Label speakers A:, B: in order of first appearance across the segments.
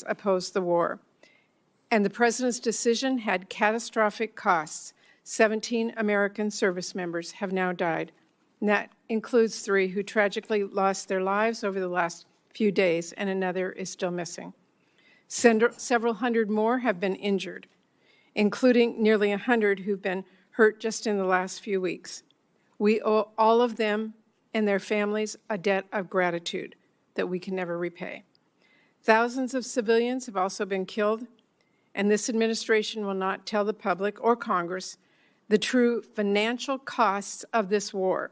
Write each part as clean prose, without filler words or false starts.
A: opposed the war. And the President's decision had catastrophic costs. 17 American service members have now died. And that includes 3 who tragically lost their lives over the last few days, and another is still missing. Several hundred more have been injured, including nearly 100 who've been hurt just in the last few weeks. We owe all of them and their families a debt of gratitude that we can never repay. Thousands of civilians have also been killed, and this administration will not tell the public or Congress the true financial costs of this war,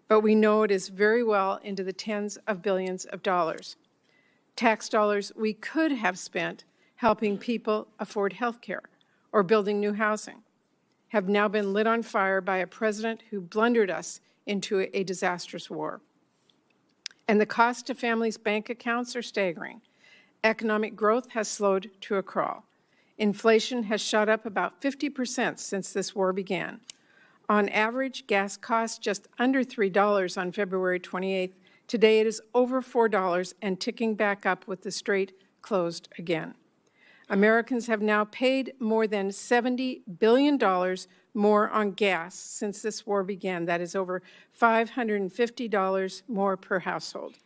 A: but we know it is very well into the tens of billions of dollars. Tax dollars we could have spent helping people afford health care or building new housing have now been lit on fire by a president who blundered us into a disastrous war. And the cost to families' bank accounts are staggering. Economic growth has slowed to a crawl. Inflation has shot up about 50% since this war began. On average, gas cost just under $3 on February 28th. Today it is over $4 and ticking back up with the strait closed again. Americans have now paid more than $70 billion more on gas since this war began. That is over $550 more per household.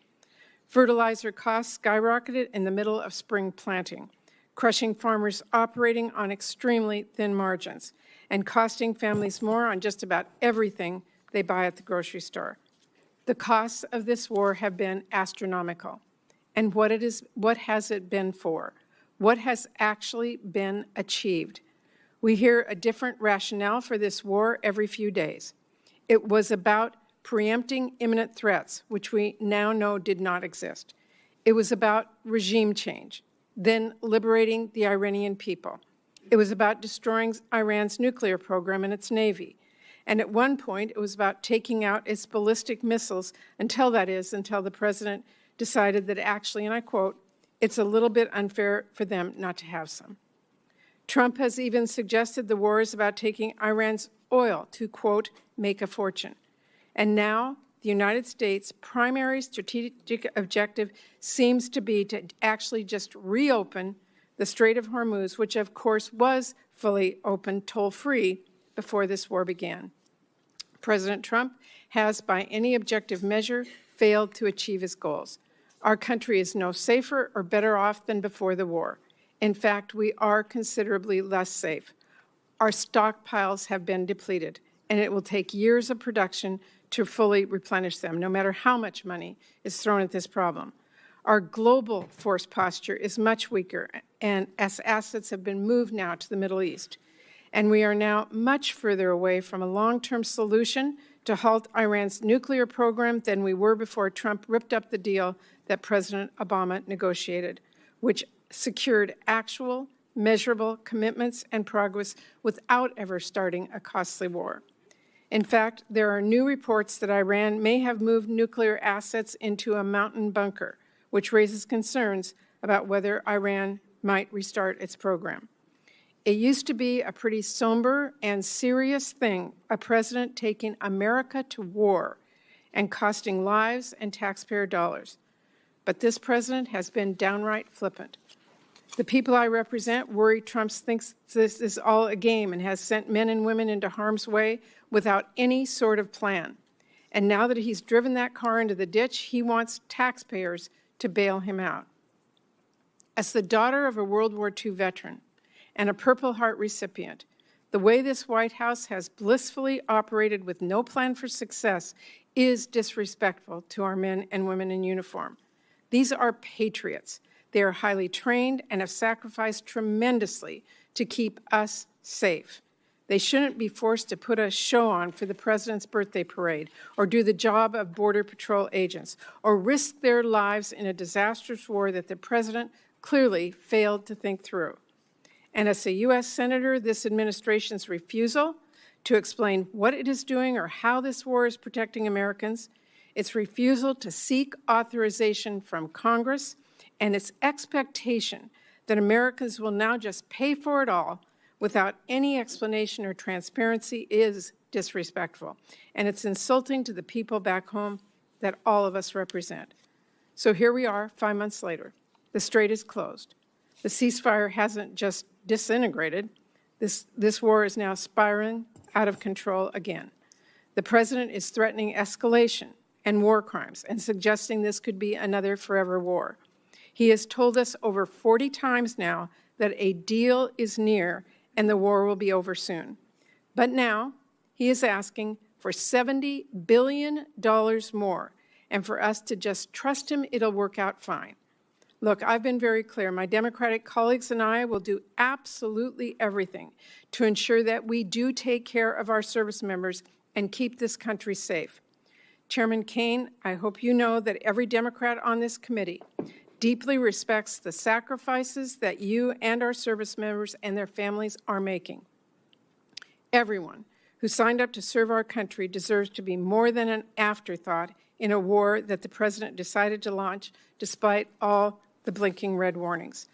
A: Fertilizer costs skyrocketed in the middle of spring planting, crushing farmers operating on extremely thin margins and costing families more on just about everything they buy at the grocery store. The costs of this war have been astronomical. And what has it been for? What has actually been achieved? We hear a different rationale for this war every few days. It was about preempting imminent threats, which we now know did not exist. It was about regime change, then liberating the Iranian people. It was about destroying Iran's nuclear program and its Navy. And at one point, it was about taking out its ballistic missiles until the President decided that actually, and I quote, "It's a little bit unfair for them not to have some." Trump has even suggested the war is about taking Iran's oil to, quote, "make a fortune." And now the United States' primary strategic objective seems to be to actually just reopen the Strait of Hormuz, which of course was fully open, toll-free, before this war began. President Trump has, by any objective measure, failed to achieve his goals. Our country is no safer or better off than before the war. In fact, we are considerably less safe. Our stockpiles have been depleted, and it will take years of production to fully replenish them, no matter how much money is thrown at this problem. Our global force posture is much weaker, and as assets have been moved now to the Middle East. And we are now much further away from a long-term solution to halt Iran's nuclear program than we were before Trump ripped up the deal that President Obama negotiated, which secured actual, measurable commitments and progress without ever starting a costly war. In fact, there are new reports that Iran may have moved nuclear assets into a mountain bunker, which raises concerns about whether Iran might restart its program. It used to be a pretty somber and serious thing, a president taking America to war and costing lives and taxpayer dollars. But this president has been downright flippant. The people I represent worry Trump thinks this is all a game and has sent men and women into harm's way without any sort of plan. And now that he's driven that car into the ditch, he wants taxpayers to bail him out. As the daughter of a World War II veteran and a Purple Heart recipient, the way this White House has blissfully operated with no plan for success is disrespectful to our men and women in uniform. These are patriots. They are highly trained and have sacrificed tremendously to keep us safe. They shouldn't be forced to put a show on for the president's birthday parade or do the job of Border Patrol agents or risk their lives in a disastrous war that the president clearly failed to think through. And as a U.S. Senator, this administration's refusal to explain what it is doing or how this war is protecting Americans, its refusal to seek authorization from Congress, and its expectation that Americans will now just pay for it all without any explanation or transparency is disrespectful. And it's insulting to the people back home that all of us represent. So here we are 5 months later. The strait is closed. The ceasefire hasn't just disintegrated. This war is now spiraling out of control again. The president is threatening escalation and war crimes and suggesting this could be another forever war. He has told us over 40 times now that a deal is near and the war will be over soon. But now he is asking for $70 billion more and for us to just trust him it'll work out fine. Look, I've been very clear. My Democratic colleagues and I will do absolutely everything to ensure that we do take care of our service members and keep this country safe. Chairman Kaine, I hope you know that every Democrat on this committee deeply respects the sacrifices that you and our service members and their families are making. Everyone who signed up to serve our country deserves to be more than an afterthought in a war that the president decided to launch despite all the blinking red warnings.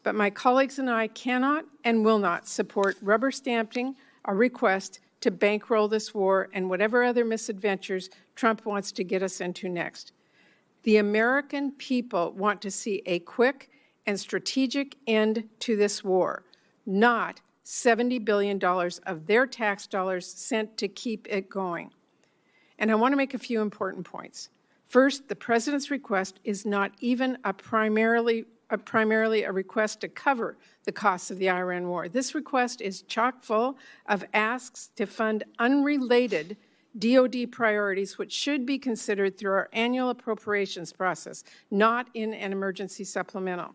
A: But my colleagues and I cannot and will not support rubber stamping a request to bankroll this war and whatever other misadventures Trump wants to get us into next. The American people want to see a quick and strategic end to this war, not $70 billion of their tax dollars sent to keep it going. And I want to make a few important points. First, the president's request is not even primarily a request to cover the costs of the Iran war. This request is chock full of asks to fund unrelated DoD priorities which should be considered through our annual appropriations process, not in an emergency supplemental.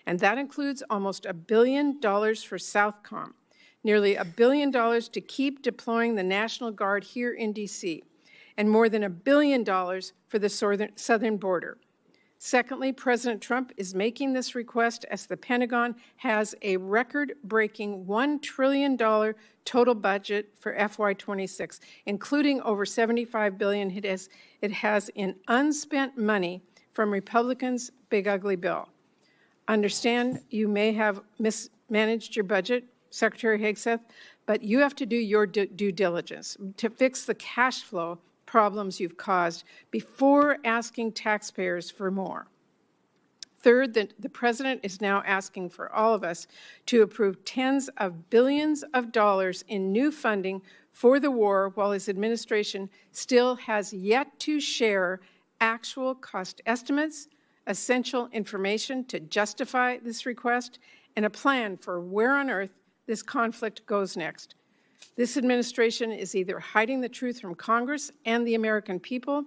A: And that includes almost $1 billion for Southcom, nearly $1 billion to keep deploying the National Guard here in D.C., and more than $1 billion for the southern border. Secondly, President Trump is making this request as the Pentagon has a record-breaking $1 trillion total budget for FY26, including over $75 billion it has in unspent money from Republicans' big ugly bill. Understand you may have mismanaged your budget, Secretary Hegseth, but you have to do your due diligence to fix the cash flow problems you've caused before asking taxpayers for more. Third, the president is now asking for all of us to approve tens of billions of dollars in new funding for the war while his administration still has yet to share actual cost estimates, essential information to justify this request, and a plan for where on earth this conflict goes next. This administration is either hiding the truth from Congress and the American people,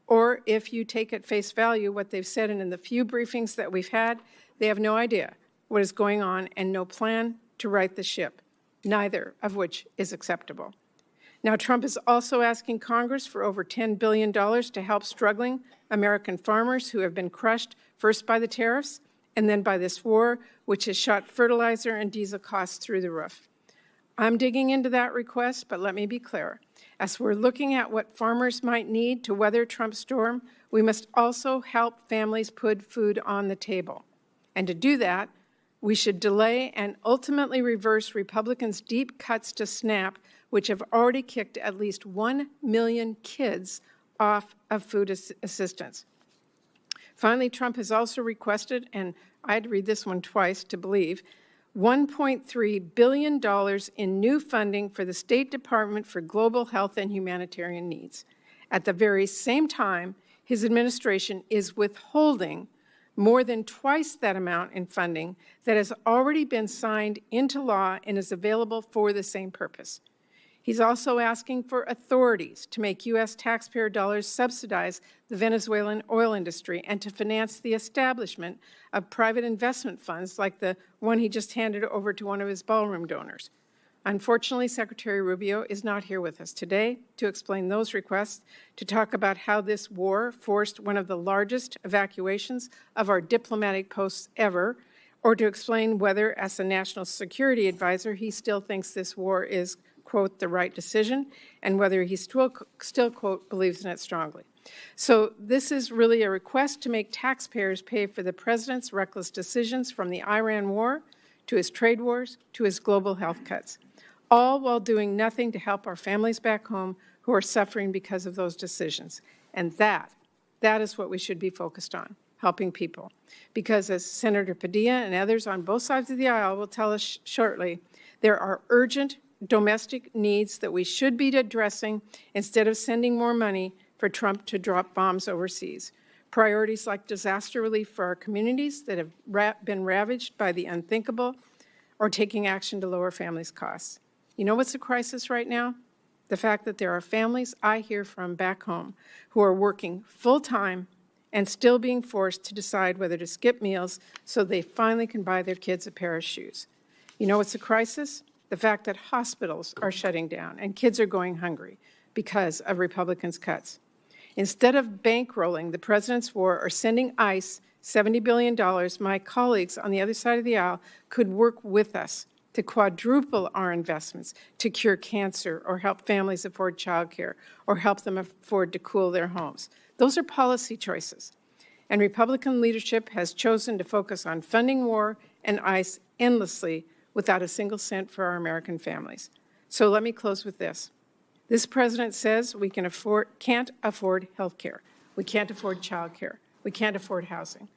A: or if you take at face value what they've said in the few briefings that we've had, they have no idea what is going on and no plan to right the ship, neither of which is acceptable. Now, Trump is also asking Congress for over $10 billion to help struggling American farmers who have been crushed first by the tariffs and then by this war, which has shot fertilizer and diesel costs through the roof. I'm digging into that request, but let me be clear. As we're looking at what farmers might need to weather Trump's storm, we must also help families put food on the table. And to do that, we should delay and ultimately reverse Republicans' deep cuts to SNAP, which have already kicked at least 1 million kids off of food assistance. Finally, Trump has also requested, and I had to read this one twice to believe, $1.3 billion in new funding for the State Department for Global Health and Humanitarian Needs. At the very same time, his administration is withholding more than twice that amount in funding that has already been signed into law and is available for the same purpose. He's also asking for authorities to make U.S. taxpayer dollars subsidize the Venezuelan oil industry and to finance the establishment of private investment funds like the one he just handed over to one of his ballroom donors. Unfortunately, Secretary Rubio is not here with us today to explain those requests, to talk about how this war forced one of the largest evacuations of our diplomatic posts ever, or to explain whether, as a national security advisor, he still thinks this war is, quote, the right decision, and whether he still, quote, believes in it strongly. So this is really a request to make taxpayers pay for the president's reckless decisions from the Iran war to his trade wars to his global health cuts, all while doing nothing to help our families back home who are suffering because of those decisions. And that is what we should be focused on. helping people. Because as Senator Padilla and others on both sides of the aisle will tell us shortly, there are urgent domestic needs that we should be addressing instead of sending more money for Trump to drop bombs overseas. Priorities like disaster relief for our communities that have been ravaged by the unthinkable, or taking action to lower families' costs. You know what's a crisis right now? The fact that there are families I hear from back home who are working full-time and still being forced to decide whether to skip meals so they finally can buy their kids a pair of shoes. You know what's a crisis? The fact that hospitals are shutting down and kids are going hungry because of Republicans' cuts. Instead of bankrolling the president's war or sending ICE $70 billion, my colleagues on the other side of the aisle could work with us to quadruple our investments to cure cancer or help families afford childcare or help them afford to cool their homes. Those are policy choices. And Republican leadership has chosen to focus on funding war and ICE endlessly without a single cent for our American families. So let me close with this. This president says we can't afford health care. We can't afford child care. We can't afford housing.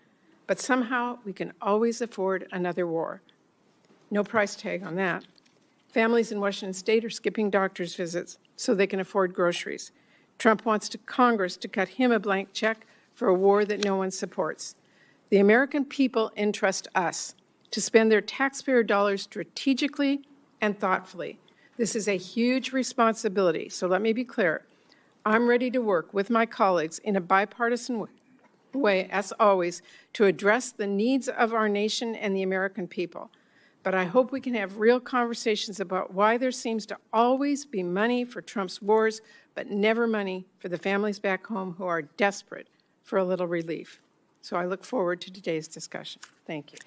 A: But somehow we can always afford another war. No price tag on that. Families in Washington state are skipping doctor's visits so they can afford groceries. Trump wants Congress to cut him a blank check for a war that no one supports. The American people entrust us to spend their taxpayer dollars strategically and thoughtfully. This is a huge responsibility, so let me be clear. I'm ready to work with my colleagues in a bipartisan way, as always, to address the needs of our nation and the American people. But I hope we can have real conversations about why there seems to always be money for Trump's wars, but never money for the families back home who are desperate for a little relief. So I look forward to today's discussion. Thank you.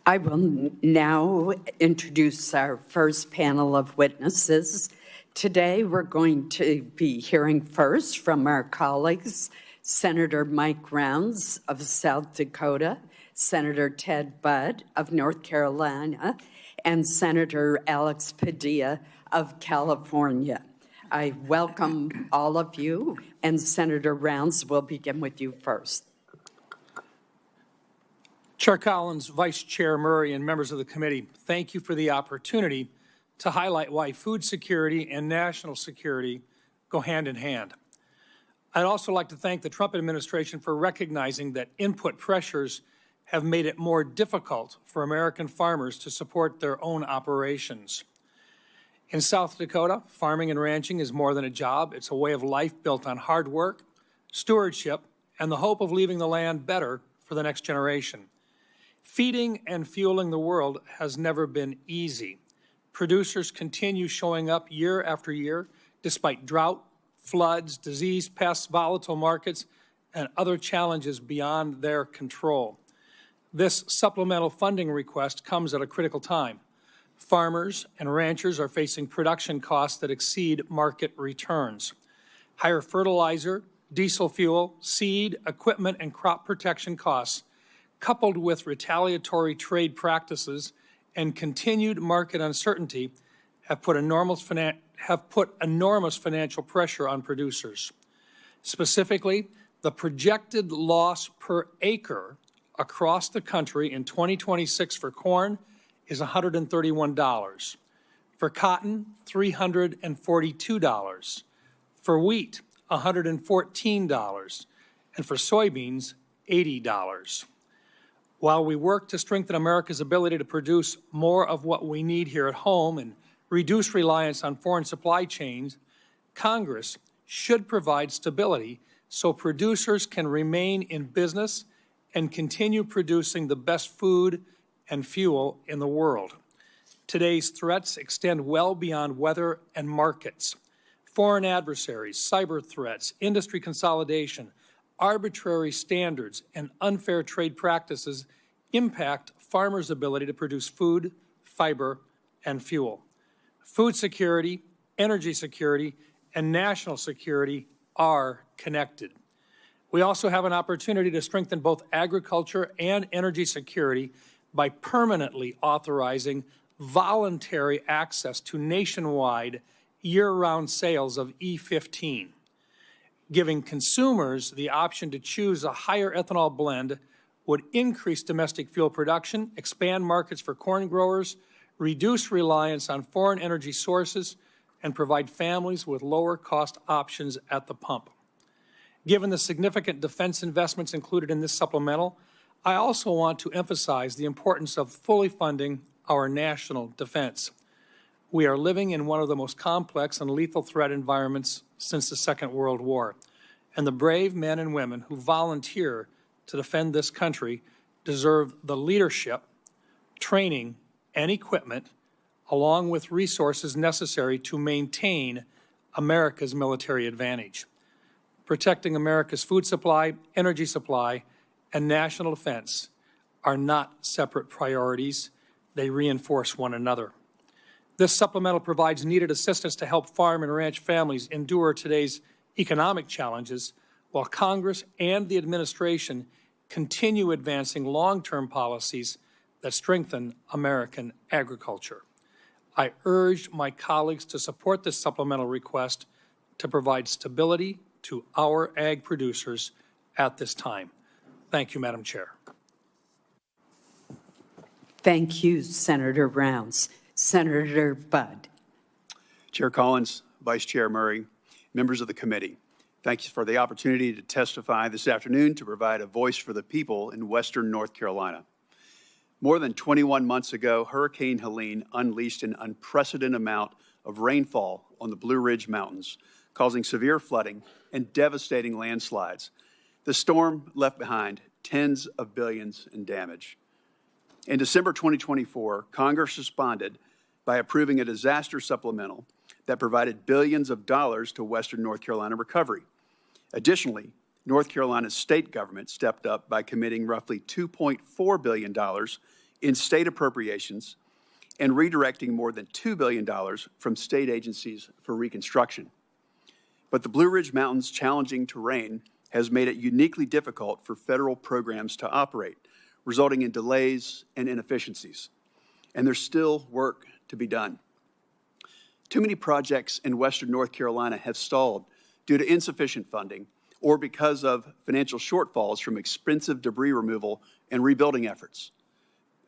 B: I will now introduce our first panel of witnesses. Today, we're going to be hearing first from our colleagues, Senator Mike Rounds of South Dakota, Senator Ted Budd of North Carolina, and Senator Alex Padilla of California. I welcome all of you, and Senator Rounds will begin with you first.
C: Chair Collins, Vice Chair Murray, and members of the committee, thank you for the opportunity to highlight why food security and national security go hand in hand. I'd also like to thank the Trump administration for recognizing that input pressures have made it more difficult for American farmers to support their own operations. In South Dakota, farming and ranching is more than a job. It's a way of life built on hard work, stewardship, and the hope of leaving the land better for the next generation. Feeding and fueling the world has never been easy. Producers continue showing up year after year, despite drought, floods, disease, pests, volatile markets, and other challenges beyond their control. This supplemental funding request comes at a critical time. Farmers and ranchers are facing production costs that exceed market returns. Higher fertilizer, diesel fuel, seed, equipment, and crop protection costs, coupled with retaliatory trade practices and continued market uncertainty, have put enormous financial pressure on producers. Specifically, the projected loss per acre across the country in 2026 for corn is $131. For cotton, $342. For wheat, $114. And for soybeans, $80. While we work to strengthen America's ability to produce more of what we need here at home and reduce reliance on foreign supply chains, Congress should provide stability so producers can remain in business and continue producing the best food and fuel in the world. Today's threats extend well beyond weather and markets. Foreign adversaries, cyber threats, industry consolidation, arbitrary standards, and unfair trade practices impact farmers' ability to produce food, fiber, and fuel. Food security, energy security, and national security are connected. We also have an opportunity to strengthen both agriculture and energy security by permanently authorizing voluntary access to nationwide year-round sales of E15, giving consumers the option to choose a higher ethanol blend would increase domestic fuel production, expand markets for corn growers, reduce reliance on foreign energy sources, and provide families with lower-cost options at the pump. Given the significant defense investments included in this supplemental, I also want to emphasize the importance of fully funding our national defense. We are living in one of the most complex and lethal threat environments since the Second World War, and the brave men and women who volunteer to defend this country deserve the leadership, training, and equipment, along with resources necessary to maintain America's military advantage. Protecting America's food supply, energy supply, and national defense are not separate priorities. They reinforce one another. This supplemental provides needed assistance to help farm and ranch families endure today's economic challenges, while Congress and the administration continue advancing long-term policies that strengthen American agriculture. I urge my colleagues to support this supplemental request to provide stability to our ag producers at this time. Thank you, Madam Chair.
B: Thank you, Senator Rounds. Senator Budd.
D: Chair Collins, Vice Chair Murray, members of the committee, thank you for the opportunity to testify this afternoon to provide a voice for the people in Western North Carolina. More than 21 months ago, Hurricane Helene unleashed an unprecedented amount of rainfall on the Blue Ridge Mountains, causing severe flooding and devastating landslides. The storm left behind tens of billions in damage. In December 2024, Congress responded by approving a disaster supplemental that provided billions of dollars to Western North Carolina recovery. Additionally, North Carolina's state government stepped up by committing roughly $2.4 billion in state appropriations and redirecting more than $2 billion from state agencies for reconstruction. But the Blue Ridge Mountains' challenging terrain has made it uniquely difficult for federal programs to operate, resulting in delays and inefficiencies. And there's still work to be done. Too many projects in Western North Carolina have stalled due to insufficient funding or because of financial shortfalls from expensive debris removal and rebuilding efforts.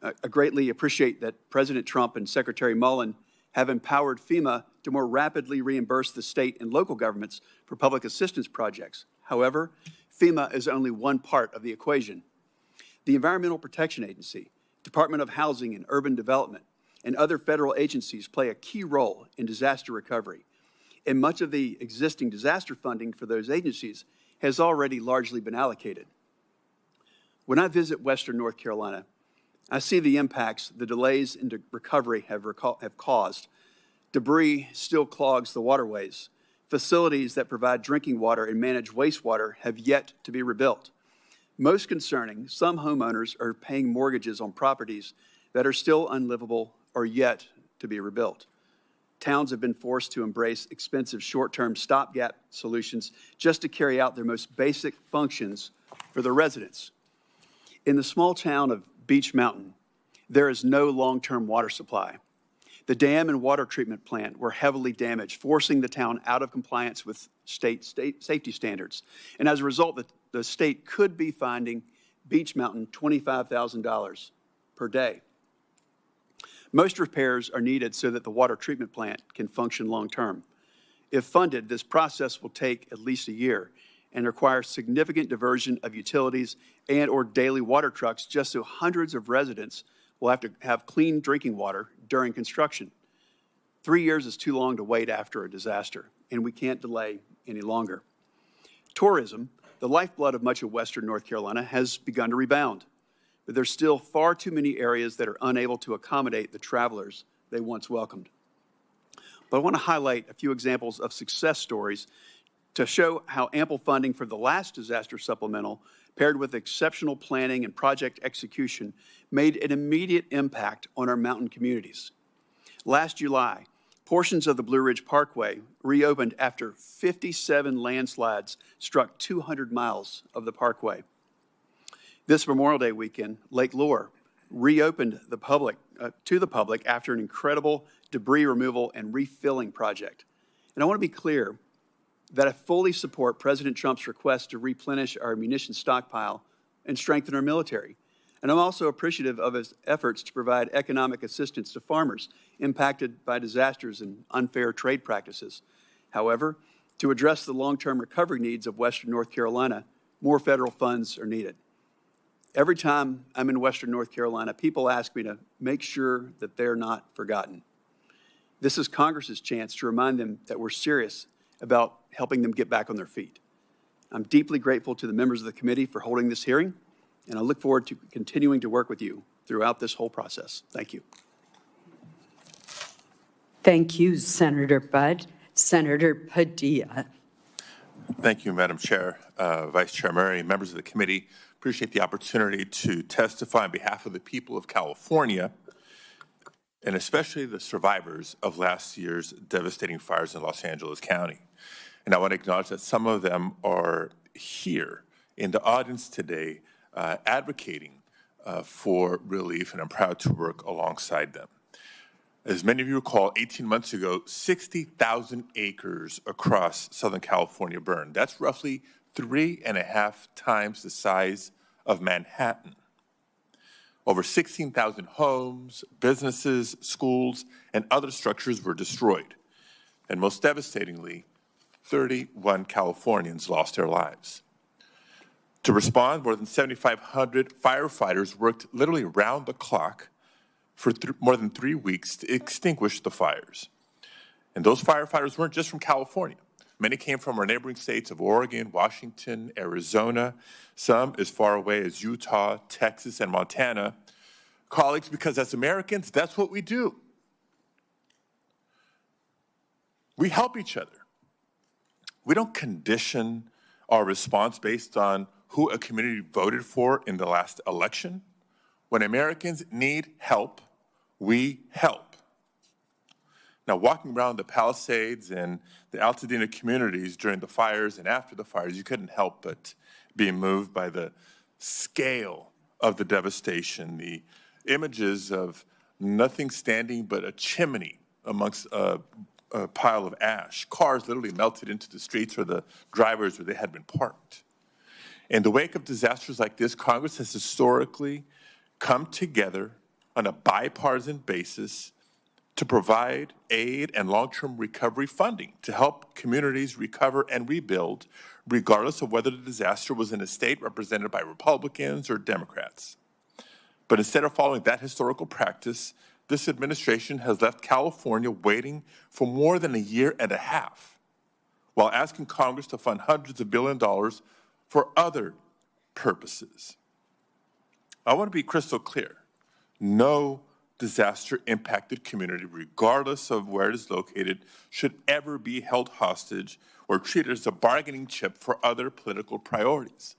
D: I greatly appreciate that President Trump and Secretary Mullen have empowered FEMA to more rapidly reimburse the state and local governments for public assistance projects. However, FEMA is only one part of the equation. The Environmental Protection Agency, Department of Housing and Urban Development, and other federal agencies play a key role in disaster recovery. And much of the existing disaster funding for those agencies has already largely been allocated. When I visit Western North Carolina, I see the impacts the delays in recovery have caused. Debris still clogs the waterways. Facilities that provide drinking water and manage wastewater have yet to be rebuilt. Most concerning, some homeowners are paying mortgages on properties that are still unlivable or yet to be rebuilt. Towns have been forced to embrace expensive short-term stopgap solutions just to carry out their most basic functions for their residents. In the small town of Beech Mountain, there is no long-term water supply. The dam and water treatment plant were heavily damaged, forcing the town out of compliance with state safety standards. And as a result, the state could be finding Beech Mountain $25,000 per day. Most repairs are needed so that the water treatment plant can function long-term. If funded, this process will take at least a year and require significant diversion of utilities and/or daily water trucks just so hundreds of residents will have to have clean drinking water during construction. 3 years is too long to wait after a disaster, and we can't delay any longer. Tourism, the lifeblood of much of Western North Carolina, has begun to rebound, but there's still far too many areas that are unable to accommodate the travelers they once welcomed. But I want to highlight a few examples of success stories to show how ample funding for the last disaster supplemental, paired with exceptional planning and project execution, made an immediate impact on our mountain communities. Last July, portions of the Blue Ridge Parkway reopened after 57 landslides struck 200 miles of the parkway. This Memorial Day weekend, Lake Lure reopened to the public after an incredible debris removal and refilling project. And I want to be clear that I fully support President Trump's request to replenish our munitions stockpile and strengthen our military. And I'm also appreciative of his efforts to provide economic assistance to farmers impacted by disasters and unfair trade practices. However, to address the long-term recovery needs of Western North Carolina, more federal funds are needed. Every time I'm in Western North Carolina, people ask me to make sure that they're not forgotten. This is Congress's chance to remind them that we're serious about helping them get back on their feet. I'm deeply grateful to the members of the committee for holding this hearing, and I look forward to continuing to work with you throughout this whole process. Thank you.
B: Thank you, Senator Budd. Senator Padilla.
E: Thank you, Madam Chair, Vice Chair Murray, members of the committee. Appreciate the opportunity to testify on behalf of the people of California, and especially the survivors of last year's devastating fires in Los Angeles County. And I want to acknowledge that some of them are here in the audience today advocating for relief, and I'm proud to work alongside them. As many of you recall, 18 months ago, 60,000 acres across Southern California burned. That's roughly 3.5 times the size of Manhattan. Over 16,000 homes, businesses, schools, and other structures were destroyed. And most devastatingly, 31 Californians lost their lives. To respond, more than 7,500 firefighters worked literally around the clock for more than 3 weeks to extinguish the fires. And those firefighters weren't just from California. Many came from our neighboring states of Oregon, Washington, Arizona, some as far away as Utah, Texas, and Montana. Colleagues, because as Americans, that's what we do. We help each other. We don't condition our response based on who a community voted for in the last election. When Americans need help, we help. Now, walking around the Palisades and the Altadena communities during the fires and after the fires, you couldn't help but be moved by the scale of the devastation, the images of nothing standing but a chimney amongst a pile of ash. Cars literally melted into the streets or the drivers where they had been parked. In the wake of disasters like this, Congress has historically come together on a bipartisan basis to provide aid and long-term recovery funding to help communities recover and rebuild, regardless of whether the disaster was in a state represented by Republicans or Democrats. But instead of following that historical practice, this administration has left California waiting for more than 1.5 years, while asking Congress to fund hundreds of billions of dollars for other purposes. I want to be crystal clear. No disaster-impacted community, regardless of where it is located, should ever be held hostage or treated as a bargaining chip for other political priorities.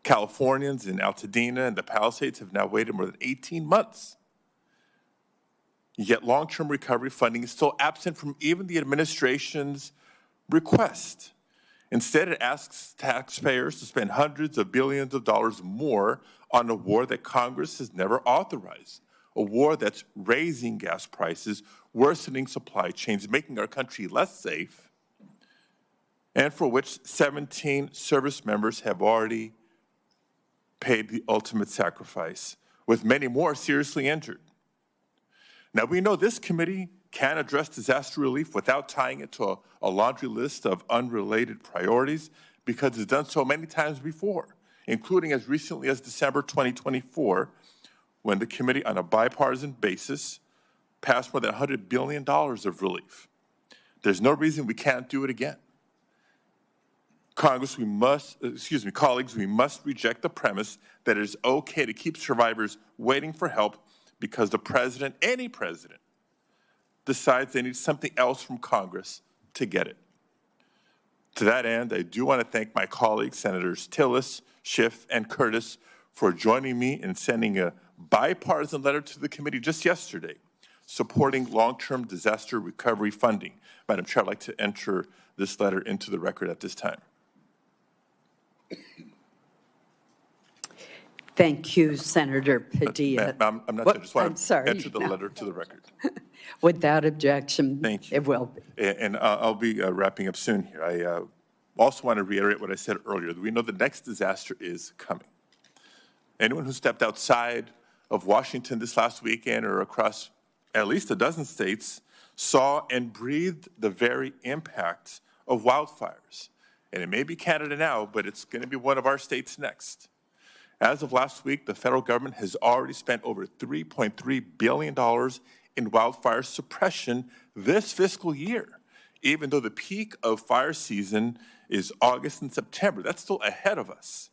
E: Californians in Altadena and the Palisades have now waited more than 18 months. Yet long-term recovery funding is still absent from even the administration's request. Instead, it asks taxpayers to spend hundreds of billions of dollars more on a war that Congress has never authorized, a war that's raising gas prices, worsening supply chains, making our country less safe, and for which 17 service members have already paid the ultimate sacrifice, with many more seriously injured. Now, we know this committee can address disaster relief without tying it to a laundry list of unrelated priorities, because it's done so many times before, including as recently as December 2024, when the committee on a bipartisan basis passed more than $100 billion of relief. There's no reason we can't do it again. Colleagues, we must reject the premise that it is okay to keep survivors waiting for help because the president, any president, decides they need something else from Congress to get it. To that end, I do want to thank my colleagues, Senators Tillis, Schiff, and Curtis, for joining me in sending a bipartisan letter to the committee just yesterday, supporting long-term disaster recovery funding. Madam Chair, I'd like to enter this letter into the record at this time.
B: Thank you, Senator Padilla.
E: I'm not sure. I just want to enter the
B: no.
E: letter to the record.
B: Without objection,
E: Thank you.
B: It will be.
E: And I'll be wrapping up soon here. I also want to reiterate what I said earlier. We know the next disaster is coming. Anyone who stepped outside of Washington this last weekend or across at least a dozen states saw and breathed the very impact of wildfires. And it may be Canada now, but it's going to be one of our states next. As of last week, the federal government has already spent over $3.3 billion in wildfire suppression this fiscal year, even though the peak of fire season is August and September. That's still ahead of us.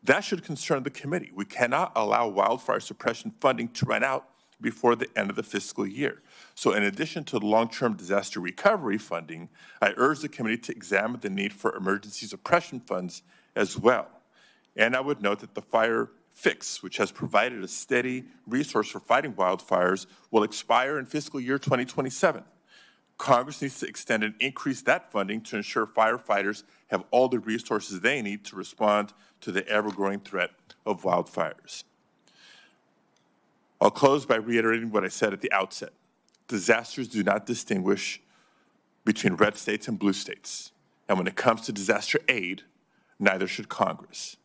E: That should concern the committee. We cannot allow wildfire suppression funding to run out before the end of the fiscal year. So in addition to the long-term disaster recovery funding, I urge the committee to examine the need for emergency suppression funds as well. And I would note that the Fire Fix, which has provided a steady resource for fighting wildfires, will expire in fiscal year 2027. Congress needs to extend and increase that funding to ensure firefighters have all the resources they need to respond to the ever-growing threat of wildfires. I'll close by reiterating what I said at the outset. Disasters do not distinguish between red states and blue states. And when it comes to disaster aid, neither should Congress.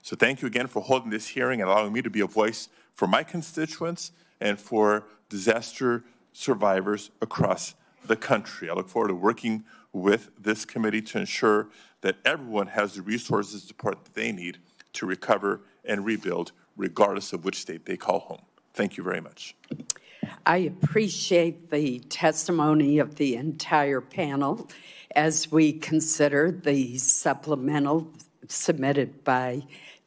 E: So thank you again for holding this hearing and allowing me to be a voice for my constituents and for disaster survivors across the country. I look forward to working with this committee to ensure that everyone has the resources and support that they need to recover and rebuild, regardless of which state they call home. Thank you very much.
B: I appreciate the testimony of the entire panel as we consider the supplemental submitted by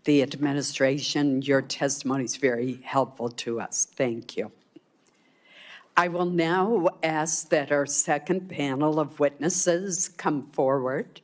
B: the administration. Your testimony is very helpful to us. Thank you. I will now ask that our second panel of witnesses come forward.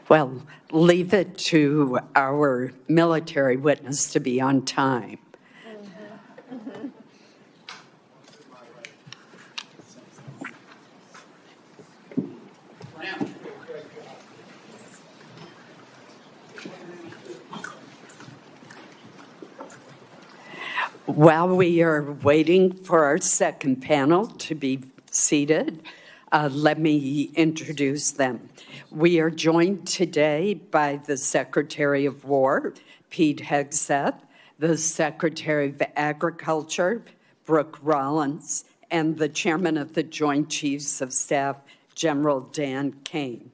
B: Well, leave it to our military witness to be on time. While we are waiting for our second panel to be seated, let me introduce them. We are joined today by the Secretary of War, Pete Hegseth, the Secretary of Agriculture, Brooke Rollins, and the Chairman of the Joint Chiefs of Staff, General Dan Kane.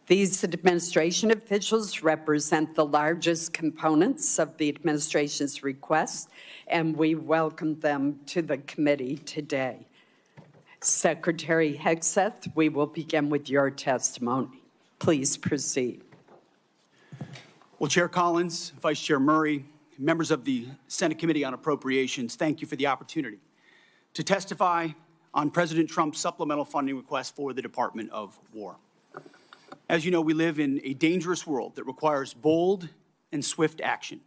B: These administration officials represent the largest components of the administration's request, and we welcome them to the committee today. Secretary Hegseth, we will begin with your testimony. Please proceed.
F: Well, Chair Collins, Vice Chair Murray, members of the Senate Committee on Appropriations, thank you for the opportunity to testify on President Trump's supplemental funding request for the Department of War. As you know, we live in a dangerous world that requires bold and swift action.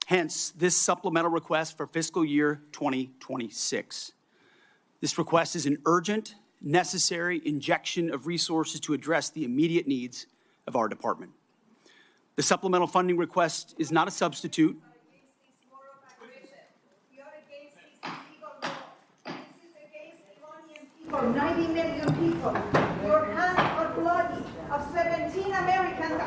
F: Hence, this supplemental request for fiscal year 2026. This request is an urgent, necessary injection of resources to address the immediate needs of our department. The supplemental funding request is not a substitute.
G: You're against this illegal law. This is against Iranian people, 90 million people. Your hands are bloody of 17 Americans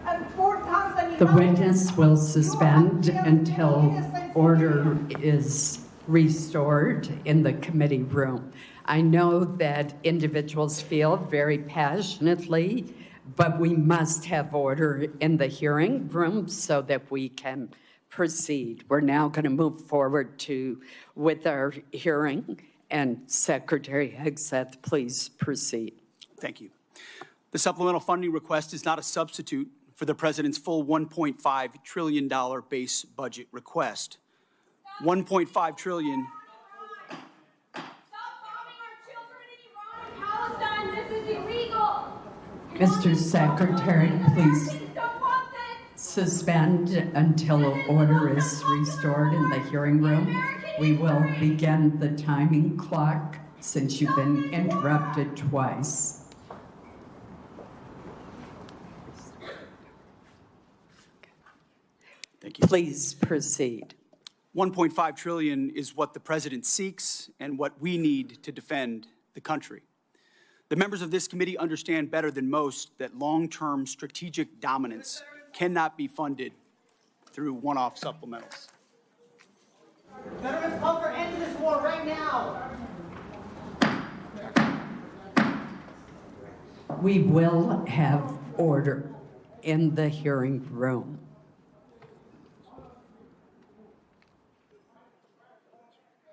G: and 4,000
B: The witness will suspend until order is restored in the committee room. I know that individuals feel very passionately, but we must have order in the hearing room so that we can proceed. We're now going to move forward with our hearing, and Secretary Hegseth, please proceed.
F: Thank you. The supplemental funding request is not a substitute for the president's full $1.5 trillion base budget request. $1.5 trillion.
B: Mr. Secretary, please suspend until order is restored in the hearing room. We will begin the timing clock since you've been interrupted twice.
F: Thank you.
B: Please proceed.
F: $1.5 trillion is what the president seeks and what we need to defend the country. The members of this committee understand better than most that long-term strategic dominance cannot be funded through one-off supplementals.
G: Veterans, call for end to this war right now.
B: We will have order in the hearing room.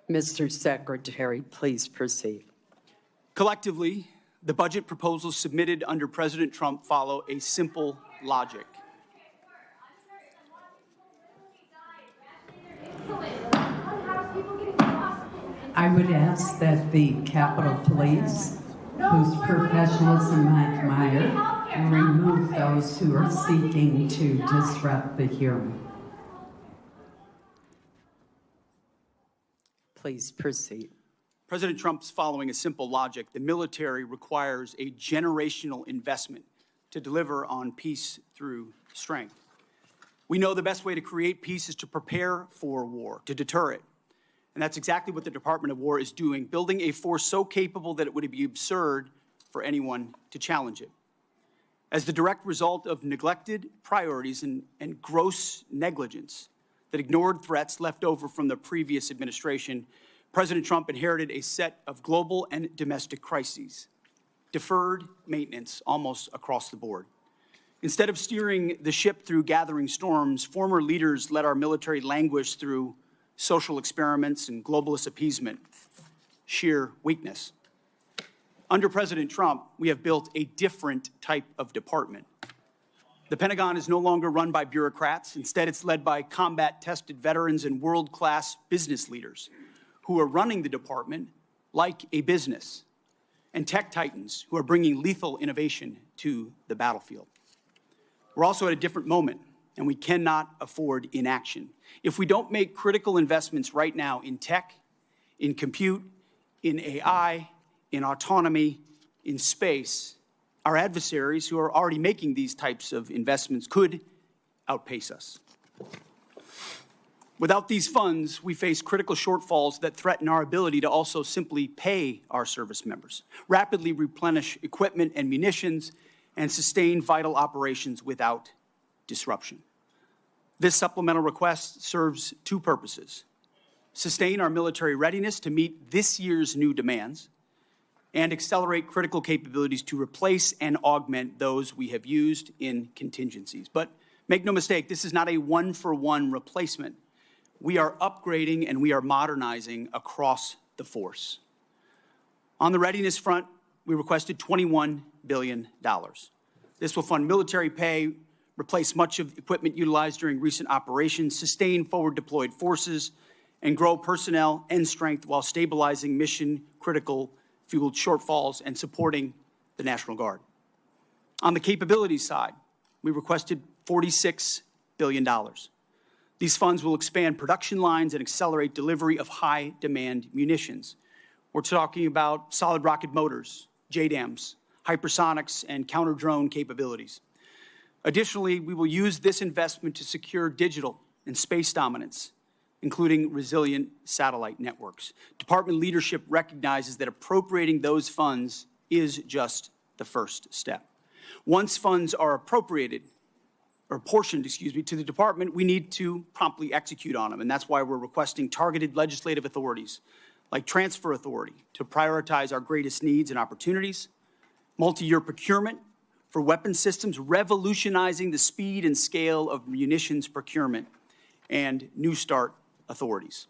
B: Mr. Secretary, please proceed.
F: Collectively, the budget proposals submitted under President Trump follow a simple logic.
B: I would ask that the Capitol Police, whose professionalism I admire, remove those who are seeking to disrupt the hearing. Please proceed.
F: President Trump's following a simple logic. The military requires a generational investment to deliver on peace through strength. We know the best way to create peace is to prepare for war, to deter it. And that's exactly what the Department of War is doing, building a force so capable that it would be absurd for anyone to challenge it. As the direct result of neglected priorities and gross negligence that ignored threats left over from the previous administration, President Trump inherited a set of global and domestic crises, deferred maintenance almost across the board. Instead of steering the ship through gathering storms, former leaders let our military languish through social experiments and globalist appeasement, sheer weakness. Under President Trump, we have built a different type of department. The Pentagon is no longer run by bureaucrats. Instead, it's led by combat-tested veterans and world-class business leaders who are running the department like a business, and tech titans who are bringing lethal innovation to the battlefield. We're also at a different moment, and we cannot afford inaction. If we don't make critical investments right now in tech, in compute, in AI, in autonomy, in space, our adversaries who are already making these types of investments could outpace us. Without these funds, we face critical shortfalls that threaten our ability to also simply pay our service members, rapidly replenish equipment and munitions, and sustain vital operations without disruption. This supplemental request serves two purposes: sustain our military readiness to meet this year's new demands, and accelerate critical capabilities to replace and augment those we have used in contingencies. But make no mistake, this is not a one-for-one replacement. We are upgrading and we are modernizing across the force. On the readiness front, we requested $21 billion. This will fund military pay, replace much of the equipment utilized during recent operations, sustain forward-deployed forces, and grow personnel and strength while stabilizing mission-critical fueled shortfalls and supporting the National Guard. On the capabilities side, we requested $46 billion. These funds will expand production lines and accelerate delivery of high-demand munitions. We're talking about solid rocket motors, JDAMs, hypersonics, and counter-drone capabilities. Additionally, we will use this investment to secure digital and space dominance, including resilient satellite networks. Department leadership recognizes that appropriating those funds is just the first step. Once funds are appropriated, or apportioned, to the department, we need to promptly execute on them, and that's why we're requesting targeted legislative authorities, like transfer authority, to prioritize our greatest needs and opportunities, multi-year procurement for weapon systems, revolutionizing the speed and scale of munitions procurement, and New START authorities.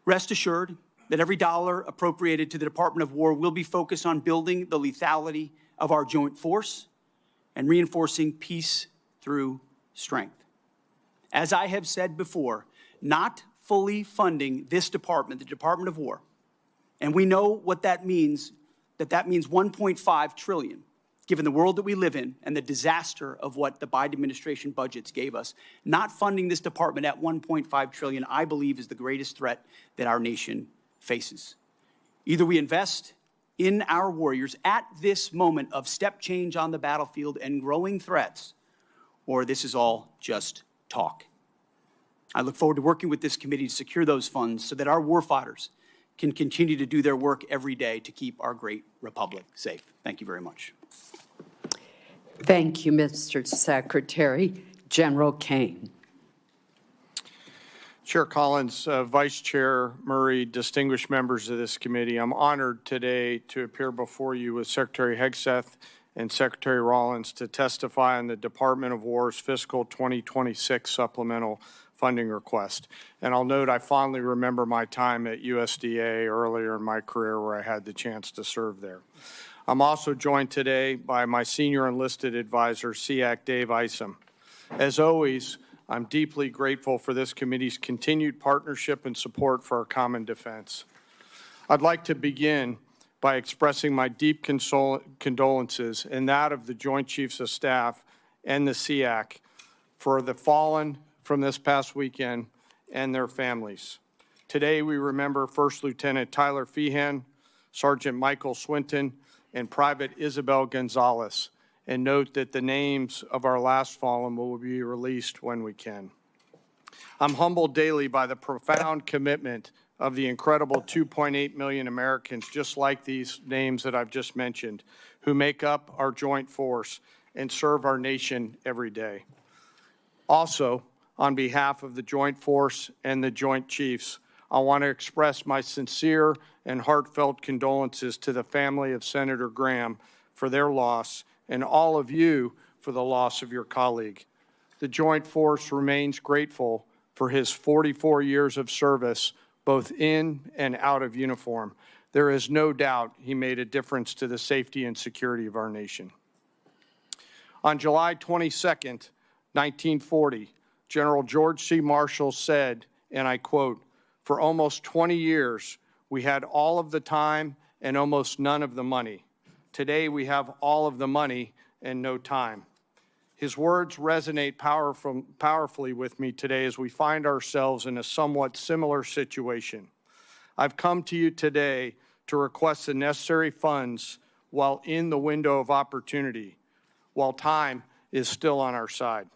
F: Rest assured that every dollar appropriated to the Department of War will be focused on building the lethality of our joint force and reinforcing peace through strength. As I have said before, not fully funding this department, the Department of War, and we know what that means, that means $1.5 trillion, given the world that we live in and the disaster of what the Biden administration budgets gave us. Not funding this department at $1.5 trillion, I believe, is the greatest threat that our nation faces. Either we invest in our warriors at this moment of step change on the battlefield and growing threats, or this is all just talk. I look forward to working with this committee to secure those funds so that our warfighters can continue to do their work every day to keep our great republic safe. Thank you very much.
B: Thank you, Mr. Secretary. General Kane.
H: Chair Collins, Vice Chair Murray, distinguished members of this committee, I'm honored today to appear before you with Secretary Hegseth and Secretary Rollins to testify on the Department of War's fiscal 2026 supplemental funding request. And I'll note I fondly remember my time at USDA earlier in my career where I had the chance to serve there. I'm also joined today by my senior enlisted advisor, SEAC Dave Isom. As always, I'm deeply grateful for this committee's continued partnership and support for our common defense. I'd like to begin by expressing my deep condolences and that of the Joint Chiefs of Staff and the SEAC for the fallen from this past weekend and their families. Today, we remember First Lieutenant Tyler Feehan, Sergeant Michael Swinton, and Private Isabel Gonzalez, and note that the names of our last fallen will be released when we can. I'm humbled daily by the profound commitment of the incredible 2.8 million Americans, just like these names that I've just mentioned, who make up our joint force and serve our nation every day. Also, on behalf of the Joint Force and the Joint Chiefs, I want to express my sincere and heartfelt condolences to the family of Senator Graham for their loss and all of you for the loss of your colleague. The Joint Force remains grateful for his 44 years of service, both in and out of uniform. There is no doubt he made a difference to the safety and security of our nation. On July 22nd, 1940, General George C. Marshall said, and I quote, "For almost 20 years, we had all of the time and almost none of the money. Today, we have all of the money and no time." His words resonate powerfully with me today as we find ourselves in a somewhat similar situation. I've come to you today to request the necessary funds while in the window of opportunity, while time is still on our side.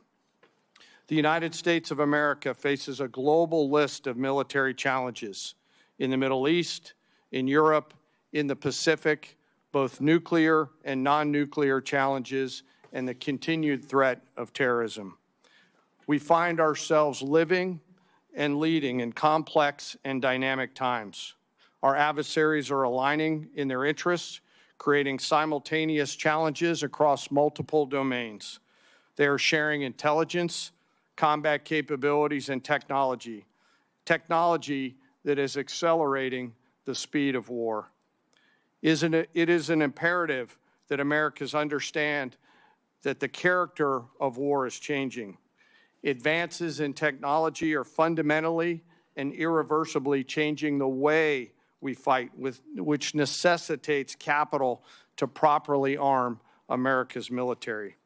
H: The United States of America faces a global list of military challenges in the Middle East, in Europe, in the Pacific, both nuclear and non-nuclear challenges, and the continued threat of terrorism. We find ourselves living and leading in complex and dynamic times. Our adversaries are aligning in their interests, creating simultaneous challenges across multiple domains. They are sharing intelligence, combat capabilities, and technology that is accelerating the speed of war. It is an imperative that Americans understand that the character of war is changing. Advances in technology are fundamentally and irreversibly changing the way we fight, which necessitates capital to properly arm America's military.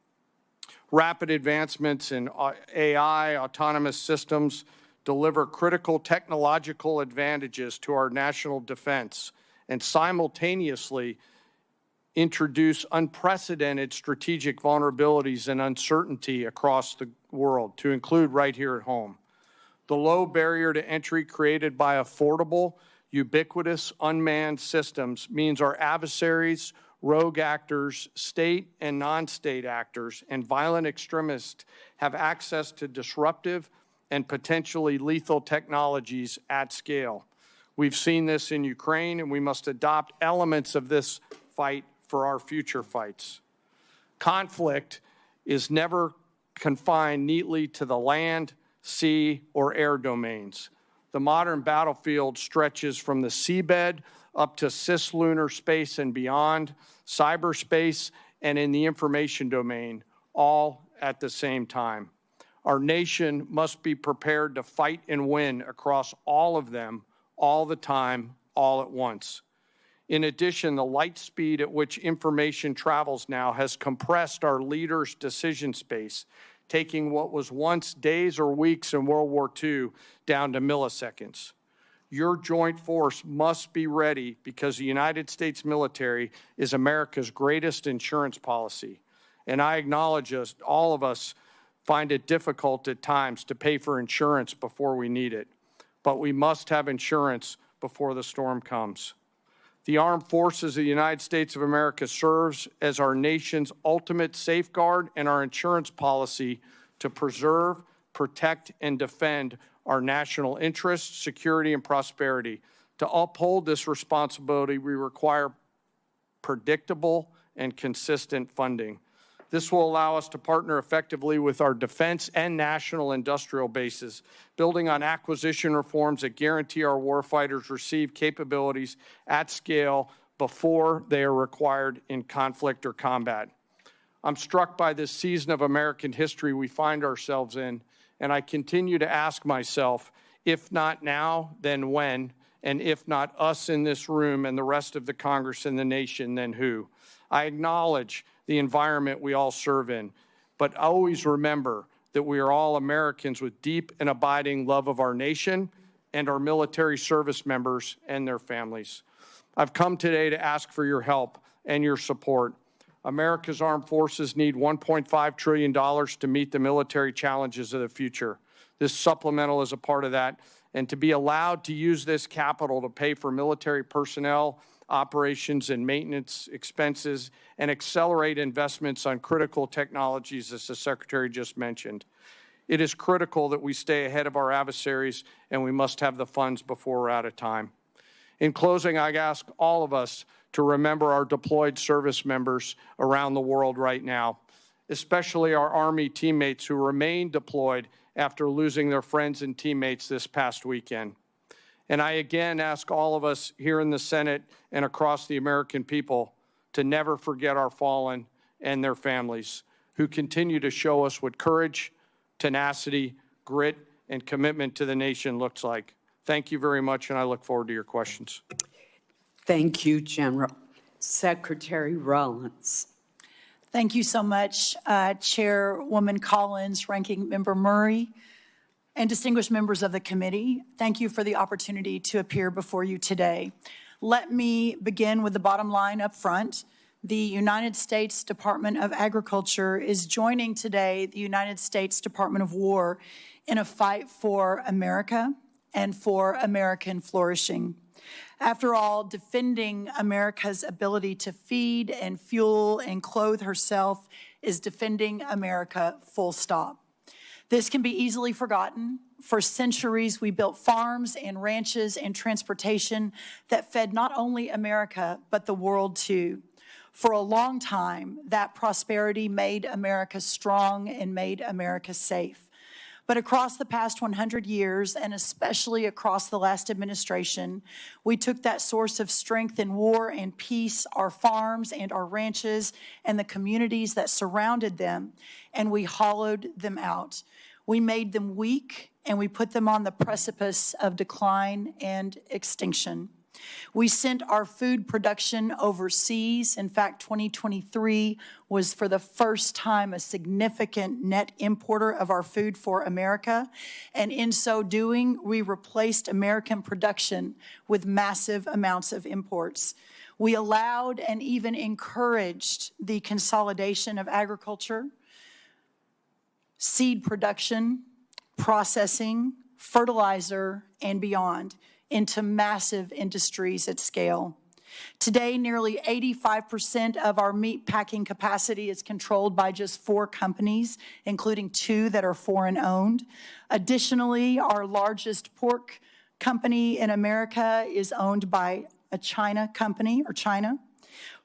H: Rapid advancements in AI, autonomous systems, deliver critical technological advantages to our national defense and simultaneously introduce unprecedented strategic vulnerabilities and uncertainty across the world, to include right here at home. The low barrier to entry created by affordable, ubiquitous, unmanned systems means our adversaries, rogue actors, state and non-state actors, and violent extremists have access to disruptive and potentially lethal technologies at scale. We've seen this in Ukraine, and we must adopt elements of this fight for our future fights. Conflict is never confined neatly to the land, sea, or air domains. The modern battlefield stretches from the seabed up to cislunar space and beyond. Cyberspace and in the information domain, all at the same time. Our nation must be prepared to fight and win across all of them, all the time, all at once. In addition, the light speed at which information travels now has compressed our leaders' decision space, taking what was once days or weeks in World War II down to milliseconds. Your joint force must be ready because the United States military is America's greatest insurance policy. And I acknowledge all of us find it difficult at times to pay for insurance before we need it. But we must have insurance before the storm comes. The Armed Forces of the United States of America serves as our nation's ultimate safeguard and our insurance policy to preserve, protect, and defend our national interests, security, and prosperity. To uphold this responsibility, we require predictable and consistent funding. This will allow us to partner effectively with our defense and national industrial bases, building on acquisition reforms that guarantee our warfighters receive capabilities at scale before they are required in conflict or combat. I'm struck by this season of American history we find ourselves in, and I continue to ask myself, if not now, then when? And if not us in this room and the rest of the Congress and the nation, then who? I acknowledge the environment we all serve in, but always remember that we are all Americans with deep and abiding love of our nation and our military service members and their families. I've come today to ask for your help and your support. America's armed forces need $1.5 trillion to meet the military challenges of the future. This supplemental is a part of that, and to be allowed to use this capital to pay for military personnel, operations and maintenance expenses, and accelerate investments on critical technologies, as the Secretary just mentioned. It is critical that we stay ahead of our adversaries, and we must have the funds before we're out of time. In closing, I ask all of us to remember our deployed service members around the world right now, especially our Army teammates who remain deployed after losing their friends and teammates this past weekend. And I again ask all of us here in the Senate and across the American people to never forget our fallen and their families who continue to show us what courage, tenacity, grit, and commitment to the nation looks like. Thank you very much, and I look forward to your questions.
B: Thank you, General. Secretary Rollins.
I: Thank you so much, Chairwoman Collins, Ranking Member Murray, and distinguished members of the committee. Thank you for the opportunity to appear before you today. Let me begin with the bottom line up front. The United States Department of Agriculture is joining today the United States Department of War in a fight for America and for American flourishing. After all, defending America's ability to feed and fuel and clothe herself is defending America, full stop. This can be easily forgotten. For centuries, we built farms and ranches and transportation that fed not only America, but the world too. For a long time, that prosperity made America strong and made America safe. But across the past 100 years, and especially across the last administration, we took that source of strength in war and peace, our farms and our ranches, and the communities that surrounded them, and we hollowed them out. We made them weak, and we put them on the precipice of decline and extinction. We sent our food production overseas. In fact, 2023 was for the first time a significant net importer of our food for America. And in so doing, we replaced American production with massive amounts of imports. We allowed and even encouraged the consolidation of agriculture, seed production, processing, fertilizer, and beyond into massive industries at scale. Today, nearly 85% of our meat packing capacity is controlled by just 4 companies, including 2 that are foreign-owned. Additionally, our largest pork company in America is owned by a China company, or China.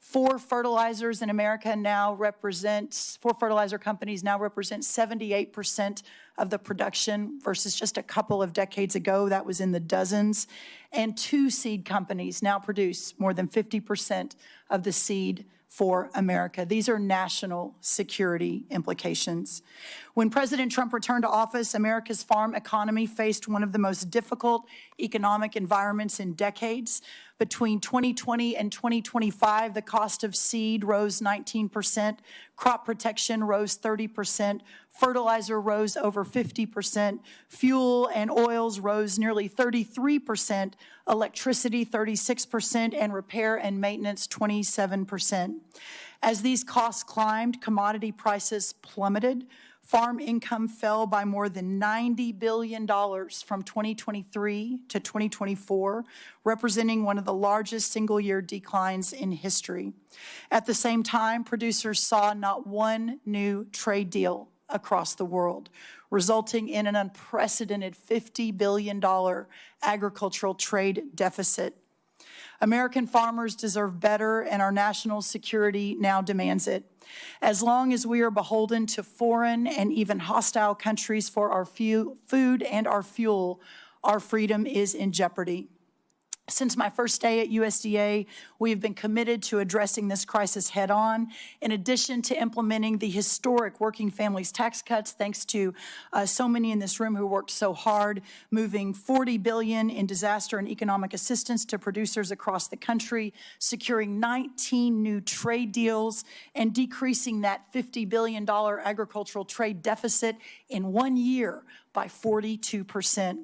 I: 4 fertilizer companies now represent 78% of the production versus just a couple of decades ago, that was in the dozens. And 2 seed companies now produce more than 50% of the seed for America. These are national security implications. When President Trump returned to office, America's farm economy faced one of the most difficult economic environments in decades. Between 2020 and 2025, the cost of seed rose 19%, crop protection rose 30%, fertilizer rose over 50%, fuel and oils rose nearly 33%, electricity 36%, and repair and maintenance 27%. As these costs climbed, commodity prices plummeted. Farm income fell by more than $90 billion from 2023 to 2024, representing one of the largest single-year declines in history. At the same time, producers saw not one new trade deal across the world, resulting in an unprecedented $50 billion agricultural trade deficit. American farmers deserve better, and our national security now demands it. As long as we are beholden to foreign and even hostile countries for our food and our fuel, our freedom is in jeopardy. Since my first day at USDA, we have been committed to addressing this crisis head-on. In addition to implementing the historic working families tax cuts, thanks to so many in this room who worked so hard, moving $40 billion in disaster and economic assistance to producers across the country, securing 19 new trade deals, and decreasing that $50 billion agricultural trade deficit in 1 year by 42%.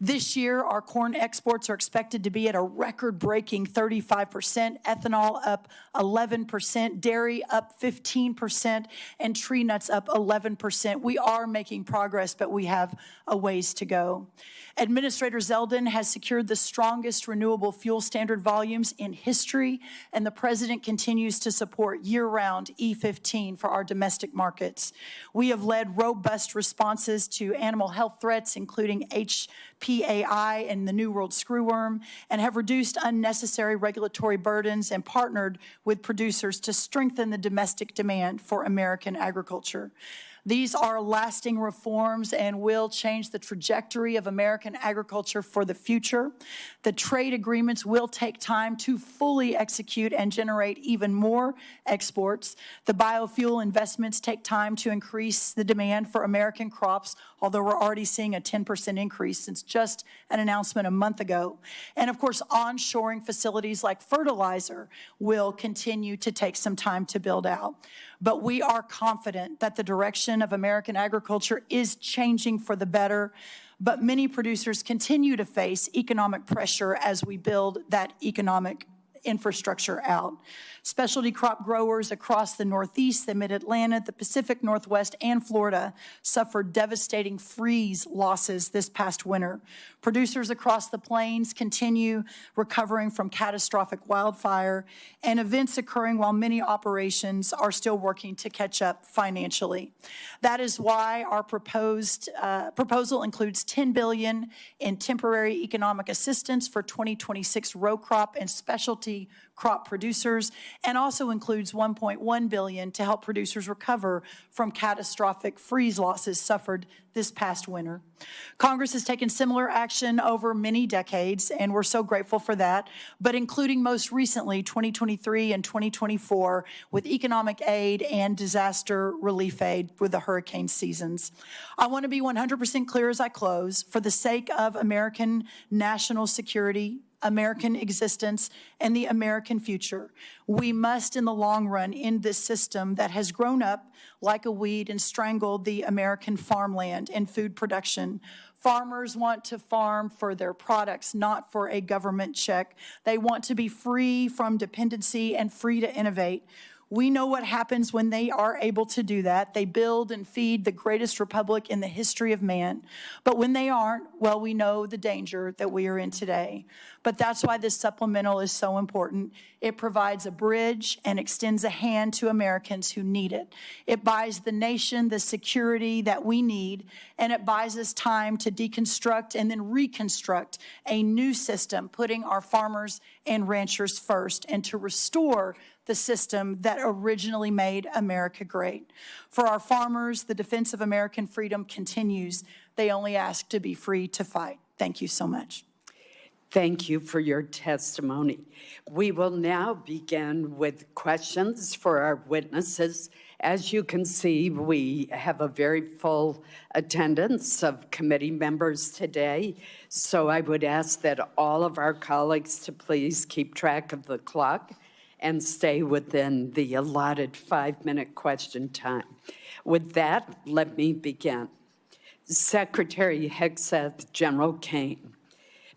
I: This year, our corn exports are expected to be at a record-breaking 35%, ethanol up 11%, dairy up 15%, and tree nuts up 11%. We are making progress, but we have a ways to go. Administrator Zeldin has secured the strongest renewable fuel standard volumes in history, and the President continues to support year-round E15 for our domestic markets. We have led robust responses to animal health threats, including HPAI and the New World screwworm, and have reduced unnecessary regulatory burdens and partnered with producers to strengthen the domestic demand for American agriculture. These are lasting reforms and will change the trajectory of American agriculture for the future. The trade agreements will take time to fully execute and generate even more exports. The biofuel investments take time to increase the demand for American crops, although we're already seeing a 10% increase since just an announcement a month ago. And of course, onshoring facilities like fertilizer will continue to take some time to build out. But we are confident that the direction of American agriculture is changing for the better. But many producers continue to face economic pressure as we build that economic infrastructure out. Specialty crop growers across the Northeast, the Mid-Atlantic, the Pacific Northwest, and Florida suffered devastating freeze losses this past winter. Producers across the plains continue recovering from catastrophic wildfire and events occurring while many operations are still working to catch up financially. That is why our proposal includes $10 billion in temporary economic assistance for 2026 row crop and specialty crop producers, and also includes $1.1 billion to help producers recover from catastrophic freeze losses suffered this past winter. Congress has taken similar action over many decades, and we're so grateful for that, but including most recently 2023 and 2024 with economic aid and disaster relief aid with the hurricane seasons. I want to be 100% clear as I close. For the sake of American national security, American existence, and the American future, we must, in the long run, end this system that has grown up like a weed and strangled the American farmland and food production. Farmers want to farm for their products, not for a government check. They want to be free from dependency and free to innovate. We know what happens when they are able to do that. They build and feed the greatest republic in the history of man. But when they aren't, well, we know the danger that we are in today. But that's why this supplemental is so important. It provides a bridge and extends a hand to Americans who need it. It buys the nation the security that we need, and it buys us time to deconstruct and then reconstruct a new system, putting our farmers and ranchers first, and to restore the system that originally made America great. For our farmers, the defense of American freedom continues. They only ask to be free to fight. Thank you so much.
B: Thank you for your testimony. We will now begin with questions for our witnesses. As you can see, we have a very full attendance of committee members today, so I would ask that all of our colleagues to please keep track of the clock and stay within the allotted 5-minute question time. With that, let me begin. Secretary Hegseth, General Kane.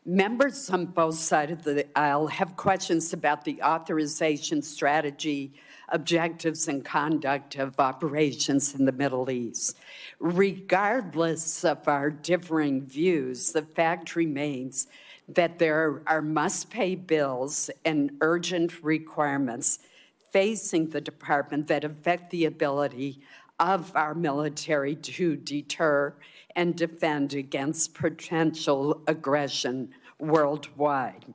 B: Members on both sides of the aisle have questions about the authorization strategy, objectives, and conduct of operations in the Middle East. Regardless of our differing views, the fact remains that there are must-pay bills and urgent requirements facing the department that affect the ability of our military to deter and defend against potential aggression worldwide.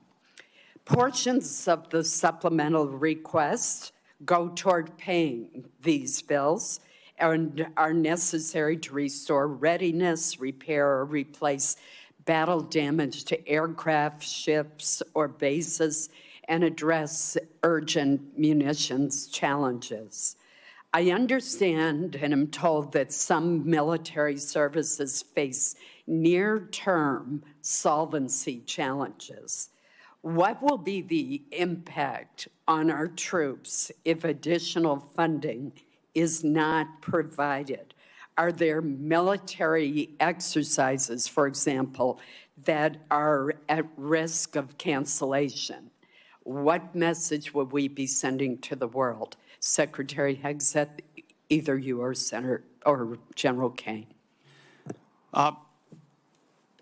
B: Portions of the supplemental request go toward paying these bills and are necessary to restore readiness, repair, or replace battle damage to aircraft, ships, or bases, and address urgent munitions challenges. I understand and am told that some military services face near-term solvency challenges. What will be the impact on our troops if additional funding is not provided? Are there military exercises, for example, that are at risk of cancellation? What message will we be sending to the world? Secretary Hegseth, either you or Senator or General Kane.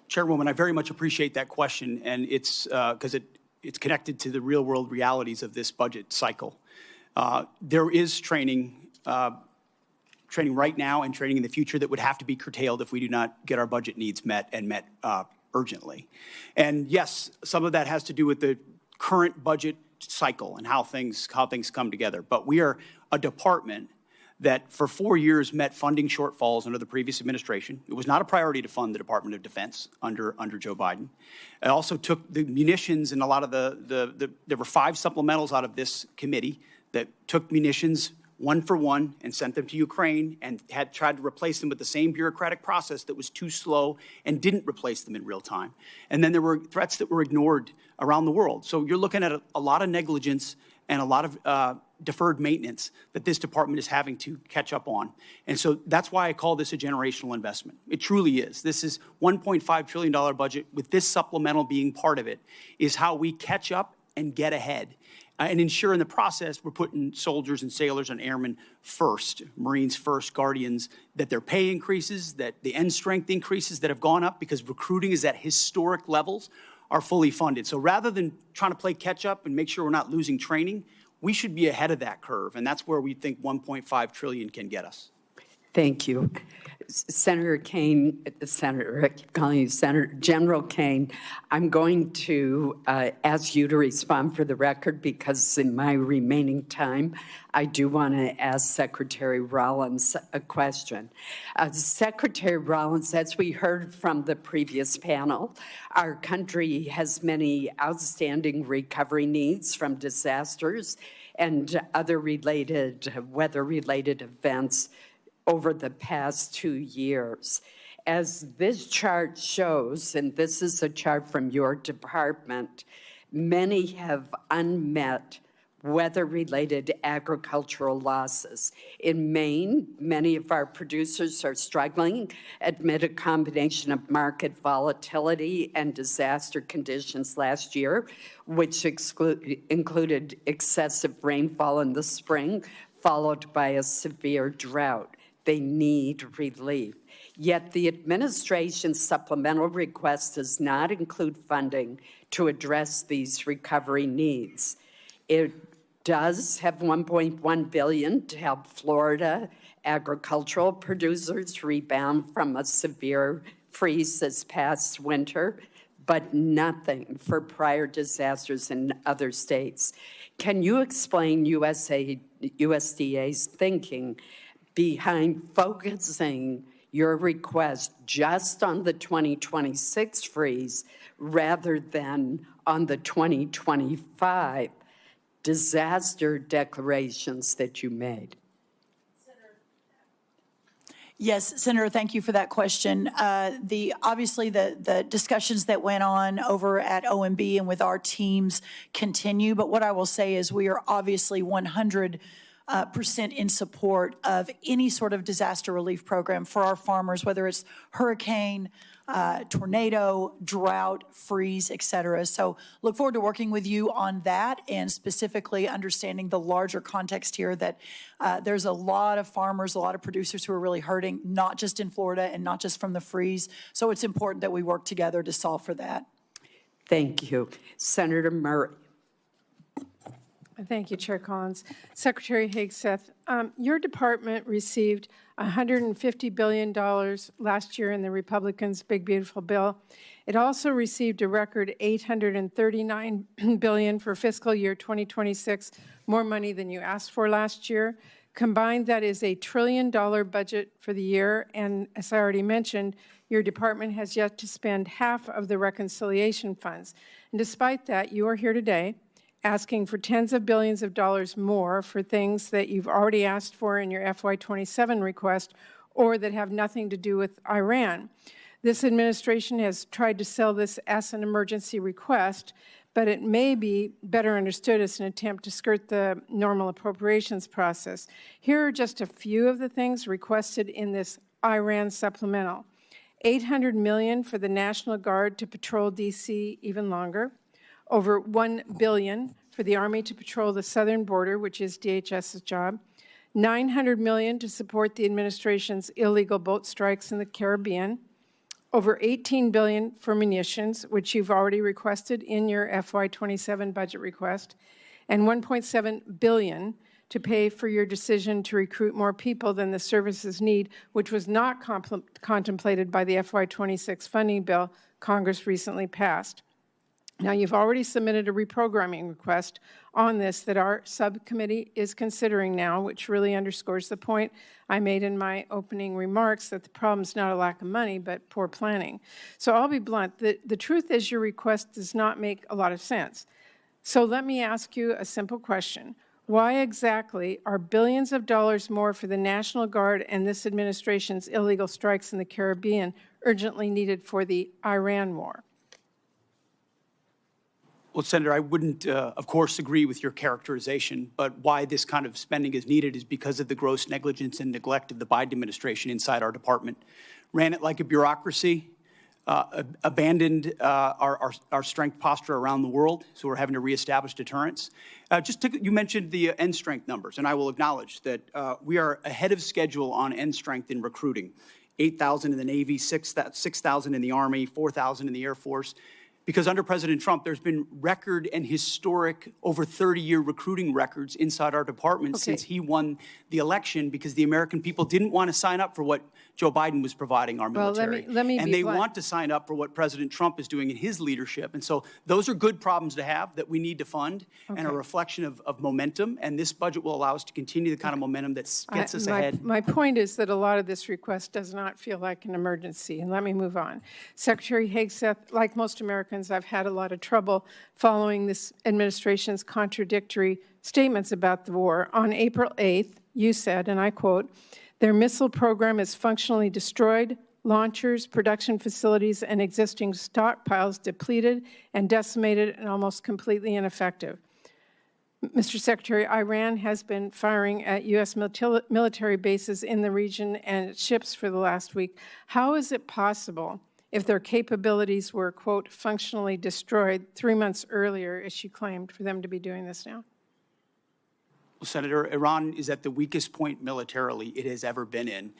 F: Chairwoman, I very much appreciate that question, and it's because it's connected to the real-world realities of this budget cycle. There is training right now and training in the future that would have to be curtailed if we do not get our budget needs met and met urgently. And yes, some of that has to do with the current budget cycle and how things come together. But we are a department that for 4 years met funding shortfalls under the previous administration. It was not a priority to fund the Department of Defense under Joe Biden. It also took the munitions and a lot of there were 5 supplementals out of this committee that took munitions one for one and sent them to Ukraine and had tried to replace them with the same bureaucratic process that was too slow and didn't replace them in real time. And then there were threats that were ignored around the world. So you're looking at a lot of negligence and a lot of deferred maintenance that this department is having to catch up on. And so that's why I call this a generational investment. It truly is. This is $1.5 trillion budget with this supplemental being part of it is how we catch up and get ahead. And ensure in the process we're putting soldiers and sailors and airmen first, Marines first, Guardians, that their pay increases, that the end strength increases that have gone up because recruiting is at historic levels are fully funded. So rather than trying to play catch up and make sure we're not losing training, we should be ahead of that curve. And that's where we think $1.5 trillion can get us.
B: Thank you. Senator Kane, General Kane, I'm going to ask you to respond for the record because in my remaining time, I do want to ask Secretary Rollins a question. Secretary Rollins, as we heard from the previous panel, our country has many outstanding recovery needs from disasters and other weather-related events over the past 2 years. As this chart shows, and this is a chart from your department, many have unmet weather-related agricultural losses. In Maine, many of our producers are struggling amid a combination of market volatility and disaster conditions last year, which included excessive rainfall in the spring, followed by a severe drought. They need relief. Yet the administration's supplemental request does not include funding to address these recovery needs. It does have $1.1 billion to help Florida agricultural producers rebound from a severe freeze this past winter, but nothing for prior disasters in other states. Can you explain USDA's thinking behind focusing your request just on the 2026 freeze rather than on the 2025 disaster declarations that you made?
I: Yes, Senator, thank you for that question. Obviously, the discussions that went on over at OMB and with our teams continue, but what I will say is we are obviously 100% in support of any sort of disaster relief program for our farmers, whether it's hurricane, tornado, drought, freeze, et cetera. So look forward to working with you on that and specifically understanding the larger context here that there's a lot of farmers, a lot of producers who are really hurting, not just in Florida and not just from the freeze. So it's important that we work together to solve for that.
B: Thank you. Senator Murray.
A: Thank you, Chair Collins. Secretary Hegseth, your department received $150 billion last year in the Republicans' Big Beautiful Bill. It also received a record $839 billion for fiscal year 2026, more money than you asked for last year. Combined, that is a $1 trillion budget for the year, and as I already mentioned, your department has yet to spend half of the reconciliation funds. And despite that, you are here today asking for tens of billions of dollars more for things that you've already asked for in your FY27 request or that have nothing to do with Iran. This administration has tried to sell this as an emergency request, but it may be better understood as an attempt to skirt the normal appropriations process. Here are just a few of the things requested in this Iran supplemental. $800 million for the National Guard to patrol D.C. even longer. Over $1 billion for the Army to patrol the southern border, which is DHS's job. $900 million to support the administration's illegal boat strikes in the Caribbean. Over $18 billion for munitions, which you've already requested in your FY27 budget request. And $1.7 billion to pay for your decision to recruit more people than the services need, which was not contemplated by the FY26 funding bill Congress recently passed. Now, you've already submitted a reprogramming request on this that our subcommittee is considering now, which really underscores the point I made in my opening remarks that the problem is not a lack of money, but poor planning. So I'll be blunt. The truth is your request does not make a lot of sense. So let me ask you a simple question. Why exactly are billions of dollars more for the National Guard and this administration's illegal strikes in the Caribbean urgently needed for the Iran war?
F: Well, Senator, I wouldn't, of course, agree with your characterization, but why this kind of spending is needed is because of the gross negligence and neglect of the Biden administration inside our department. Ran it like a bureaucracy, abandoned our strength posture around the world, so we're having to reestablish deterrence. You mentioned the end strength numbers, and I will acknowledge that we are ahead of schedule on end strength in recruiting. 8,000 in the Navy, 6,000 in the Army, 4,000 in the Air Force. Because under President Trump, there's been record and historic over 30-year recruiting records inside our department since he won the election because the American people didn't want to sign up for what Joe Biden was providing our military.
A: Let me
F: and
A: be
F: they
A: blunt.
F: want to sign up for what President Trump is doing in his leadership. And so those are good problems to have that we need to fund and a reflection of momentum. And this budget will allow us to continue the kind of momentum that gets us ahead.
A: My point is that a lot of this request does not feel like an emergency. And let me move on. Secretary Hegseth, like most Americans, I've had a lot of trouble following this administration's contradictory statements about the war. On April 8th, you said, and I quote, "Their missile program is functionally destroyed, launchers, production facilities, and existing stockpiles depleted and decimated and almost completely ineffective." Mr. Secretary, Iran has been firing at U.S. military bases in the region and its ships for the last week. How is it possible, if their capabilities were, quote, functionally destroyed 3 months earlier, as she claimed, for them to be doing this now?
F: Well, Senator, Iran is at the weakest point militarily it has ever been in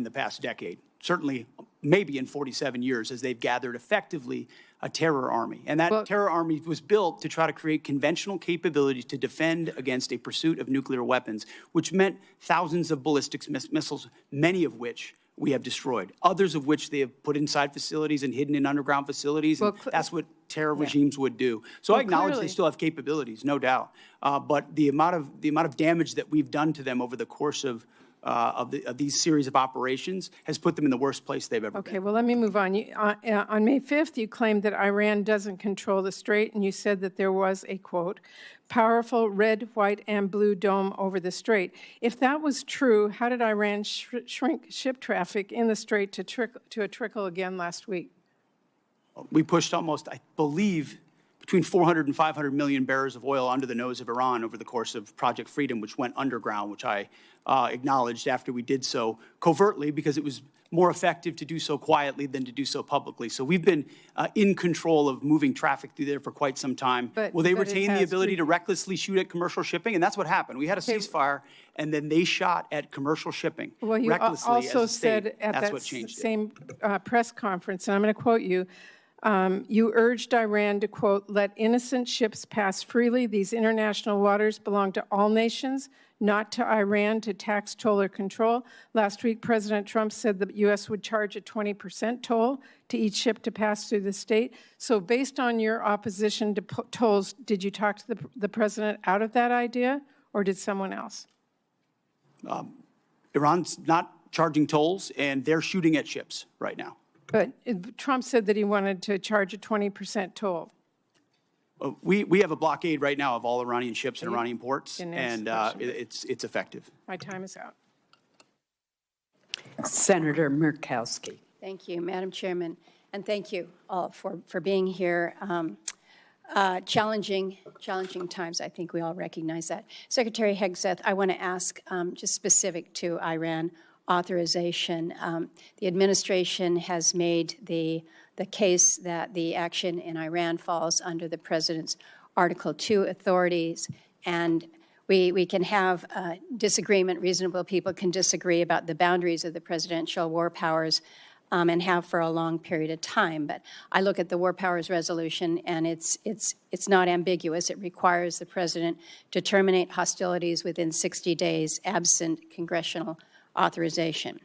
F: the past decade. Certainly, maybe in 47 years, as they've gathered effectively a terror army. And that terror army was built to try to create conventional capabilities to defend against a pursuit of nuclear weapons, which meant thousands of ballistic missiles, many of which we have destroyed, others of which they have put inside facilities and hidden in underground facilities. And that's what terror regimes would do. So I acknowledge they still have capabilities, no doubt. But the amount of damage that we've done to them over the course of of these series of operations has put them in the worst place they've ever
A: Okay,
F: been.
A: well, let me move on. On May 5th, you claimed that Iran doesn't control the strait, and you said that there was a, quote, powerful red, white, and blue dome over the strait. If that was true, how did Iran shrink ship traffic in the strait to a trickle again last week?
F: We pushed almost, I believe, between 400 and 500 million barrels of oil under the nose of Iran over the course of Project Freedom, which went underground, which I acknowledged after we did so covertly because it was more effective to do so quietly than to do so publicly. So we've been in control of moving traffic through there for quite some time. Will they retain the ability to recklessly shoot at commercial shipping? And that's what happened. We had a ceasefire, and then they shot at commercial shipping
A: well, you
F: recklessly
A: also
F: as a state.
A: said at
F: that's
A: that
F: what changed
A: same press conference, and I'm going to quote you, you urged Iran to, quote, let innocent ships pass freely. These international waters belong to all nations, not to Iran to tax, toll, or control. Last week, President Trump said the U.S. would charge a 20% toll to each ship to pass through the state. So based on your opposition to tolls, did you talk to the president out of that idea, or did someone else?
F: Iran's not charging tolls, and they're shooting at ships right now.
A: But Trump said that he wanted to charge a 20% toll.
F: We have a blockade right now of all Iranian ships and Iranian ports, and it's effective.
A: My time is out.
B: Senator Murkowski.
J: Thank you, Madam Chairman, and thank you all for being here. Challenging times, I think we all recognize that. Secretary Hegseth, I want to ask just specific to Iran authorization. The administration has made the case that the action in Iran falls under the president's Article 2 authorities, and we can have disagreement. Reasonable people can disagree about the boundaries of the presidential war powers and have for a long period of time. But I look at the War Powers Resolution, and it's not ambiguous. It requires the president to terminate hostilities within 60 days absent congressional authorization.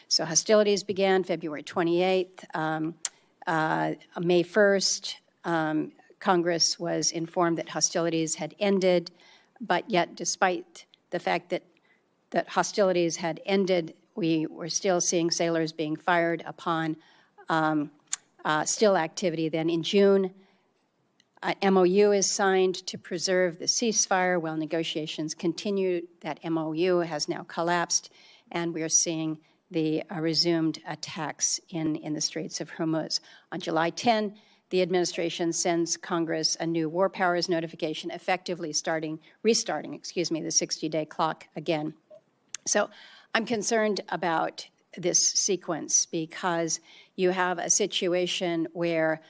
J: So hostilities began February 28th. May 1st, Congress was informed that hostilities had ended, but yet despite the fact that hostilities had ended, we were still seeing sailors being fired upon still activity. Then in June, an MOU is signed to preserve the ceasefire while negotiations continue. That MOU has now collapsed, and we are seeing the resumed attacks in the Straits of Hormuz. On July 10, the administration sends Congress a new war powers notification, effectively restarting the 60-day clock again. So I'm concerned about this sequence because you have a situation where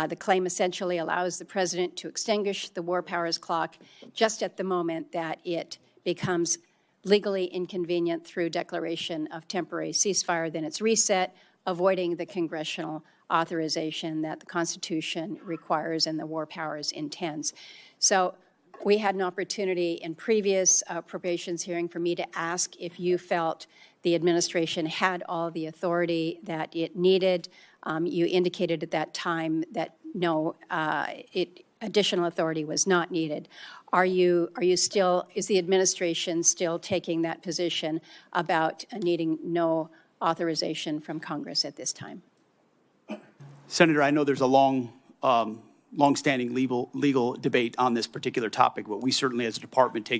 J: the claim essentially allows the president to extinguish the war powers clock just at the moment that it becomes legally inconvenient through declaration of temporary ceasefire. Then it's reset, avoiding the congressional authorization that the Constitution requires and the war powers intends. So we had an opportunity in previous appropriations hearing for me to ask if you felt the administration had all the authority that it needed. You indicated at that time that no, additional authority was not needed. Is the administration still taking that position about needing no authorization from Congress at this time?
F: Senator, I know there's a long-standing legal debate on this particular topic, but we certainly as a department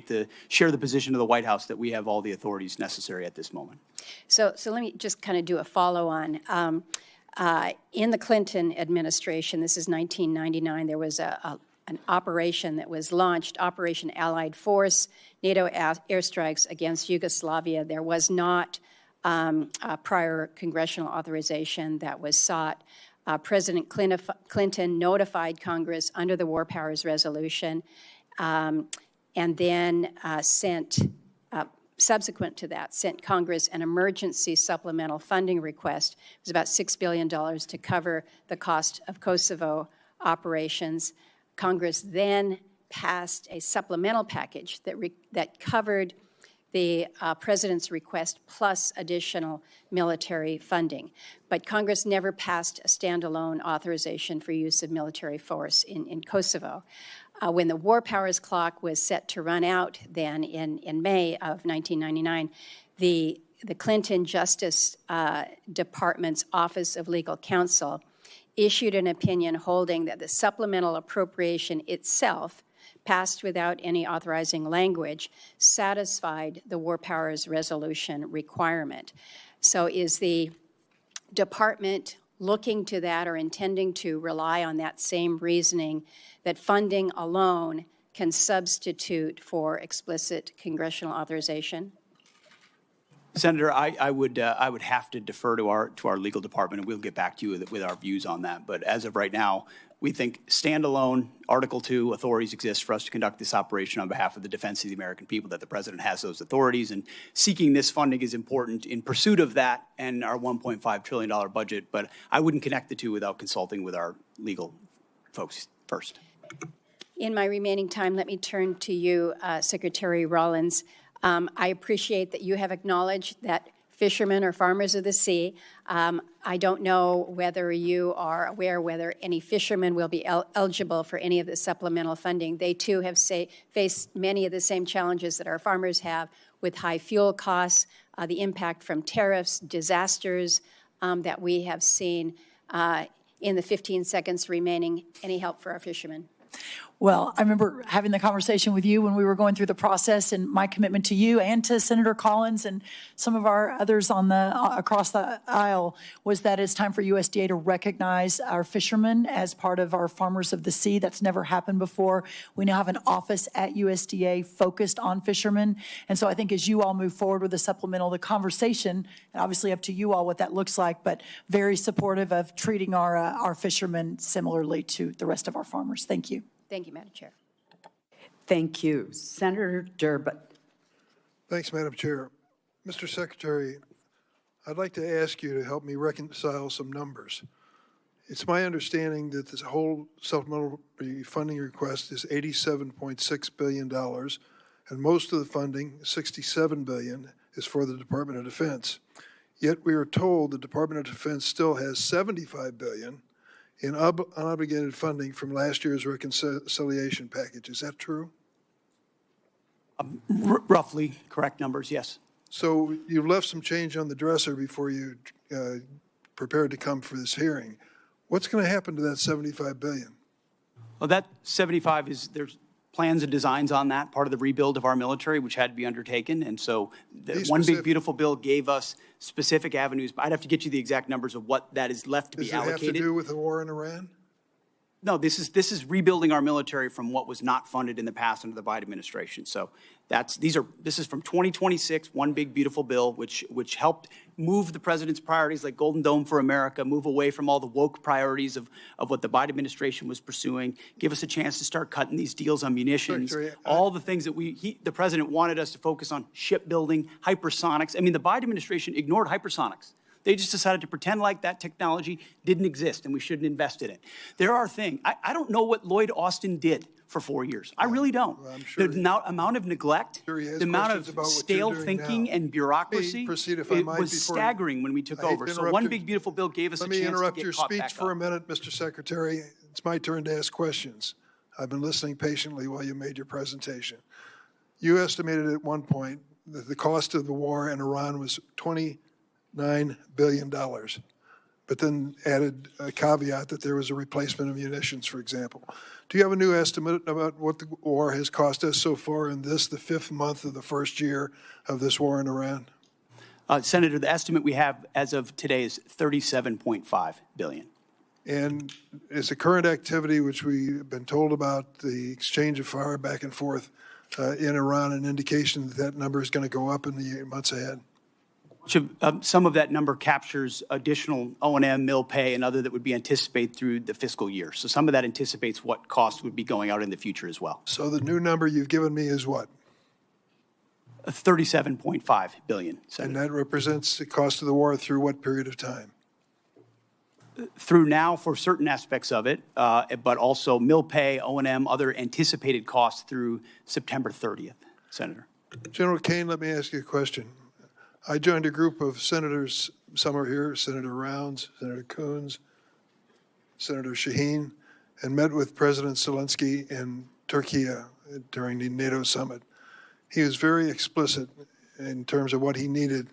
F: share the position of the White House that we have all the authorities necessary at this moment.
J: So let me just kind of do a follow-on. In the Clinton administration, this is 1999, there was an operation that was launched, Operation Allied Force, NATO airstrikes against Yugoslavia. There was not a prior congressional authorization that was sought. President Clinton notified Congress under the War Powers Resolution and then subsequent to that, sent Congress an emergency supplemental funding request. It was about $6 billion to cover the cost of Kosovo operations. Congress then passed a supplemental package that covered the president's request plus additional military funding. But Congress never passed a standalone authorization for use of military force in Kosovo. When the war powers clock was set to run out then in May of 1999, the Clinton Justice Department's Office of Legal Counsel issued an opinion holding that the supplemental appropriation itself, passed without any authorizing language, satisfied the War Powers Resolution requirement. So is the department looking to that or intending to rely on that same reasoning that funding alone can substitute for explicit congressional authorization?
F: Senator, I would have to defer to our legal department, and we'll get back to you with our views on that. But as of right now, we think standalone Article 2 authorities exist for us to conduct this operation on behalf of the defense of the American people, that the president has those authorities, and seeking this funding is important in pursuit of that and our $1.5 trillion budget. But I wouldn't connect the two without consulting with our legal folks first.
J: In my remaining time, let me turn to you, Secretary Rollins. I appreciate that you have acknowledged that fishermen are farmers of the sea. I don't know whether you are aware whether any fishermen will be eligible for any of the supplemental funding. They too have faced many of the same challenges that our farmers have with high fuel costs, the impact from tariffs, disasters that we have seen. In the 15 seconds remaining, any help for our fishermen?
I: Well, I remember having the conversation with you when we were going through the process, and my commitment to you and to Senator Collins and some of our others on across the aisle was that it's time for USDA to recognize our fishermen as part of our farmers of the sea. That's never happened before. We now have an office at USDA focused on fishermen. And so I think as you all move forward with the supplemental, the conversation, and obviously up to you all what that looks like, but very supportive of treating our fishermen similarly to the rest of our farmers. Thank you.
J: Thank you, Madam Chair.
B: Thank you. Senator Durbin.
K: Thanks, Madam Chair. Mr. Secretary, I'd like to ask you to help me reconcile some numbers. It's my understanding that this whole supplemental funding request is $87.6 billion, and most of the funding, $67 billion, is for the Department of Defense. Yet we are told the Department of Defense still has $75 billion in unobligated funding from last year's reconciliation package. Is that true?
F: Roughly correct numbers, yes.
K: So you've left some change on the dresser before you prepared to come for this hearing. What's going to happen to that $75 billion?
F: Well, that 75 is, there's plans and designs on that, part of the rebuild of our military, which had to be undertaken. And so the One Big Beautiful Bill gave us specific avenues. I'd have to get you the exact numbers of what that is left to be allocated.
K: Does it have to do with the war in Iran?
F: No, this is rebuilding our military from what was not funded in the past under the Biden administration. So this is from 2026, One Big Beautiful Bill, which helped move the president's priorities like Golden Dome for America, move away from all the woke priorities of what the Biden administration was pursuing, give us a chance to start cutting these deals on munitions, all the things that the president wanted us to focus on: shipbuilding, hypersonics. I mean, the Biden administration ignored hypersonics. They just decided to pretend like that technology didn't exist and we shouldn't invest in it. There are things. I don't know what Lloyd Austin did for 4 years. I really don't. Well, sure the amount of neglect, the amount of stale thinking and bureaucracy, it was staggering when we took over. So One Big Beautiful Bill gave us a chance to get caught back up.
K: Let me interrupt your speech for a minute, Mr. Secretary. It's my turn to ask questions. I've been listening patiently while you made your presentation. You estimated at one point that the cost of the war in Iran was $29 billion, but then added a caveat that there was a replacement of munitions, for example. Do you have a new estimate about what the war has cost us so far in the 5th month of the first year of this war in Iran?
F: Senator, the estimate we have as of today is $37.5 billion.
K: And is the current activity, which we've been told about, the exchange of fire back and forth in Iran, an indication that that number is going to go up in the months ahead?
F: Some of that number captures additional O&M, mill pay, and other that would be anticipated through the fiscal year. So some of that anticipates what costs would be going out in the future as well.
K: So the new number you've given me is what?
F: $37.5 billion. Senator.
K: And that represents the cost of the war through what period of time?
F: Through now for certain aspects of it, but also mill pay, O&M, other anticipated costs through September 30th, Senator.
K: General Kane, let me ask you a question. I joined a group of senators, some are here, Senator Rounds, Senator Coons, Senator Shaheen, and met with President Zelensky in Turkey during the NATO summit. He was very explicit in terms of what he needed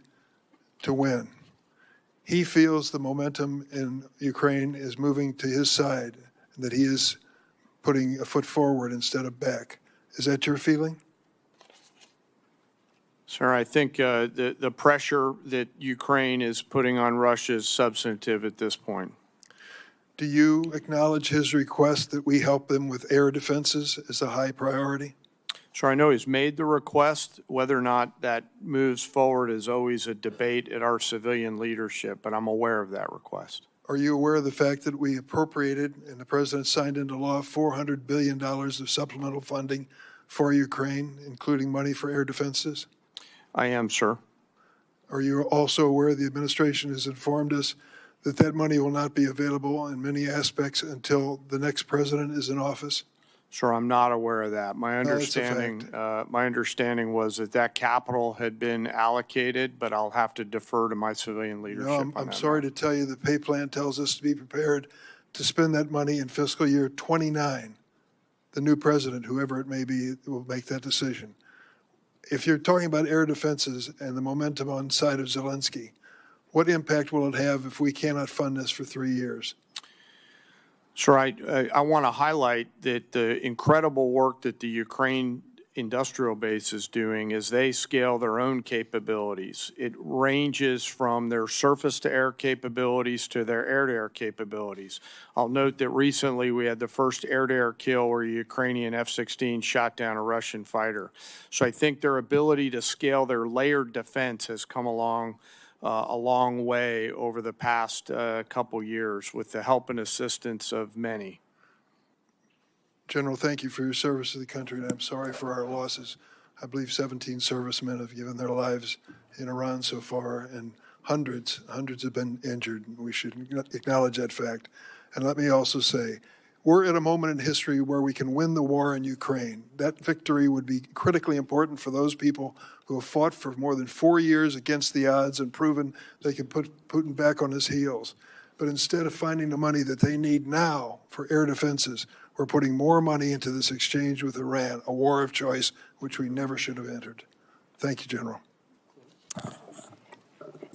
K: to win. He feels the momentum in Ukraine is moving to his side and that he is putting a foot forward instead of back. Is that your feeling?
H: Sir, I think the pressure that Ukraine is putting on Russia is substantive at this point.
K: Do you acknowledge his request that we help them with air defenses as a high priority?
H: Sure, I know he's made the request. Whether or not that moves forward is always a debate at our civilian leadership, but I'm aware of that request.
K: Are you aware of the fact that we appropriated and the president signed into law $400 billion of supplemental funding for Ukraine, including money for air defenses?
H: I am, sir.
K: Are you also aware the administration has informed us that that money will not be available in many aspects until the next president is in office?
H: Sir, I'm not aware of that.
K: that's a
H: My understanding was that capital had been allocated, but I'll have to defer to my civilian leadership.
K: No, I'm sorry to tell you the pay plan tells us to be prepared to spend that money in fiscal year 29. The new president, whoever it may be, will make that decision. If you're talking about air defenses and the momentum on the side of Zelensky, what impact will it have if we cannot fund this for 3 years?
H: Sir, I want to highlight that the incredible work that the Ukraine industrial base is doing as they scale their own capabilities. It ranges from their surface-to-air capabilities to their air-to-air capabilities. I'll note that recently we had the first air-to-air kill where a Ukrainian F-16 shot down a Russian fighter. So I think their ability to scale their layered defense has come along a long way over the past couple years with the help and assistance of many.
K: General, thank you for your service to the country, and I'm sorry for our losses. I believe 17 servicemen have given their lives in Iran so far, and hundreds have been injured. We should acknowledge that fact. And let me also say, we're at a moment in history where we can win the war in Ukraine. That victory would be critically important for those people who have fought for more than 4 years against the odds and proven they can put Putin back on his heels. But instead of finding the money that they need now for air defenses, we're putting more money into this exchange with Iran, a war of choice which we never should have entered. Thank you, General.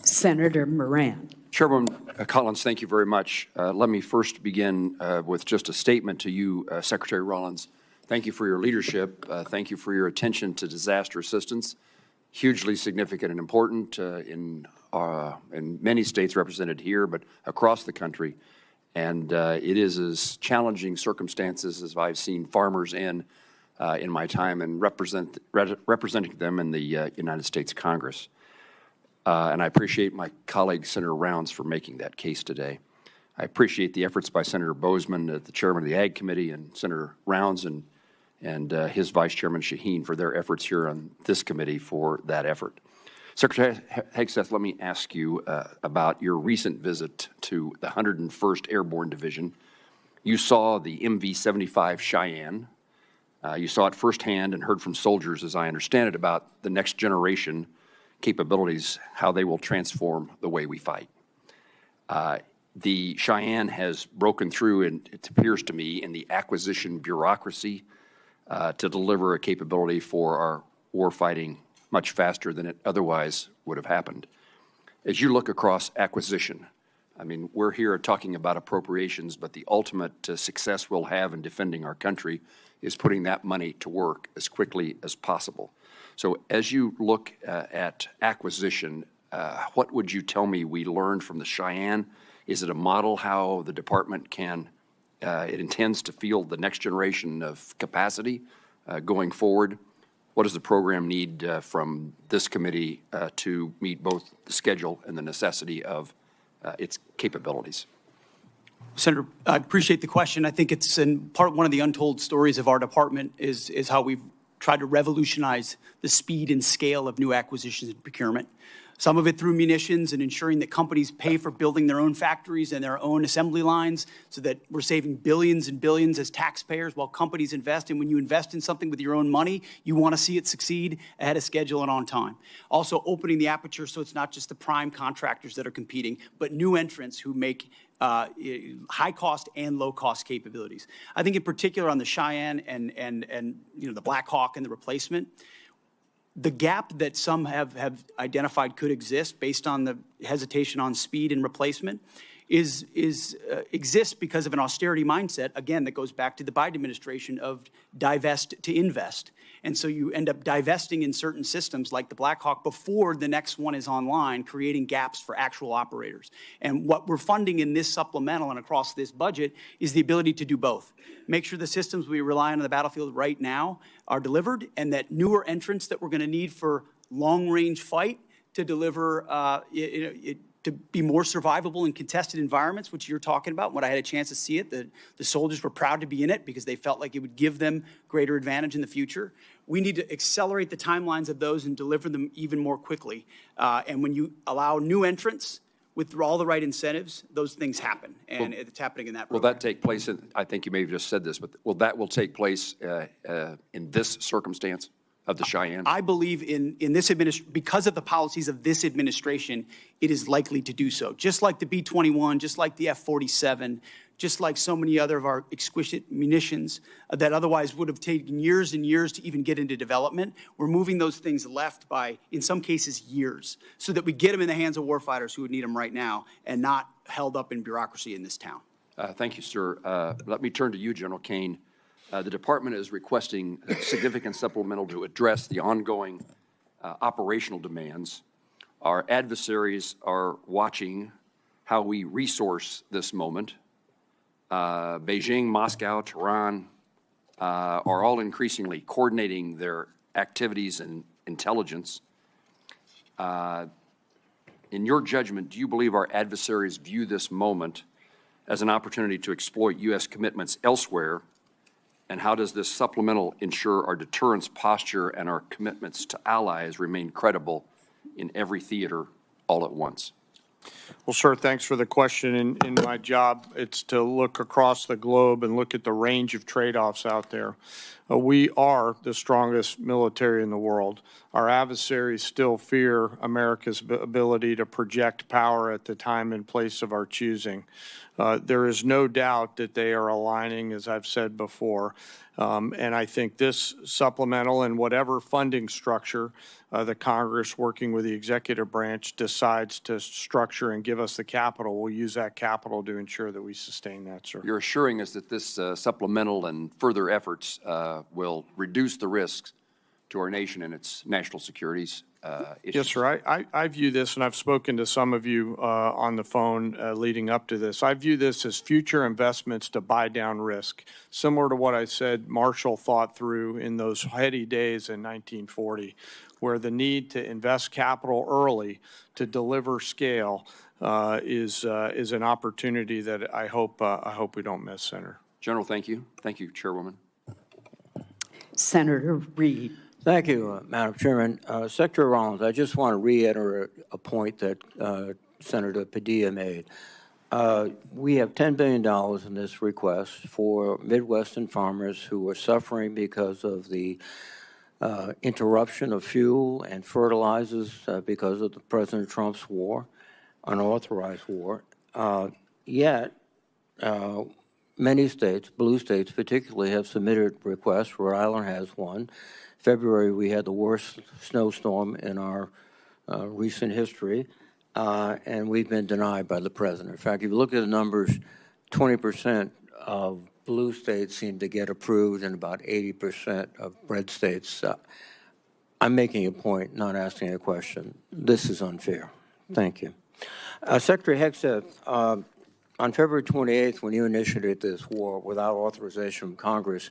B: Senator Moran.
L: Chairwoman Collins, thank you very much. Let me first begin with just a statement to you, Secretary Rollins. Thank you for your leadership. Thank you for your attention to disaster assistance. Hugely significant and important in many states represented here, but across the country. And it is as challenging circumstances as I've seen farmers in my time and representing them in the United States Congress. And I appreciate my colleague, Senator Rounds, for making that case today. I appreciate the efforts by Senator Bozeman, the chairman of the Ag Committee, and Senator Rounds and his Vice Chairman Shaheen for their efforts here on this committee for that effort. Secretary Hegseth, let me ask you about your recent visit to the 101st Airborne Division. You saw the MV-75 Cheyenne. You saw it firsthand and heard from soldiers, as I understand it, about the next generation capabilities, how they will transform the way we fight. The Cheyenne has broken through, and it appears to me, in the acquisition bureaucracy to deliver a capability for our warfighting much faster than it otherwise would have happened. As you look across acquisition, I mean, we're here talking about appropriations, but the ultimate success we'll have in defending our country is putting that money to work as quickly as possible. So as you look at acquisition, what would you tell me we learned from the Cheyenne? Is it a model how the department can, it intends to field the next generation of capacity going forward? What does the program need from this committee to meet both the schedule and the necessity of its capabilities?
F: Senator, I appreciate the question. I think it's one of the untold stories of our department is how we've tried to revolutionize the speed and scale of new acquisitions and procurement. Some of it through munitions and ensuring that companies pay for building their own factories and their own assembly lines so that we're saving billions and billions as taxpayers while companies invest. And when you invest in something with your own money, you want to see it succeed ahead of schedule and on time. Also opening the aperture so it's not just the prime contractors that are competing, but new entrants who make high cost and low cost capabilities. I think in particular on the Cheyenne and the Black Hawk and the replacement, The gap that some have identified could exist based on the hesitation on speed and replacement exists because of an austerity mindset, again, that goes back to the Biden administration of divest to invest. And so you end up divesting in certain systems like the Black Hawk before the next one is online, creating gaps for actual operators. And what we're funding in this supplemental and across this budget is the ability to do both. Make sure the systems we rely on the battlefield right now are delivered, and that newer entrants that we're going to need for long-range fight to deliver to be more survivable in contested environments, which you're talking about. When I had a chance to see it, the soldiers were proud to be in it because they felt like it would give them greater advantage in the future. We need to accelerate the timelines of those and deliver them even more quickly. And when you allow new entrants with all the right incentives, those things happen, and it's happening in that program.
L: Will that take place, I think you may have just said this, but will take place in this circumstance of the Cheyenne?
F: I believe in this administration, because of the policies of this administration, it is likely to do so. Just like the B-21, just like the F-47, just like so many other of our exquisite munitions that otherwise would have taken years and years to even get into development. We're moving those things left by, in some cases, years, so that we get them in the hands of warfighters who would need them right now and not held up in bureaucracy in this town.
L: Thank you, sir. Let me turn to you, General Kane. The department is requesting a significant supplemental to address the ongoing operational demands. Our adversaries are watching how we resource this moment. Beijing, Moscow, Tehran are all increasingly coordinating their activities and intelligence. In your judgment, do you believe our adversaries view this moment as an opportunity to exploit U.S. commitments elsewhere? And how does this supplemental ensure our deterrence posture and our commitments to allies remain credible in every theater all at once?
H: Well, sir, thanks for the question. In my job, it's to look across the globe and look at the range of trade-offs out there. We are the strongest military in the world. Our adversaries still fear America's ability to project power at the time and place of our choosing. There is no doubt that they are aligning, as I've said before. And I think this supplemental and whatever funding structure the Congress, working with the executive branch, decides to structure and give us the capital, we'll use that capital to ensure that we sustain that, sir.
L: You're assuring us that this supplemental and further efforts will reduce the risks to our nation and its national securities issues.
H: Yes, sir. I view this, and I've spoken to some of you on the phone leading up to this. I view this as future investments to buy down risk, similar to what I said Marshall thought through in those heady days in 1940, where the need to invest capital early to deliver scale is an opportunity that I hope we don't miss, Senator.
L: General, thank you. Thank you, Chairwoman.
B: Senator Reed.
M: Thank you, Madam Chairman. Secretary Rollins, I just want to reiterate a point that Senator Padilla made. We have $10 billion in this request for Midwestern farmers who are suffering because of the interruption of fuel and fertilizers because of the President Trump's war, unauthorized war. Yet, many states, blue states particularly, have submitted requests. Rhode Island has one. February, we had the worst snowstorm in our recent history, and we've been denied by the president. In fact, if you look at the numbers, 20% of blue states seem to get approved and about 80% of red states. I'm making a point, not asking a question. This is unfair. Thank you. Secretary Hegseth, on February 28th, when you initiated this war without authorization from Congress,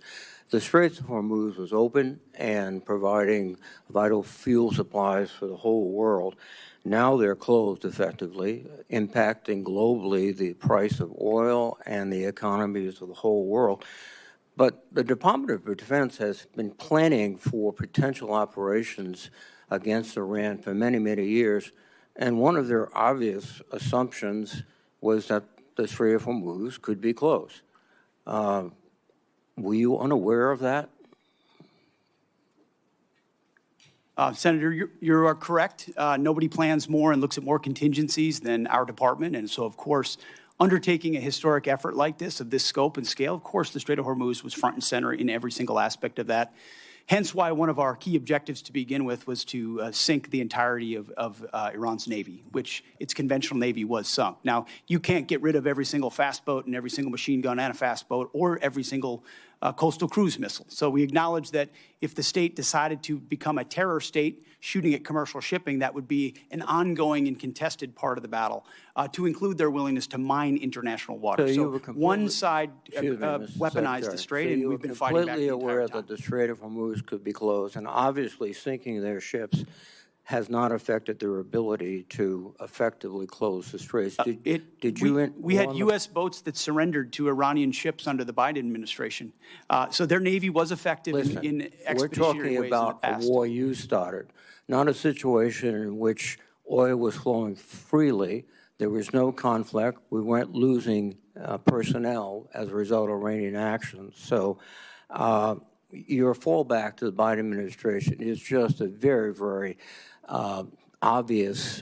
M: the Straits of Hormuz was open and providing vital fuel supplies for the whole world. Now they're closed effectively, impacting globally the price of oil and the economies of the whole world. But the Department of Defense has been planning for potential operations against Iran for many, many years. And one of their obvious assumptions was that the Strait of Hormuz could be closed. Were you unaware of that?
F: Senator, you are correct. Nobody plans more and looks at more contingencies than our department. And so, of course, Undertaking a historic effort like this, of this scope and scale, of course, the Strait of Hormuz was front and center in every single aspect of that. Hence why one of our key objectives to begin with was to sink the entirety of Iran's Navy, which its conventional Navy was sunk. Now, you can't get rid of every single fast boat and every single machine gun and a fast boat or every single coastal cruise missile. So we acknowledge that if the state decided to become a terror state shooting at commercial shipping, that would be an ongoing and contested part of the battle, to include their willingness to mine international water. So one side weaponized the strait, and we've been fighting back the entire time.
M: Completely aware that the Strait of Hormuz could be closed, and obviously sinking their ships has not affected their ability to effectively close the straits.
F: We had U.S. boats that surrendered to Iranian ships under the Biden administration. So their Navy was effective in expeditionary ways in the past.
M: We're talking about a war you started, not a situation in which oil was flowing freely. There was no conflict. We weren't losing personnel as a result of Iranian actions. So your fallback to the Biden administration is just a very, very obvious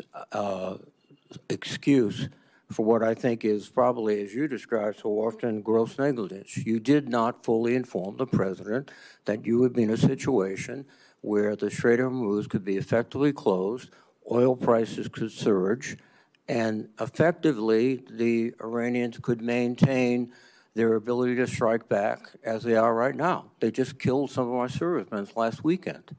M: excuse for what I think is probably, as you described so often, gross negligence. You did not fully inform the president that you would be in a situation where the Strait of Hormuz could be effectively closed, oil prices could surge, and effectively the Iranians could maintain their ability to strike back as they are right now. They just killed some of our servicemen last weekend.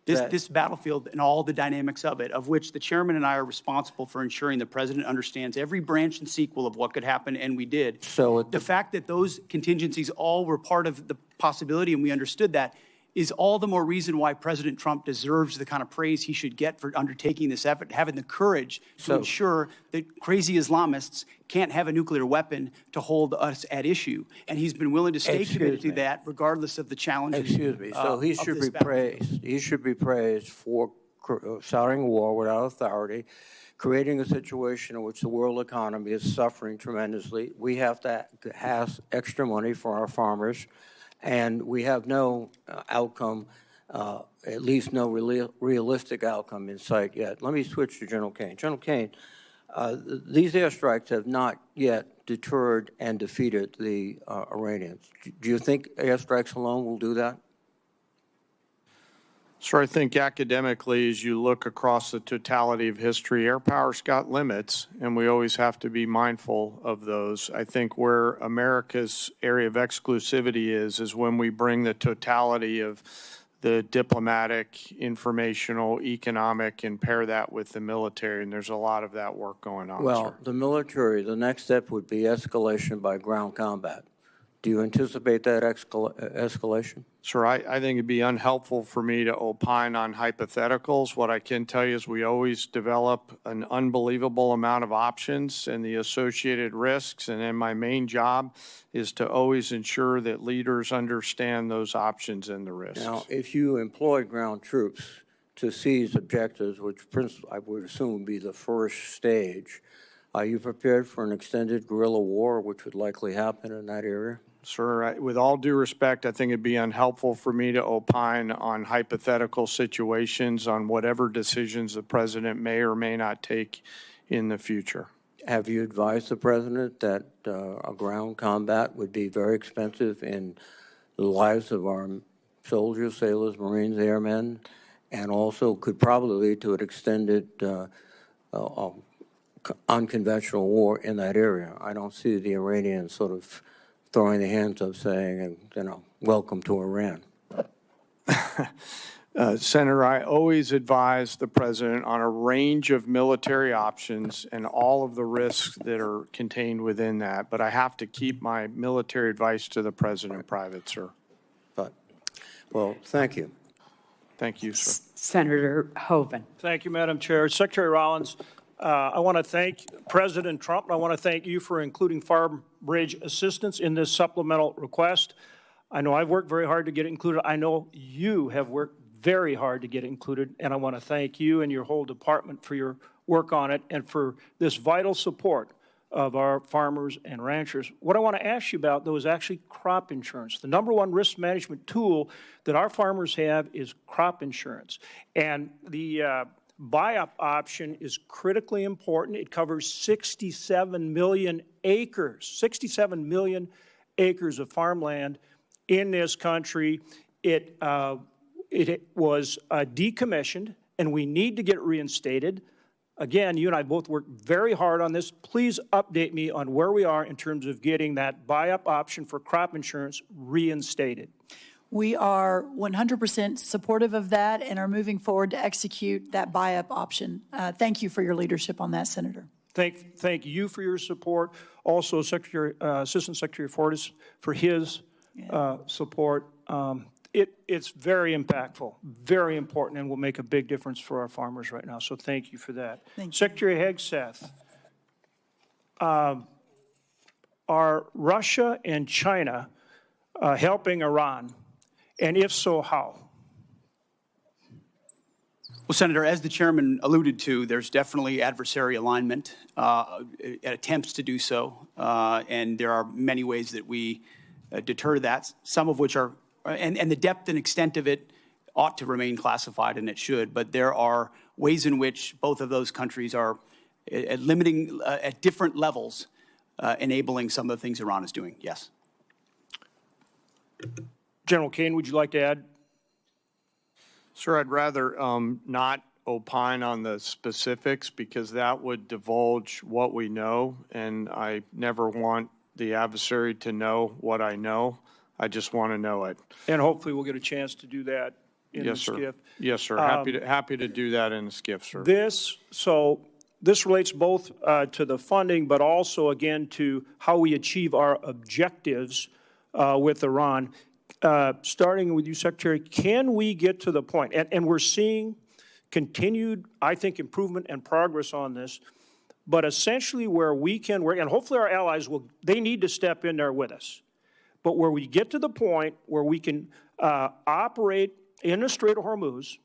F: This battlefield and all the dynamics of it, of which the chairman and I are responsible for ensuring the president understands every branch and sequel of what could happen, and we did. So the fact that those contingencies all were part of the possibility, and we understood that, is all the more reason why President Trump deserves the kind of praise he should get for undertaking this effort, having the courage to ensure that crazy Islamists can't have a nuclear weapon to hold us at issue. And he's been willing to stay committed to that regardless of the challenges.
M: Excuse me. So he should be praised. He should be praised for starting a war without authority, creating a situation in which the world economy is suffering tremendously. We have to have extra money for our farmers. And we have no outcome, at least no realistic outcome in sight yet. Let me switch to General Kane. General Kane, these airstrikes have not yet deterred and defeated the Iranians. Do you think airstrikes alone will do that?
H: So I think academically, as you look across the totality of history, air power's got limits, and we always have to be mindful of those. I think where America's area of exclusivity is when we bring the totality of the diplomatic, informational, economic, and pair that with the military, and there's a lot of that work going on.
M: Well, the military, the next step would be escalation by ground combat. Do you anticipate that escalation?
H: Sir, I think it'd be unhelpful for me to opine on hypotheticals. What I can tell you is we always develop an unbelievable amount of options and the associated risks, and then my main job is to always ensure that leaders understand those options and the risks.
M: Now, if you employ ground troops to seize objectives, which I would assume would be the first stage, are you prepared for an extended guerrilla war, which would likely happen in that area?
H: Sir, with all due respect, I think it'd be unhelpful for me to opine on hypothetical situations on whatever decisions the president may or may not take in the future.
M: Have you advised the president that a ground combat would be very expensive in the lives of our soldiers, sailors, Marines, airmen, and also could probably lead to an extended unconventional war in that area? I don't see the Iranians sort of throwing their hands up saying, welcome to Iran.
H: Senator, I always advise the president on a range of military options and all of the risks that are contained within that, but I have to keep my military advice to the president private, sir.
M: Well, thank you.
H: Thank you, sir.
B: Senator Hoeven.
N: Thank you, Madam Chair. Secretary Rollins, I want to thank President Trump, and I want to thank you for including Farm Bridge assistance in this supplemental request. I know I've worked very hard to get it included. I know you have worked very hard to get it included, and I want to thank you and your whole department for your work on it and for this vital support of our farmers and ranchers. What I want to ask you about, though, is actually crop insurance. The number one risk management tool that our farmers have is crop insurance. And the Buy-up option is critically important. It covers 67 million acres, 67 million acres of farmland in this country. It was decommissioned, and we need to get it reinstated. Again, you and I both worked very hard on this. Please update me on where we are in terms of getting that buy-up option for crop insurance reinstated.
I: We are 100% supportive of that and are moving forward to execute that buy-up option. Thank you for your leadership on that, Senator.
N: Thank you for your support. Also, Assistant Secretary Fortas for his support. It's very impactful, very important, and will make a big difference for our farmers right now. So thank you for that.
I: Thank you.
N: Secretary Hegseth, are Russia and China helping Iran? And if so, how?
F: Well, Senator, as the chairman alluded to, there's definitely adversary alignment, attempts to do so, and there are many ways that we deter that, some of which are, and the depth and extent of it ought to remain classified, and it should, but there are ways in which both of those countries are limiting at different levels, enabling some of the things Iran is doing, yes.
N: General Kane, would you like to add?
H: Sir, I'd rather not opine on the specifics because that would divulge what we know, and I never want the adversary to know what I know. I just want to know it.
N: And hopefully we'll get a chance to do that in the SCIF.
H: Yes, sir. Happy to do that in the SCIF, sir.
N: This relates both to the funding, but also, again, to how we achieve our objectives with Iran. Starting with you, Secretary, can we get to the point, and we're seeing continued, I think, improvement and progress on this, but essentially where we can work, and hopefully our allies they need to step in there with us, but where we get to the point where we can operate in the Strait of Hormuz,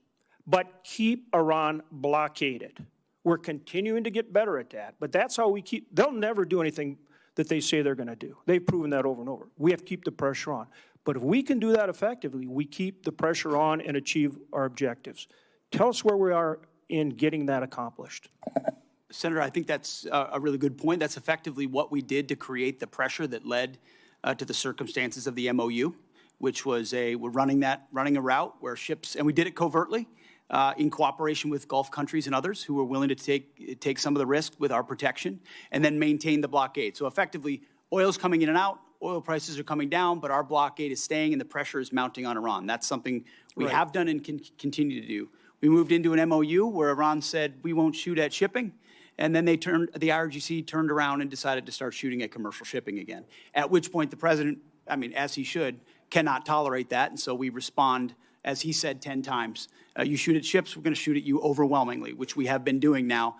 N: but keep Iran blockaded. We're continuing to get better at that, but that's how they'll never do anything that they say they're going to do. They've proven that over and over. We have to keep the pressure on. But if we can do that effectively, we keep the pressure on and achieve our objectives. Tell us where we are in getting that accomplished.
F: Senator, I think that's a really good point. That's effectively what we did to create the pressure that led to the circumstances of the MOU, which was we're running a route where ships, and we did it covertly in cooperation with Gulf countries and others who were willing to take some of the risk with our protection and then maintain the blockade. So effectively, oil's coming in and out. Oil prices are coming down, but our blockade is staying and the pressure is mounting on Iran. That's something we have done and can continue to do. We moved into an MOU where Iran said we won't shoot at shipping, and then the IRGC turned around and decided to start shooting at commercial shipping again, at which point the president, as he should, cannot tolerate that, and so we respond, as he said 10 times, you shoot at ships, we're going to shoot at you overwhelmingly, which we have been doing now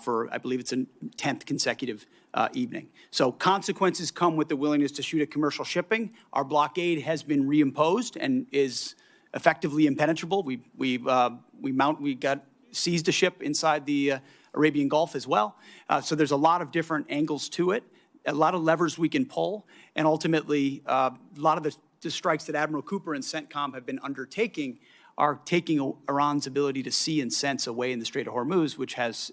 F: for, I believe it's a 10th consecutive evening. So consequences come with the willingness to shoot at commercial shipping. Our blockade has been reimposed and is effectively impenetrable. We got seized a ship inside the Arabian Gulf as well. So there's a lot of different angles to it, a lot of levers we can pull, and ultimately a lot of the strikes that Admiral Cooper and CENTCOM have been undertaking are taking Iran's ability to see and sense away in the Strait of Hormuz, which has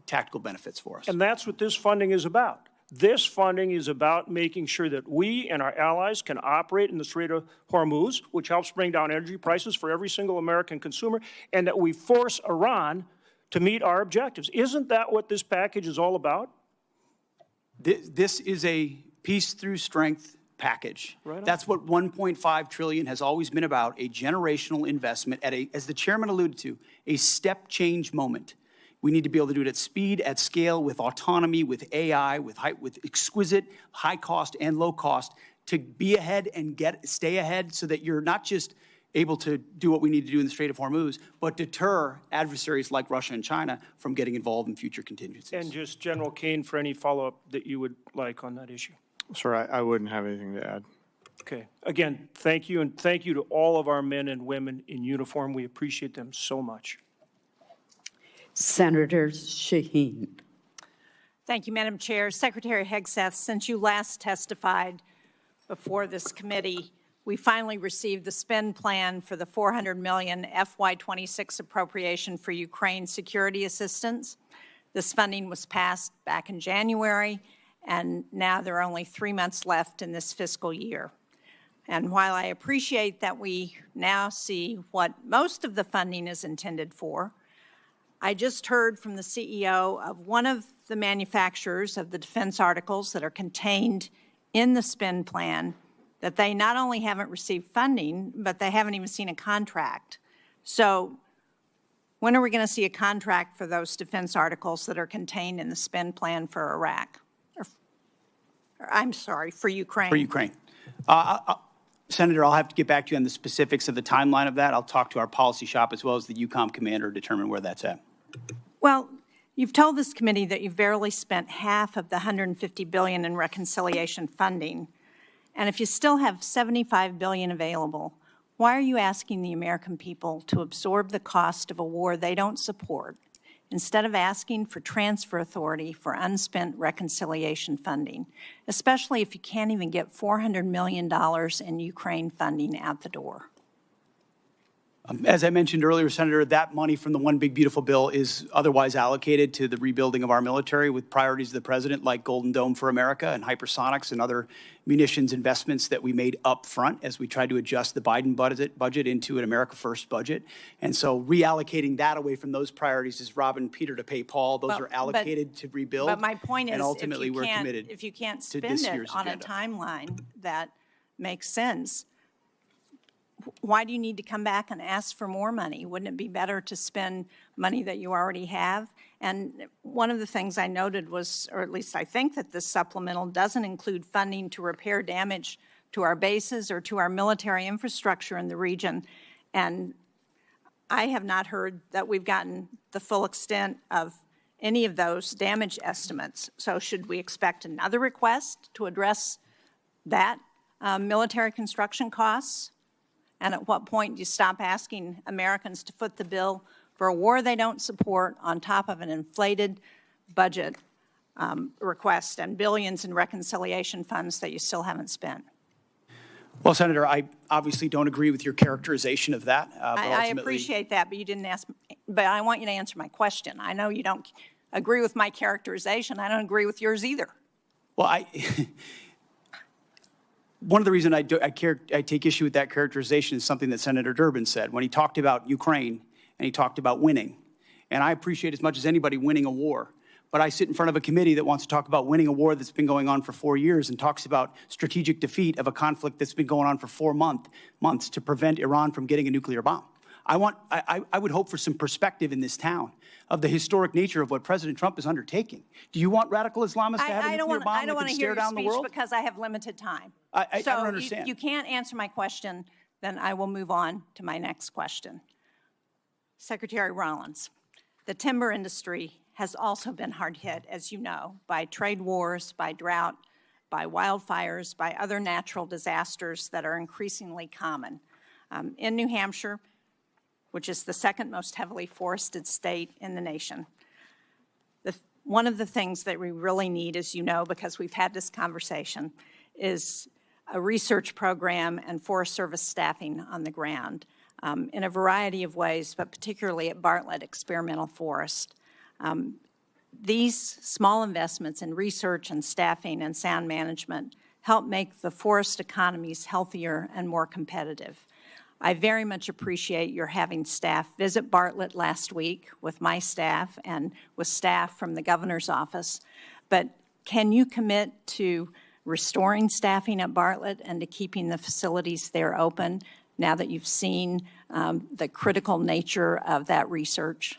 F: tactical benefits for us.
N: And that's what this funding is about. This funding is about making sure that we and our allies can operate in the Strait of Hormuz, which helps bring down energy prices for every single American consumer, and that we force Iran to meet our objectives. Isn't that what this package is all about?
F: This is a peace through strength package. That's what $1.5 trillion has always been about, a generational investment at as the chairman alluded to, a step change moment. We need to be able to do it at speed, at scale, with autonomy, with AI, with exquisite high cost and low cost to be ahead and stay ahead so that you're not just able to do what we need to do in the Strait of Hormuz, but deter adversaries like Russia and China from getting involved in future contingencies.
N: And just General Kane for any follow-up that you would like on that issue.
H: Sir, I wouldn't have anything to add.
N: Okay. Again, thank you, and thank you to all of our men and women in uniform. We appreciate them so much.
B: Senator Shaheen.
O: Thank you, Madam Chair. Secretary Hegseth, since you last testified before this committee, we finally received the spend plan for the $400 million FY26 appropriation for Ukraine security assistance. This funding was passed back in January, and now there are only 3 months left in this fiscal year. And while I appreciate that we now see what most of the funding is intended for, I just heard from the CEO of one of the manufacturers of the defense articles that are contained in the spend plan that they not only haven't received funding, but they haven't even seen a contract. So when are we going to see a contract for those defense articles that are contained in the spend plan for Iraq? Or I'm sorry, for Ukraine.
F: For Ukraine. Senator, I'll have to get back to you on the specifics of the timeline of that. I'll talk to our policy shop as well as the EUCOM commander to determine where that's at.
O: Well, you've told this committee that you've barely spent half of the $150 billion in reconciliation funding. And if you still have $75 billion available, why are you asking the American people to absorb the cost of a war they don't support, instead of asking for transfer authority for unspent reconciliation funding, especially if you can't even get $400 million in Ukraine funding out the door?
F: As I mentioned earlier, Senator, that money from the One Big Beautiful Bill is otherwise allocated to the rebuilding of our military with priorities of the president like Golden Dome for America and hypersonics and other munitions investments that we made up front as we tried to adjust the Biden budget into an America First budget. And so reallocating that away from those priorities is robbing Peter to pay Paul. Those are allocated to rebuild.
O: But my point is,
F: and ultimately we're committed
O: if you can't
F: to
O: spend
F: this
O: it
F: year's
O: on
F: agenda.
O: a timeline that makes sense, why do you need to come back and ask for more money? Wouldn't it be better to spend money that you already have? And one of the things I noted was, or at least I think that this supplemental doesn't include funding to repair damage to our bases or to our military infrastructure in the region. And I have not heard that we've gotten the full extent of any of those damage estimates. So should we expect another request to address that military construction costs? And at what point do you stop asking Americans to foot the bill for a war they don't support on top of an inflated budget request and billions in reconciliation funds that you still haven't spent?
F: Well, Senator, I obviously don't agree with your characterization of that.
O: I appreciate that, but you didn't ask. But I want you to answer my question. I know you don't agree with my characterization. I don't agree with yours either.
F: Well, one of the reasons I take issue with that characterization is something that Senator Durbin said when he talked about Ukraine and he talked about winning. And I appreciate as much as anybody winning a war. But I sit in front of a committee that wants to talk about winning a war that's been going on for 4 years and talks about strategic defeat of a conflict that's been going on for 4 months to prevent Iran from getting a nuclear bomb. I would hope for some perspective in this town of the historic nature of what President Trump is undertaking. Do you want radical Islamists to have a nuclear bomb
O: I don't want to hear your speech
F: world?
O: because I have limited time.
F: I don't understand.
O: If you can't answer my question, then I will move on to my next question. Secretary Rollins, the timber industry has also been hard hit, as you know, by trade wars, by drought, by wildfires, by other natural disasters that are increasingly common. In New Hampshire, which is the second most heavily forested state in the nation, one of the things that we really need, as you know, because we've had this conversation, is a research program and Forest Service staffing on the ground in a variety of ways, but particularly at Bartlett Experimental Forest. These small investments in research and staffing and sound management help make the forest economies healthier and more competitive. I very much appreciate your having staff visit Bartlett last week with my staff and with staff from the governor's office. But can you commit to restoring staffing at Bartlett and to keeping the facilities there open now that you've seen the critical nature of that research?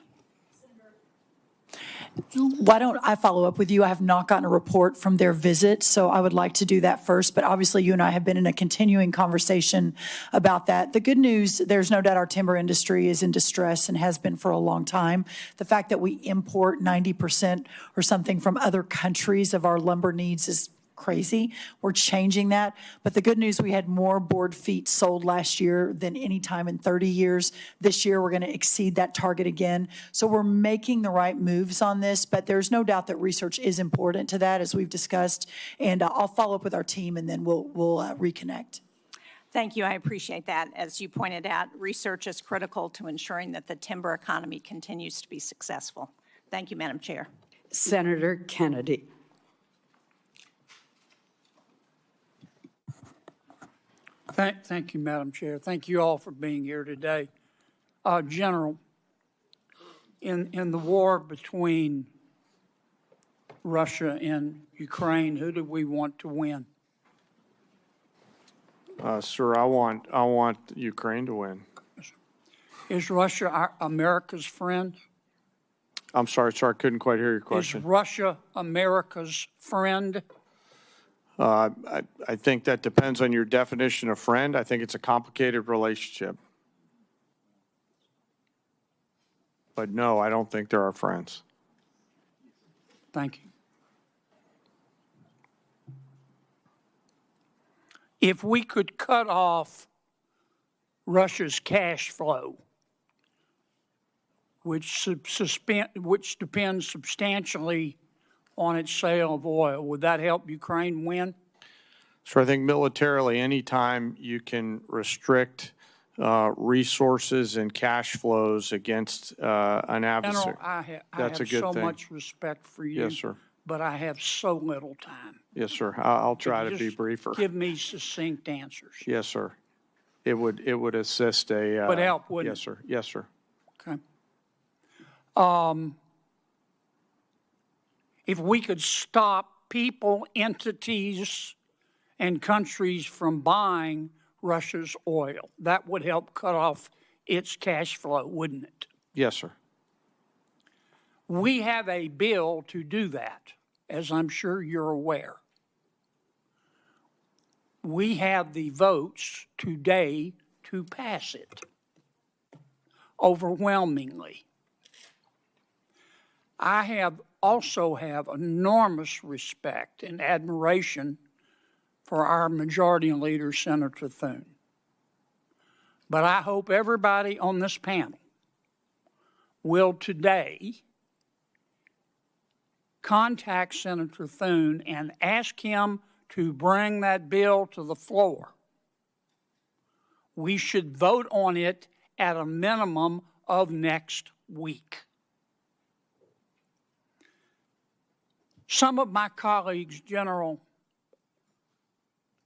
I: Why don't I follow up with you? I have not gotten a report from their visit, so I would like to do that first. But obviously, you and I have been in a continuing conversation about that. The good news, there's no doubt our timber industry is in distress and has been for a long time. The fact that we import 90% or something from other countries of our lumber needs is crazy. We're changing that. But the good news, we had more board feet sold last year than any time in 30 years. This year, we're going to exceed that target again. So we're making the right moves on this, but there's no doubt that research is important to that, as we've discussed. And I'll follow up with our team, and then we'll reconnect.
O: Thank you. I appreciate that. As you pointed out, research is critical to ensuring that the timber economy continues to be successful. Thank you, Madam Chair.
B: Senator Kennedy.
P: Thank you, Madam Chair. Thank you all for being here today. General, in the war between Russia and Ukraine, who do we want to win?
H: Sir, I want Ukraine to win.
P: Is Russia America's friend?
H: I'm sorry, sir, I couldn't quite hear your question.
P: Is Russia America's friend?
H: I think that depends on your definition of friend. I think it's a complicated relationship. But no, I don't think they're our friends.
P: Thank you. If we could cut off Russia's cash flow, which depends substantially on its sale of oil, would that help Ukraine win?
H: So I think militarily, anytime you can restrict resources and cash flows against an adversary,
P: General, I
H: that's a
P: have
H: good
P: so
H: thing.
P: much respect for you.
H: Yes, sir.
P: But I have so little time.
H: Yes, sir. I'll try to
P: Could
H: be
P: you just
H: briefer.
P: Give me succinct answers.
H: Yes, sir. It would assist a.
P: Would help, wouldn't
H: yes, sir. Yes, sir.
P: Okay. If we could stop people, entities, and countries from buying Russia's oil, that would help cut off its cash flow, wouldn't it?
H: Yes, sir.
P: We have a bill to do that, as I'm sure you're aware. We have the votes today to pass it overwhelmingly. I also have enormous respect and admiration for our majority leader, Senator Thune. But I hope everybody on this panel will today contact Senator Thune and ask him to bring that bill to the floor. We should vote on it at a minimum of next week. Some of my colleagues, General,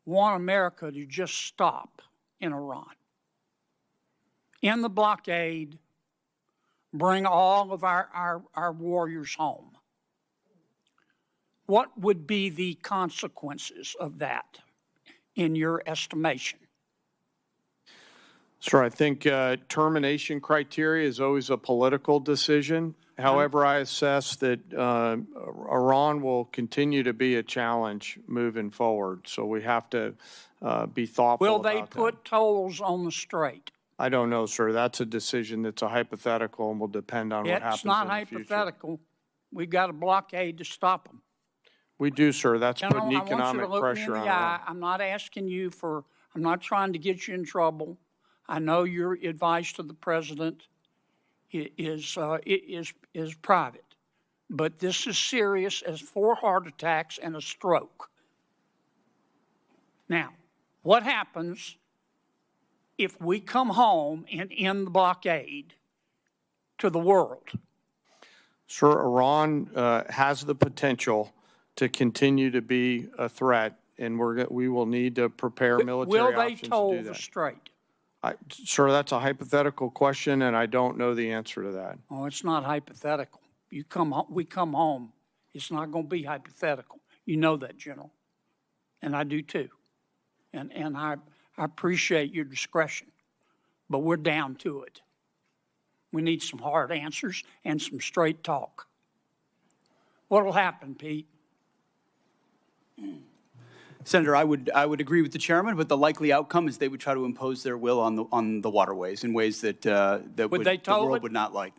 P: want America to just stop in Iran. End the blockade, bring all of our warriors home. What would be the consequences of that, in your estimation?
H: Sir, I think termination criteria is always a political decision. However, I assess that Iran will continue to be a challenge moving forward, so we have to be thoughtful
P: Will
H: about
P: they put tolls on the strait?
H: I don't know, sir. That's a decision that's a hypothetical and will depend on what happens
P: It's not
H: in the future.
P: hypothetical. We've got a blockade to stop them.
H: We do, sir. That's
P: General,
H: putting
P: I want you
H: economic
P: to look
H: pressure
P: me in
H: on
P: the eye.
H: Iran.
P: I'm not asking you for, I'm not trying to get you in trouble. I know your advice to the president is private, but this is serious as 4 heart attacks and a stroke. Now, what happens if we come home and end the blockade to the world?
H: Sir, Iran has the potential to continue to be a threat, and we will need to prepare military
P: Will they
H: options
P: toll
H: to do
P: the
H: that.
P: strait?
H: Sir, that's a hypothetical question, and I don't know the answer to that.
P: Oh, it's not hypothetical. We come home. It's not going to be hypothetical. You know that, General, and I do too. And I appreciate your discretion, but we're down to it. We need some hard answers and some straight talk. What'll happen, Pete?
F: Senator, I would agree with the chairman, but the likely outcome is they would try to impose their will on the waterways in ways that the world would not like.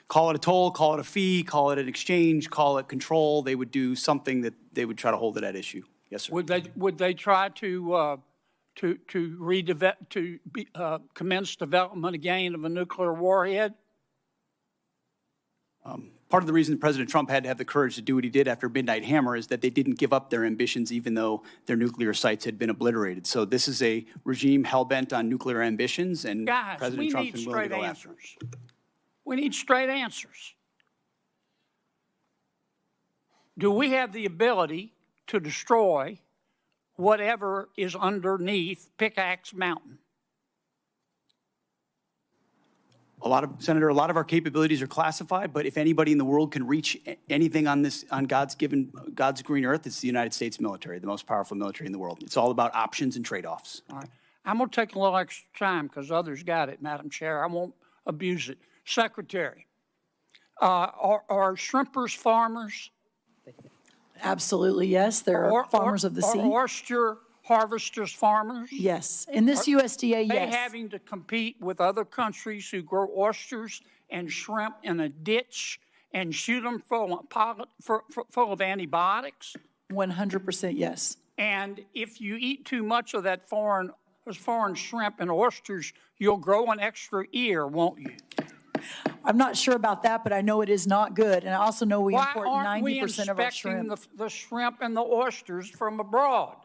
F: Call it a toll, call it a fee, call it an exchange, call it control. They would do something that they would try to hold it at issue. Yes, sir.
P: Would they try to commence development again of a nuclear warhead?
F: Part of the reason President Trump had to have the courage to do what he did after Midnight Hammer is that they didn't give up their ambitions even though their nuclear sites had been obliterated. So this is a regime hell-bent on nuclear ambitions, and
P: Guys,
F: President Trump's been willing to go after it.
P: We need straight answers. Do we have the ability to destroy whatever is underneath Pickaxe Mountain?
F: Senator, a lot of our capabilities are classified, but if anybody in the world can reach anything on God's green earth, it's the United States military, the most powerful military in the world. It's all about options and trade-offs.
P: All right. I'm going to take a little extra time because others got it, Madam Chair. I won't abuse it. Secretary, are shrimpers farmers?
I: Absolutely, yes. There are farmers of the sea.
P: Are oyster harvesters farmers?
I: Yes. In this USDA, yes.
P: Are they having to compete with other countries who grow oysters and shrimp in a ditch and shoot them full of antibiotics?
I: 100% yes.
P: And if you eat too much of that foreign shrimp and oysters, you'll grow an extra ear, won't you?
I: I'm not sure about that, but I know it is not good. And I also know we import 90% of our shrimp.
P: Why aren't we inspecting the shrimp and the oysters from abroad?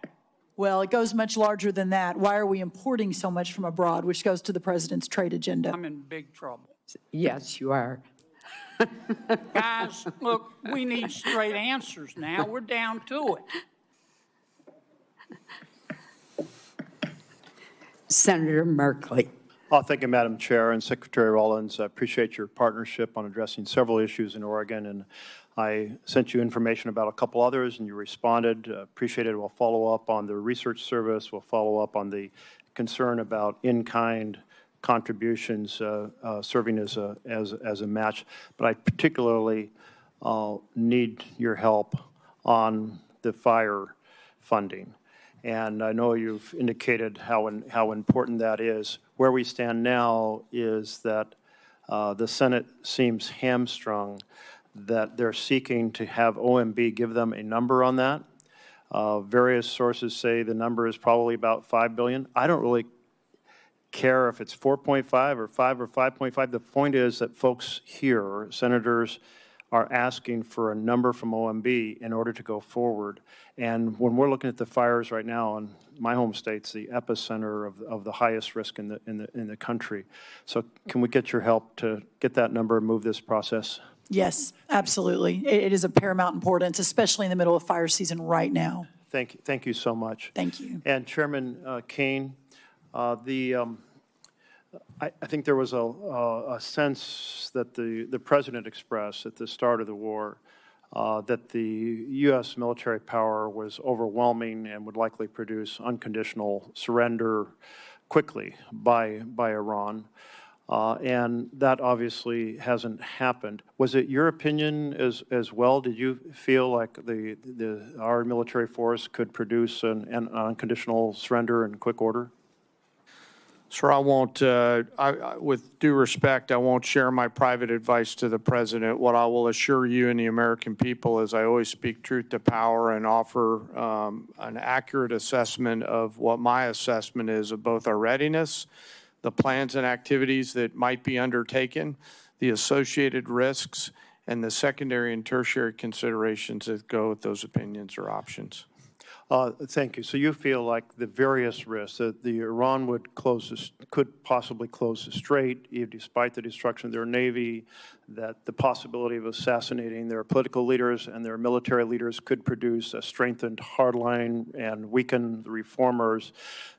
I: Well, it goes much larger than that. Why are we importing so much from abroad, which goes to the president's trade agenda?
P: I'm in big trouble.
B: Yes, you are.
P: Guys, look, we need straight answers now. We're down to it.
B: Senator Merkley.
Q: Thank you, Madam Chair, and Secretary Rollins. I appreciate your partnership on addressing several issues in Oregon, and I sent you information about a couple others, and you responded. Appreciate it. We'll follow up on the research service. We'll follow up on the concern about in-kind contributions serving as a match. But I particularly need your help on the fire funding. And I know you've indicated how important that is. Where we stand now is that the Senate seems hamstrung, that they're seeking to have OMB give them a number on that. Various sources say the number is probably about $5 billion. I don't really care if it's 4.5 or 5 or 5.5. The point is that folks here, senators, are asking for a number from OMB in order to go forward. And when we're looking at the fires right now, in my home state's the epicenter of the highest risk in the country. So can we get your help to get that number and move this process?
I: Yes, absolutely. It is of paramount importance, especially in the middle of fire season right now.
Q: Thank you so much.
I: Thank you.
Q: And Chairman Kane, I think there was a sense that the President expressed at the start of the war that the U.S. military power was overwhelming and would likely produce unconditional surrender quickly by Iran. And that obviously hasn't happened. Was it your opinion as well? Did you feel like our military force could produce an unconditional surrender in quick order?
H: Sir, I won't, with due respect, I won't share my private advice to the President. What I will assure you and the American people is I always speak truth to power and offer an accurate assessment of what my assessment is of both our readiness, the plans and activities that might be undertaken, the associated risks, and the secondary and tertiary considerations that go with those opinions or options.
Q: Thank you. So you feel like the various risks that the Iran could possibly close the strait, despite the destruction of their navy, that the possibility of assassinating their political leaders and their military leaders could produce a strengthened hardline and weaken the reformers,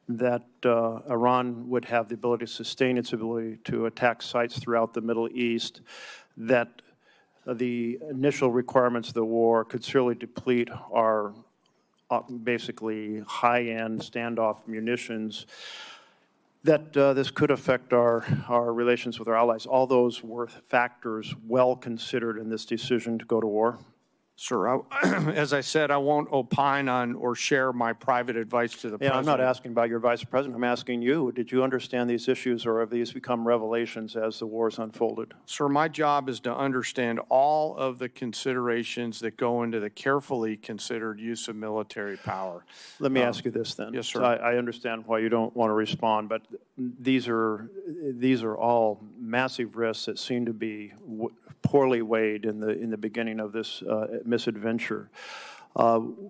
Q: that Iran would have the ability to sustain its ability to attack sites throughout the Middle East, that the initial requirements of the war could surely deplete our basically high-end standoff munitions, that this could affect our relations with our allies. All those were factors well considered in this decision to go to war.
H: Sir, as I said, I won't opine on or share my private advice to the President.
Q: I'm not asking about your Vice President. I'm asking you, did you understand these issues, or have these become revelations as the war's unfolded?
H: Sir, my job is to understand all of the considerations that go into the carefully considered use of military power.
Q: Let me ask you this then.
H: Yes, sir.
Q: I understand why you don't want to respond, but these are all massive risks that seem to be poorly weighed in the beginning of this misadventure.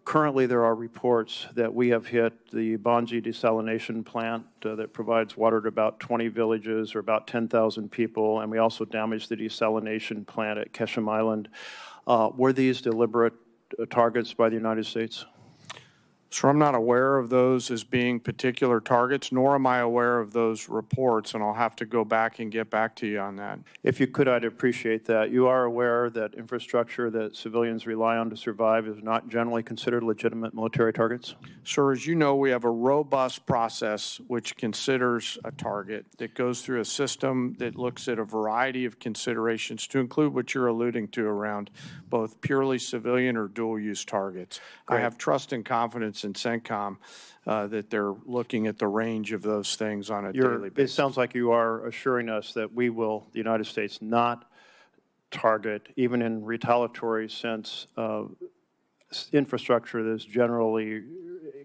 Q: Currently, there are reports that we have hit the Bonzi desalination plant that provides water to about 20 villages or about 10,000 people, and we also damaged the desalination plant at Ketchum Island. Were these deliberate targets by the United States?
H: So I'm not aware of those as being particular targets, nor am I aware of those reports, and I'll have to go back and get back to you on that.
Q: If you could, I'd appreciate that. You are aware that infrastructure that civilians rely on to survive is not generally considered legitimate military targets?
H: Sir, as you know, we have a robust process which considers a target that goes through a system that looks at a variety of considerations to include what you're alluding to around both purely civilian or dual-use targets.
Q: Great.
H: I have trust and confidence in CENTCOM that they're looking at the range of those things on a daily basis.
Q: It sounds like you are assuring us that we will, the United States, not target, even in retaliatory sense, infrastructure that is generally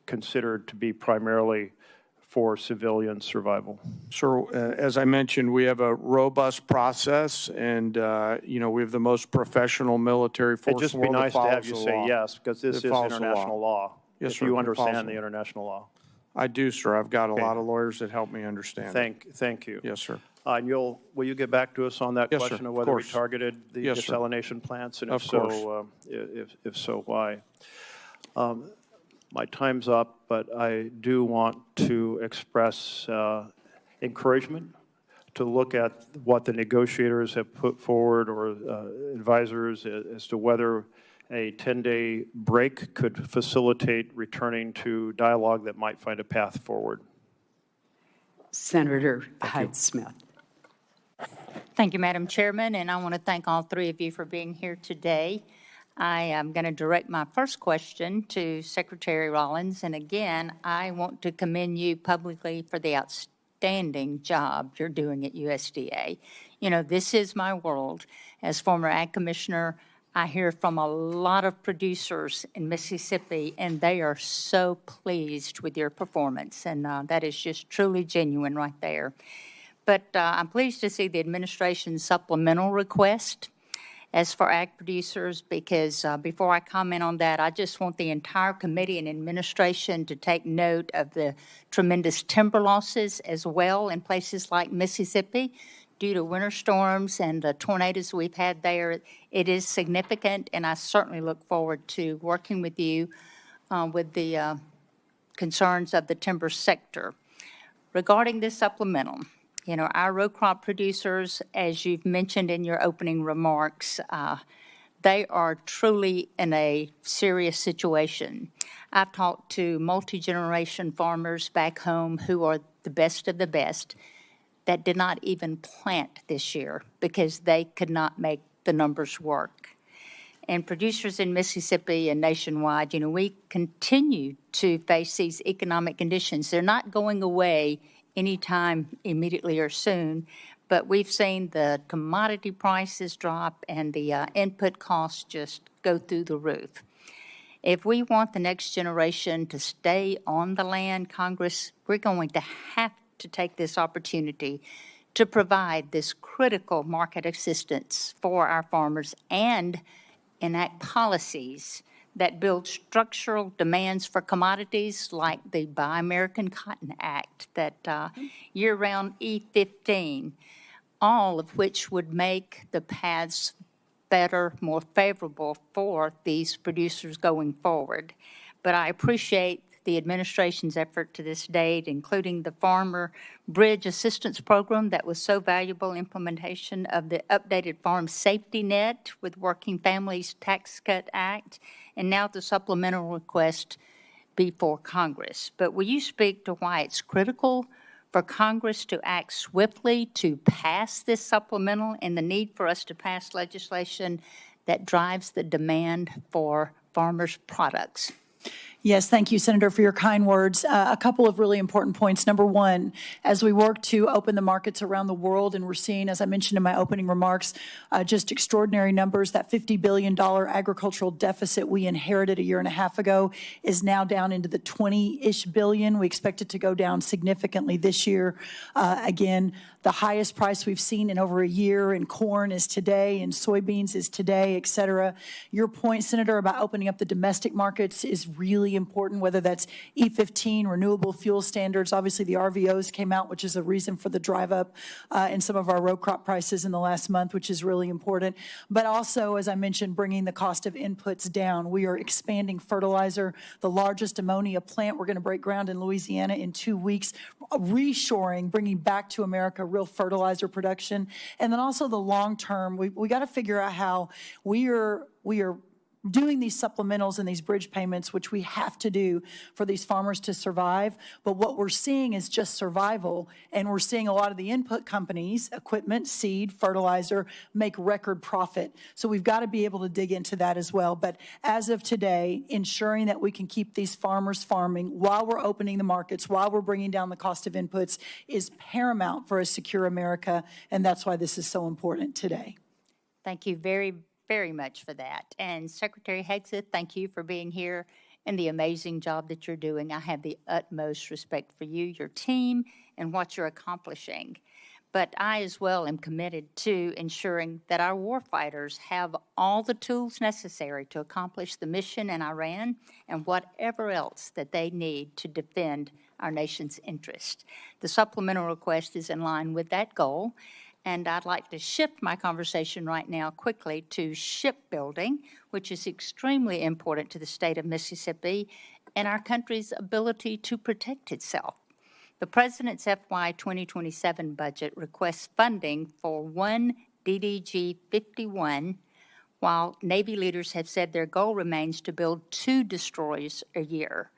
Q: considered to be primarily for civilian survival.
H: So, as I mentioned, we have a robust process, and we have the most professional military force.
Q: It'd just
H: in the
Q: be
H: world
Q: nice
H: that
Q: to have
H: follows
Q: you
H: the
Q: say
H: law.
Q: yes, because this is international law.
H: Yes,
Q: if
H: sir,
Q: you
H: it
Q: understand
H: follows
Q: the
H: the law.
Q: international law.
H: I do, sir. I've got a
Q: Okay.
H: lot of lawyers that help me understand it.
Q: Thank you.
H: Yes, sir.
Q: And will you get back to us on that
H: Yes, sir.
Q: question of
H: Of
Q: whether we
H: course.
Q: targeted the
H: Yes, sir.
Q: desalination plants, and
H: Of
Q: if so, why? My time's up, but I do want to express encouragement to look at what the negotiators have put forward, or advisors, as to whether a 10-day break could facilitate returning to dialogue that might find a path forward.
B: Senator Hyde-Smith.
R: Thank you, Madam Chairman, and I want to thank all three of you for being here today. I am going to direct my first question to Secretary Rollins, and again, I want to commend you publicly for the outstanding job you're doing at USDA. You know, this is my world. As former Ag Commissioner, I hear from a lot of producers in Mississippi, and they are so pleased with your performance, and that is just truly genuine right there. But I'm pleased to see the administration's supplemental request as for ag producers, because before I comment on that, I just want the entire committee and administration to take note of the tremendous timber losses as well in places like Mississippi due to winter storms and the tornadoes we've had there. It is significant, and I certainly look forward to working with you with the concerns of the timber sector. Regarding this supplemental, you know, our row crop producers, as you've mentioned in your opening remarks, they are truly in a serious situation. I've talked to multi-generation farmers back home who are the best of the best that did not even plant this year because they could not make the numbers work. And producers in Mississippi and nationwide, you know, we continue to face these economic conditions. They're not going away anytime immediately or soon, but we've seen the commodity prices drop and the input costs just go through the roof. If we want the next generation to stay on the land, Congress, we're going to have to take this opportunity to provide this critical market assistance for our farmers and enact policies that build structural demands for commodities like the Buy American Cotton Act, that year-round E15, all of which would make the paths better, more favorable for these producers going forward. But I appreciate the administration's effort to this date, including the Farmer Bridge Assistance Program that was so valuable, implementation of the updated Farm Safety Net with Working Families Tax Cut Act, and now the supplemental request before Congress. But will you speak to why it's critical for Congress to act swiftly to pass this supplemental and the need for us to pass legislation that drives the demand for farmers' products?
I: Yes, thank you, Senator, for your kind words. A couple of really important points. Number one, as we work to open the markets around the world, and we're seeing, as I mentioned in my opening remarks, just extraordinary numbers. That $50 billion agricultural deficit we inherited a year and a half ago is now down into the 20-ish billion. We expect it to go down significantly this year. Again, the highest price we've seen in over a year in corn is today, in soybeans is today, et cetera. Your point, Senator, about opening up the domestic markets is really important, whether that's E15, renewable fuel standards. Obviously, the RVOs came out, which is a reason for the drive up in some of our row crop prices in the last month, which is really important. But also, as I mentioned, bringing the cost of inputs down. We are expanding fertilizer, the largest ammonia plant. We're going to break ground in Louisiana in 2 weeks, reshoring, bringing back to America real fertilizer production. And then also the long term, we got to figure out how we are doing these supplementals and these bridge payments, which we have to do for these farmers to survive. But what we're seeing is just survival. And we're seeing a lot of the input companies, equipment, seed, fertilizer, make record profit. So we've got to be able to dig into that as well. But as of today, ensuring that we can keep these farmers farming while we're opening the markets, while we're bringing down the cost of inputs, is paramount for a secure America. And that's why this is so important today.
R: Thank you very much for that. And Secretary Hegseth, thank you for being here and the amazing job that you're doing. I have the utmost respect for you, your team, and what you're accomplishing. But I as well am committed to ensuring that our warfighters have all the tools necessary to accomplish the mission in Iran and whatever else that they need to defend our nation's interest. The supplemental request is in line with that goal. And I'd like to shift my conversation right now quickly to shipbuilding, which is extremely important to the state of Mississippi and our country's ability to protect itself. The President's FY 2027 budget requests funding for one DDG 51, while Navy leaders have said their goal remains to build 2 destroyers a year.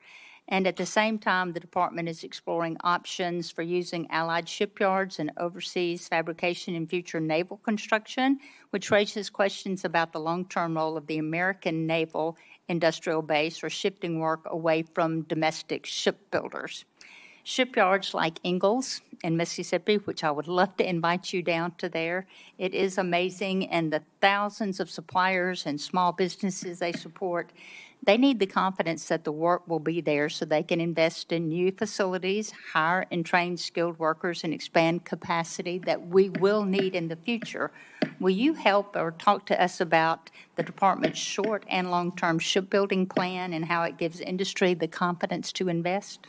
R: And at the same time, the department is exploring options for using allied shipyards and overseas fabrication in future naval construction, which raises questions about the long-term role of the American naval industrial base or shifting work away from domestic shipbuilders. Shipyards like Ingalls in Mississippi, which I would love to invite you down to there. It is amazing, and the thousands of suppliers and small businesses they support, they need the confidence that the work will be there so they can invest in new facilities, hire and train skilled workers, and expand capacity that we will need in the future. Will you help or talk to us about the department's short and long-term shipbuilding plan and how it gives industry the confidence to invest?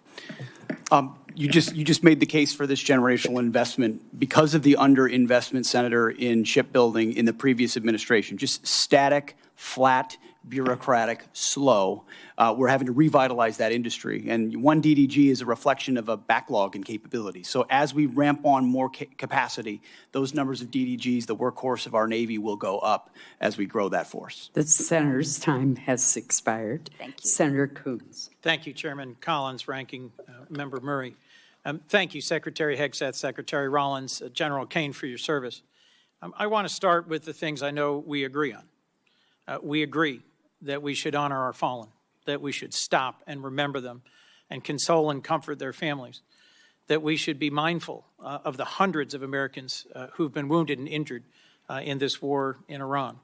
F: You just made the case for this generational investment because of the underinvestment, Senator, in shipbuilding in the previous administration. Just static, flat, bureaucratic, slow. We're having to revitalize that industry. And one DDG is a reflection of a backlog in capability. So as we ramp on more capacity, those numbers of DDGs, the workhorse of our Navy, will go up as we grow that force.
B: The senator's time has expired.
R: Thank you.
B: Senator Coons.
P: Thank you, Chairman Collins, Ranking Member Murray. Thank you, Secretary Hegseth, Secretary Rollins, General Kane, for your service. I want to start with the things I know we agree on. We agree that we should honor our fallen, that we should stop and remember them and console and comfort their families, that we should be mindful of the hundreds of Americans who've been wounded and injured in this war in Iran.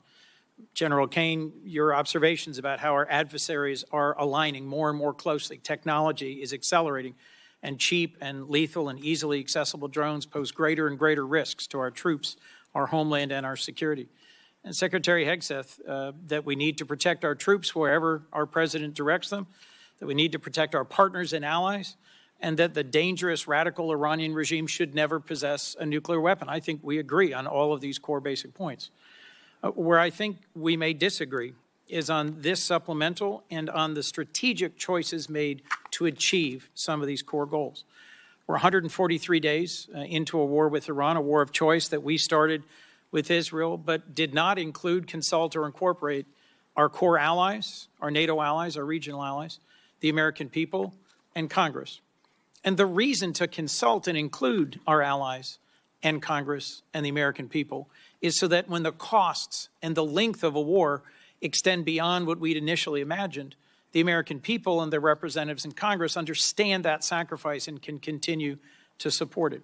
P: General Kane, your observations about how our adversaries are aligning more and more closely. Technology is accelerating, and cheap and lethal and easily accessible drones pose greater and greater risks to our troops, our homeland, and our security. And Secretary Hegseth, that we need to protect our troops wherever our president directs them, that we need to protect our partners and allies, and that the dangerous radical Iranian regime should never possess a nuclear weapon. I think we agree on all of these core basic points. Where I think we may disagree is on this supplemental and on the strategic choices made to achieve some of these core goals. We're 143 days into a war with Iran, a war of choice that we started with Israel, but did not include, consult, or incorporate our core allies, our NATO allies, our regional allies, the American people, and Congress. And the reason to consult and include our allies and Congress and the American people is so that when the costs and the length of a war extend beyond what we'd initially imagined,
N: the American people and their representatives in Congress understand that sacrifice and can continue to support it.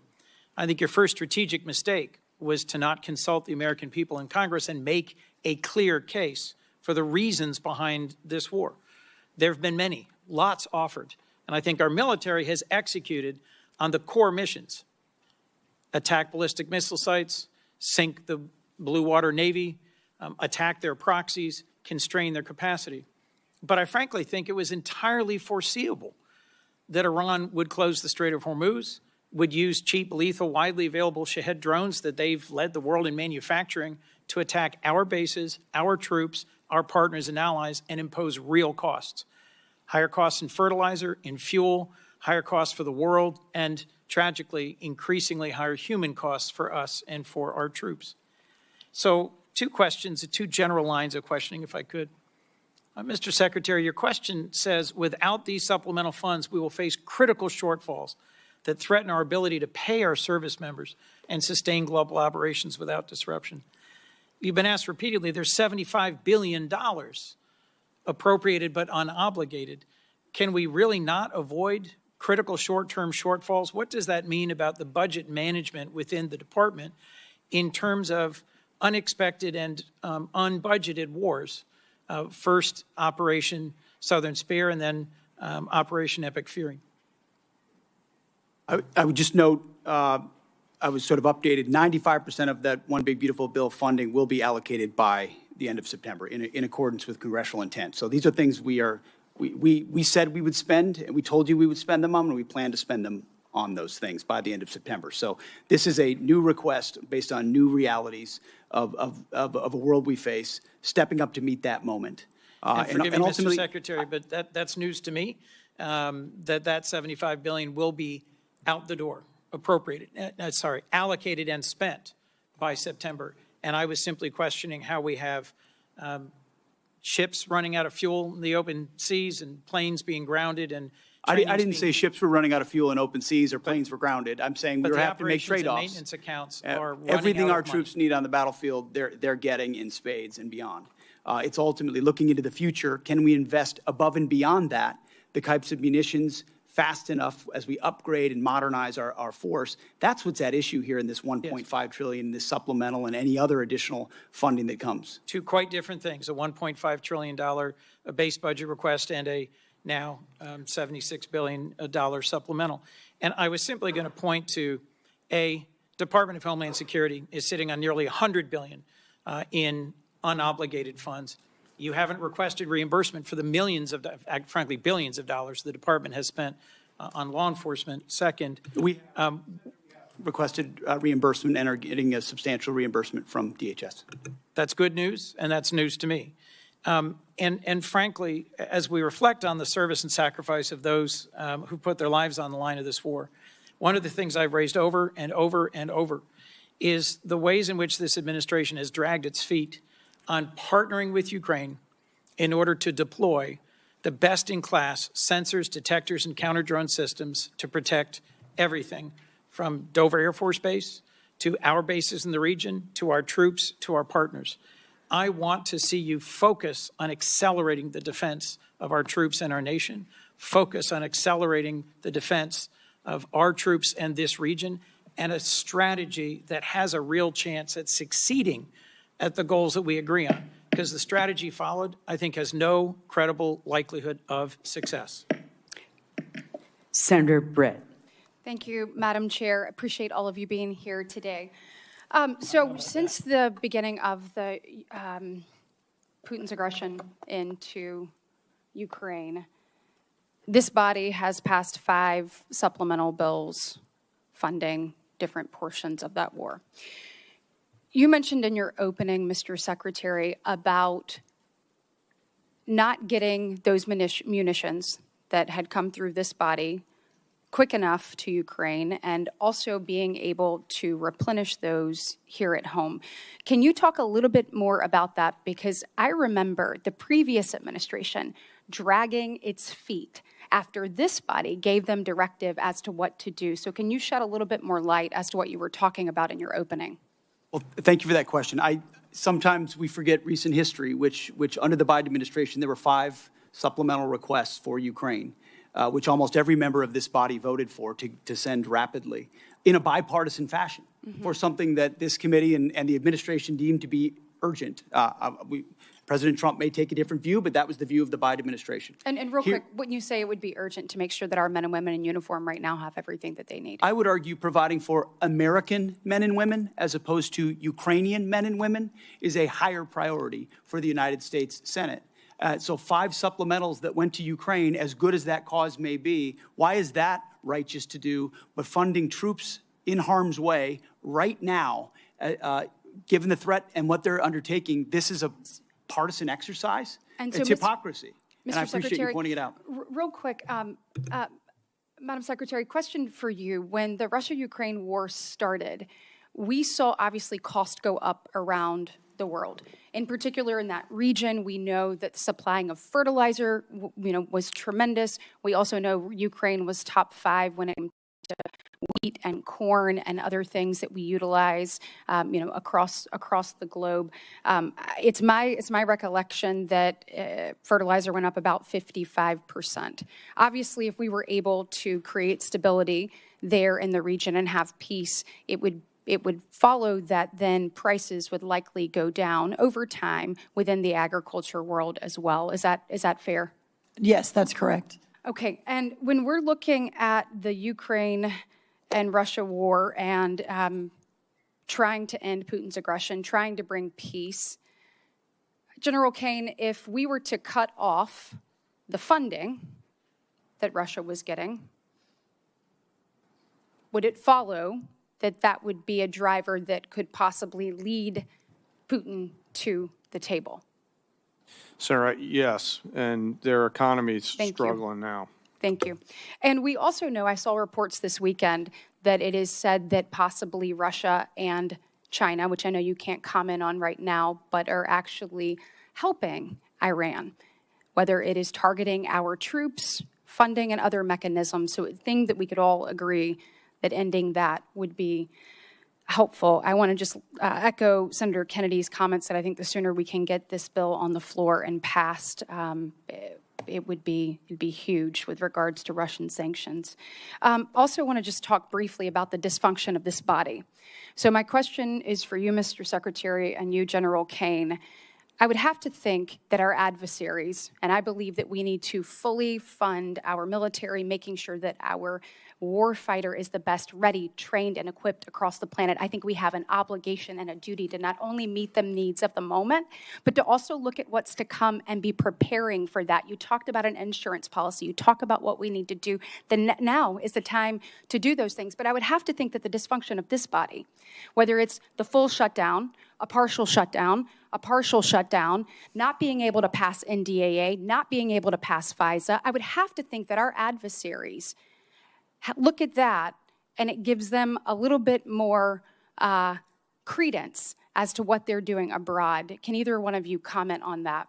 N: I think your first strategic mistake was to not consult the American people in Congress and make a clear case for the reasons behind this war. There have been many, lots offered, and I think our military has executed on the core missions: attack ballistic missile sites, sink the Blue Water Navy, attack their proxies, constrain their capacity. But I frankly think it was entirely foreseeable that Iran would close the Strait of Hormuz, would use cheap, lethal, widely available Shahed drones that they've led the world in manufacturing to attack our bases, our troops, our partners and allies, and impose real costs. Higher costs in fertilizer, in fuel, higher costs for the world, and tragically, increasingly higher human costs for us and for our troops. So, two questions, two general lines of questioning, if I could. Mr. Secretary, your question says, without these supplemental funds, we will face critical shortfalls that threaten our ability to pay our service members and sustain global operations without disruption. You've been asked repeatedly, there's $75 billion appropriated but unobligated. Can we really not avoid critical short-term shortfalls? What does that mean about the budget management within the department in terms of unexpected and unbudgeted wars? First, Operation Southern Spear, and then Operation Epic Fury.
F: I would just note, I was sort of updated, 95% of that One Big Beautiful Bill funding will be allocated by the end of September in accordance with congressional intent. So these are things we said we would spend, and we told you we would spend them on, and we plan to spend them on those things by the end of September. So this is a new request based on new realities of a world we face, stepping up to meet that moment.
N: And forgive me, Mr. Secretary, but that's news to me, that $75 billion will be out the door, allocated and spent by September. And I was simply questioning how we have ships running out of fuel in the open seas and planes being grounded and
F: I didn't say ships were running out of fuel in open seas or planes were grounded. I'm saying we have to make trade-offs.
N: Maintenance accounts are running
F: everything
N: out
F: our
N: of money.
F: troops need on the battlefield, they're getting in spades and beyond. It's ultimately looking into the future. Can we invest above and beyond that, the types of munitions fast enough as we upgrade and modernize our force? That's what's at issue here in this $1.5 trillion, this supplemental and any other additional funding that comes.
N: Two quite different things: a $1.5 trillion base budget request and a now $76 billion supplemental. And I was simply going to point to Department of Homeland Security is sitting on nearly $100 billion in unobligated funds. You haven't requested reimbursement for the millions of, frankly, billions of dollars the department has spent on law enforcement. Second,
F: we requested reimbursement and are getting a substantial reimbursement from DHS.
N: That's good news, and that's news to me. And frankly, as we reflect on the service and sacrifice of those who put their lives on the line of this war, one of the things I've raised over and over and over is the ways in which this administration has dragged its feet on partnering with Ukraine in order to deploy the best-in-class sensors, detectors, and counter-drone systems to protect everything from Dover Air Force Base to our bases in the region, to our troops, to our partners. I want to see you focus on accelerating the defense of our troops and our nation, focus on accelerating the defense of our troops and this region, and a strategy that has a real chance at succeeding at the goals that we agree on. Because the strategy followed, I think, has no credible likelihood of success.
B: Senator Britt.
S: Thank you, Madam Chair. Appreciate all of you being here today. So since the beginning of the Putin's aggression into Ukraine, this body has passed 5 supplemental bills funding different portions of that war. You mentioned in your opening, Mr. Secretary, about not getting those munitions that had come through this body quick enough to Ukraine, and also being able to replenish those here at home. Can you talk a little bit more about that? Because I remember the previous administration dragging its feet after this body gave them directive as to what to do. So can you shed a little bit more light as to what you were talking about in your opening?
F: Well, thank you for that question. Sometimes we forget recent history, which under the Biden administration, there were 5 supplemental requests for Ukraine, which almost every member of this body voted for to send rapidly in a bipartisan fashion for something that this committee and the administration deemed to be urgent. President Trump may take a different view, but that was the view of the Biden administration.
S: And real quick, wouldn't you say it would be urgent to make sure that our men and women in uniform right now have everything that they need?
F: I would argue providing for American men and women as opposed to Ukrainian men and women is a higher priority for the United States Senate. So 5 supplementals that went to Ukraine, as good as that cause may be, why is that righteous to do? But funding troops in harm's way right now, given the threat and what they're undertaking, this is a partisan exercise.
S: And so,
F: it's hypocrisy. And I appreciate
S: Secretary,
F: you pointing it out.
S: Real quick, Madam Secretary, question for you. When the Russia-Ukraine war started, we saw obviously costs go up around the world. In particular, in that region, we know that the supplying of fertilizer, was tremendous. We also know Ukraine was top 5 when it came to wheat and corn and other things that we utilize, across the globe. It's my recollection that fertilizer went up about 55%. Obviously, if we were able to create stability there in the region and have peace, it would follow that then prices would likely go down over time within the agriculture world as well. Is that fair?
I: Yes, that's correct.
S: Okay, and when we're looking at the Ukraine and Russia war and trying to end Putin's aggression, trying to bring peace, General Kane, if we were to cut off the funding that Russia was getting, would it follow that would be a driver that could possibly lead Putin to the table?
H: Sarah, yes, and their economy's struggling now.
S: Thank you. And we also know, I saw reports this weekend, that it is said that possibly Russia and China, which I know you can't comment on right now, but are actually helping Iran, whether it is targeting our troops, funding, and other mechanisms. So a thing that we could all agree that ending that would be helpful. I want to just echo Senator Kennedy's comments that I think the sooner we can get this bill on the floor and passed, it'd be huge with regards to Russian sanctions. Also want to just talk briefly about the dysfunction of this body. So my question is for you, Mr. Secretary, and you, General Kane. I would have to think that our adversaries, and I believe that we need to fully fund our military, making sure that our warfighter is the best ready, trained, and equipped across the planet. I think we have an obligation and a duty to not only meet the needs of the moment, but to also look at what's to come and be preparing for that. You talked about an insurance policy. You talk about what we need to do. Now is the time to do those things. But I would have to think that the dysfunction of this body, whether it's the full shutdown, a partial shutdown, not being able to pass NDAA, not being able to pass FISA, I would have to think that our adversaries look at that and it gives them a little bit more credence as to what they're doing abroad. Can either one of you comment on that?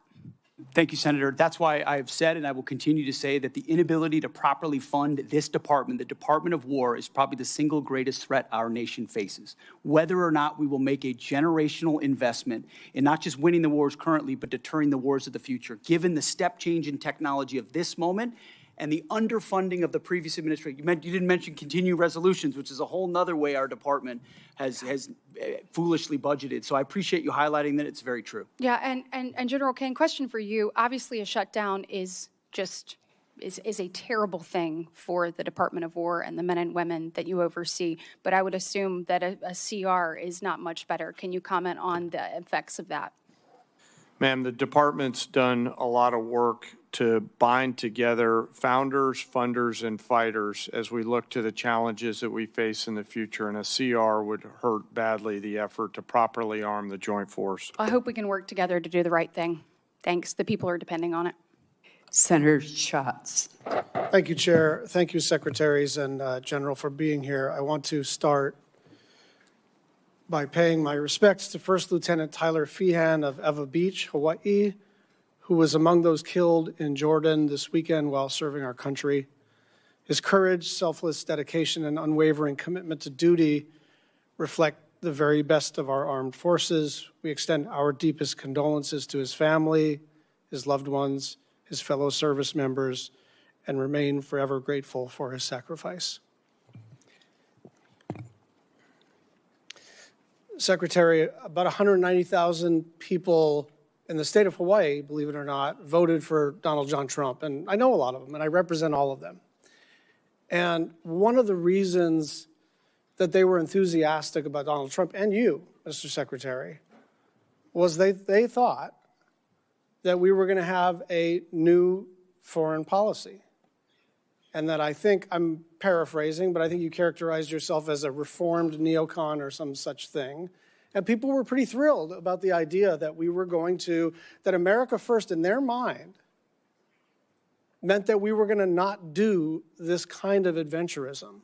F: Thank you, Senator. That's why I have said, and I will continue to say, that the inability to properly fund this department, the Department of War, is probably the single greatest threat our nation faces. Whether or not we will make a generational investment in not just winning the wars currently, but deterring the wars of the future, given the step change in technology of this moment and the underfunding of the previous administration. You didn't mention continuing resolutions, which is a whole nother way our department has foolishly budgeted. So I appreciate you highlighting that. It's very true.
S: Yeah, and General Kane, question for you. Obviously, a shutdown is a terrible thing for the Department of War and the men and women that you oversee. But I would assume that a CR is not much better. Can you comment on the effects of that?
H: Ma'am, the department's done a lot of work to bind together founders, funders, and fighters as we look to the challenges that we face in the future, and a CR would hurt badly the effort to properly arm the joint force.
S: I hope we can work together to do the right thing. Thanks. The people are depending on it.
B: Senator Schatz.
T: Thank you, Chair. Thank you, Secretaries and General, for being here. I want to start by paying my respects to First Lieutenant Tyler Feehan of Eva Beach, Hawaii, who was among those killed in Jordan this weekend while serving our country. His courage, selfless dedication, and unwavering commitment to duty reflect the very best of our armed forces. We extend our deepest condolences to his family, his loved ones, his fellow service members, and remain forever grateful for his sacrifice. Secretary, about 190,000 people in the state of Hawaii, believe it or not, voted for Donald John Trump. And I know a lot of them, and I represent all of them. And one of the reasons that they were enthusiastic about Donald Trump, and you, Mr. Secretary, was they thought that we were going to have a new foreign policy. And that I think, I'm paraphrasing, but I think you characterized yourself as a reformed neocon or some such thing. And people were pretty thrilled about the idea that we were going to, that America First in their mind meant that we were going to not do this kind of adventurism.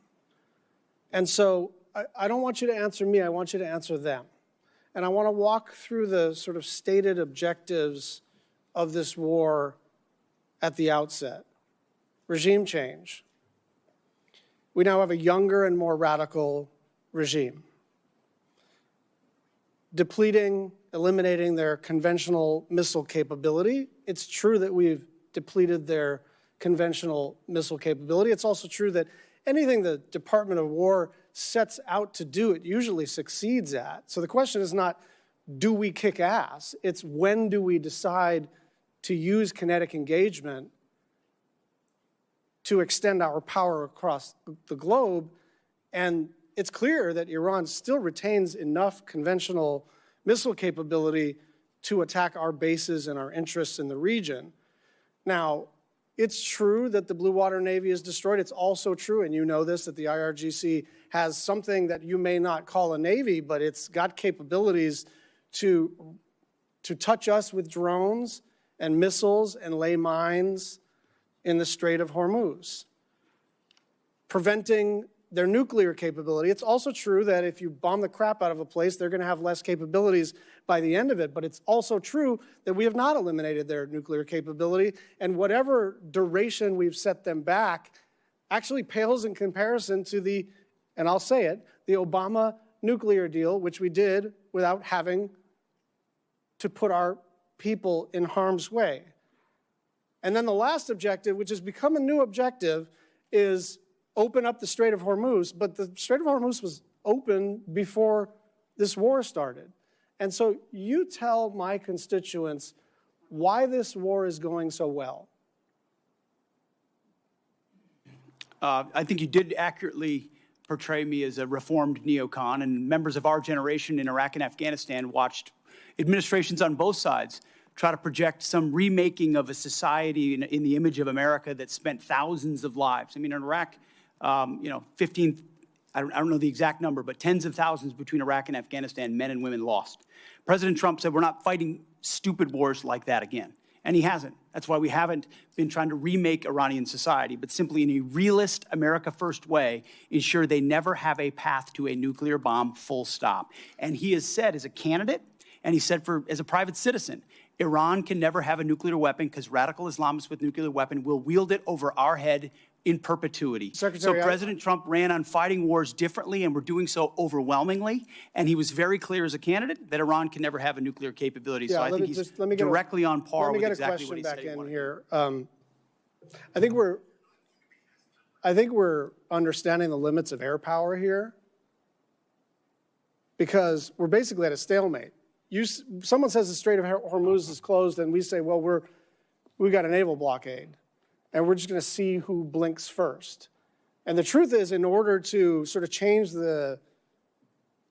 T: And so I don't want you to answer me, I want you to answer them. And I want to walk through the sort of stated objectives of this war at the outset. Regime change. We now have a younger and more radical regime. Depleting, eliminating their conventional missile capability. It's true that we've depleted their conventional missile capability. It's also true that anything the Department of War sets out to do, it usually succeeds at. So the question is not, do we kick ass? It's when do we decide to use kinetic engagement to extend our power across the globe. And it's clear that Iran still retains enough conventional missile capability to attack our bases and our interests in the region. Now, it's true that the Blue Water Navy is destroyed. It's also true, and you know this, that the IRGC has something that you may not call a navy, but it's got capabilities to touch us with drones and missiles and lay mines in the Strait of Hormuz, preventing their nuclear capability. It's also true that if you bomb the crap out of a place, they're going to have less capabilities by the end of it. But it's also true that we have not eliminated their nuclear capability, and whatever duration we've set them back actually pales in comparison to the, and I'll say it, the Obama nuclear deal, which we did without having to put our people in harm's way. And then the last objective, which has become a new objective, is open up the Strait of Hormuz. But the Strait of Hormuz was open before this war started. And so you tell my constituents why this war is going so well.
F: I think you did accurately portray me as a reformed neocon, and members of our generation in Iraq and Afghanistan watched administrations on both sides try to project some remaking of a society in the image of America that spent thousands of lives. I mean, in Iraq, 15, I don't know the exact number, but tens of thousands between Iraq and Afghanistan, men and women lost. President Trump said, we're not fighting stupid wars like that again. And he hasn't. That's why we haven't been trying to remake Iranian society, but simply in a realist, America First way, ensure they never have a path to a nuclear bomb, full stop. And he has said as a candidate, and he said as a private citizen, Iran can never have a nuclear weapon because radical Islamists with nuclear weapon will wield it over our head in perpetuity.
T: Secretary,
F: so President Trump ran on fighting wars differently, and we're doing so overwhelmingly. And he was very clear as a candidate that Iran can never have a nuclear capability.
T: Yeah,
F: so I think he's directly on par with exactly what he said he wanted.
T: Let me get a question back in here. I think we're understanding the limits of air power here, because we're basically at a stalemate. Someone says the Strait of Hormuz is closed, and we say, well, we got a naval blockade, and we're just going to see who blinks first. And the truth is, in order to sort of change the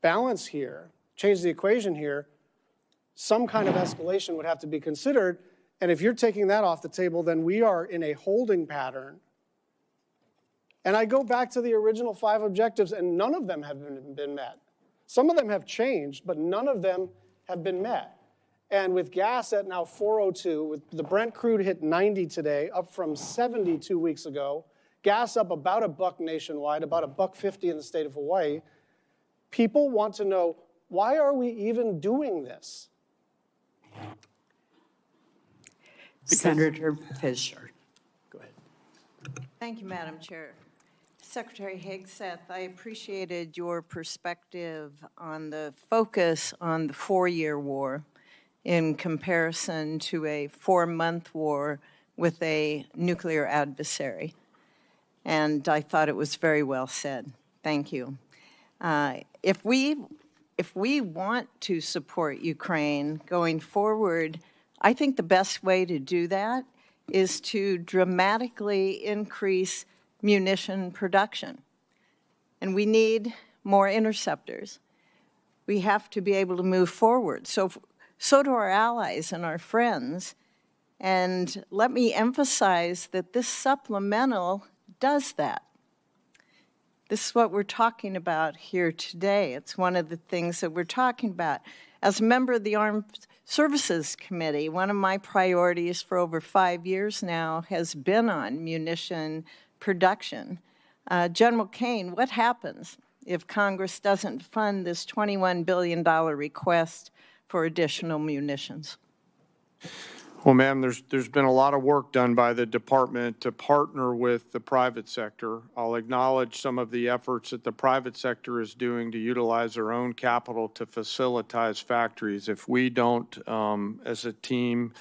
T: balance here, change the equation here, some kind of escalation would have to be considered. And if you're taking that off the table, then we are in a holding pattern. And I go back to the original 5 objectives, and none of them have been met. Some of them have changed, but none of them have been met. And with gas at now 402, with the Brent crude hit 90 today, up from 70 2 weeks ago, gas up about $1 nationwide, about $1.50 in the state of Hawaii, people want to know, why are we even doing this?
B: Senator Fisher.
F: Go ahead.
U: Thank you, Madam Chair. Secretary Hegseth, I appreciated your perspective on the focus on the 4-year war in comparison to a 4-month war with a nuclear adversary. And I thought it was very well said. Thank you. If we want to support Ukraine going forward, I think the best way to do that is to dramatically increase munition production. And we need more interceptors. We have to be able to move forward. So do our allies and our friends. And let me emphasize that this supplemental does that. This is what we're talking about here today. It's one of the things that we're talking about. As a member of the Armed Services Committee, one of my priorities for over 5 years now has been on munition production. General Kane, what happens if Congress doesn't fund this $21 billion request for additional munitions?
H: Well, ma'am, there's been a lot of work done by the department to partner with the private sector. I'll acknowledge some of the efforts that the private sector is doing to utilize their own capital to facilitate factories. If we don't, as a team,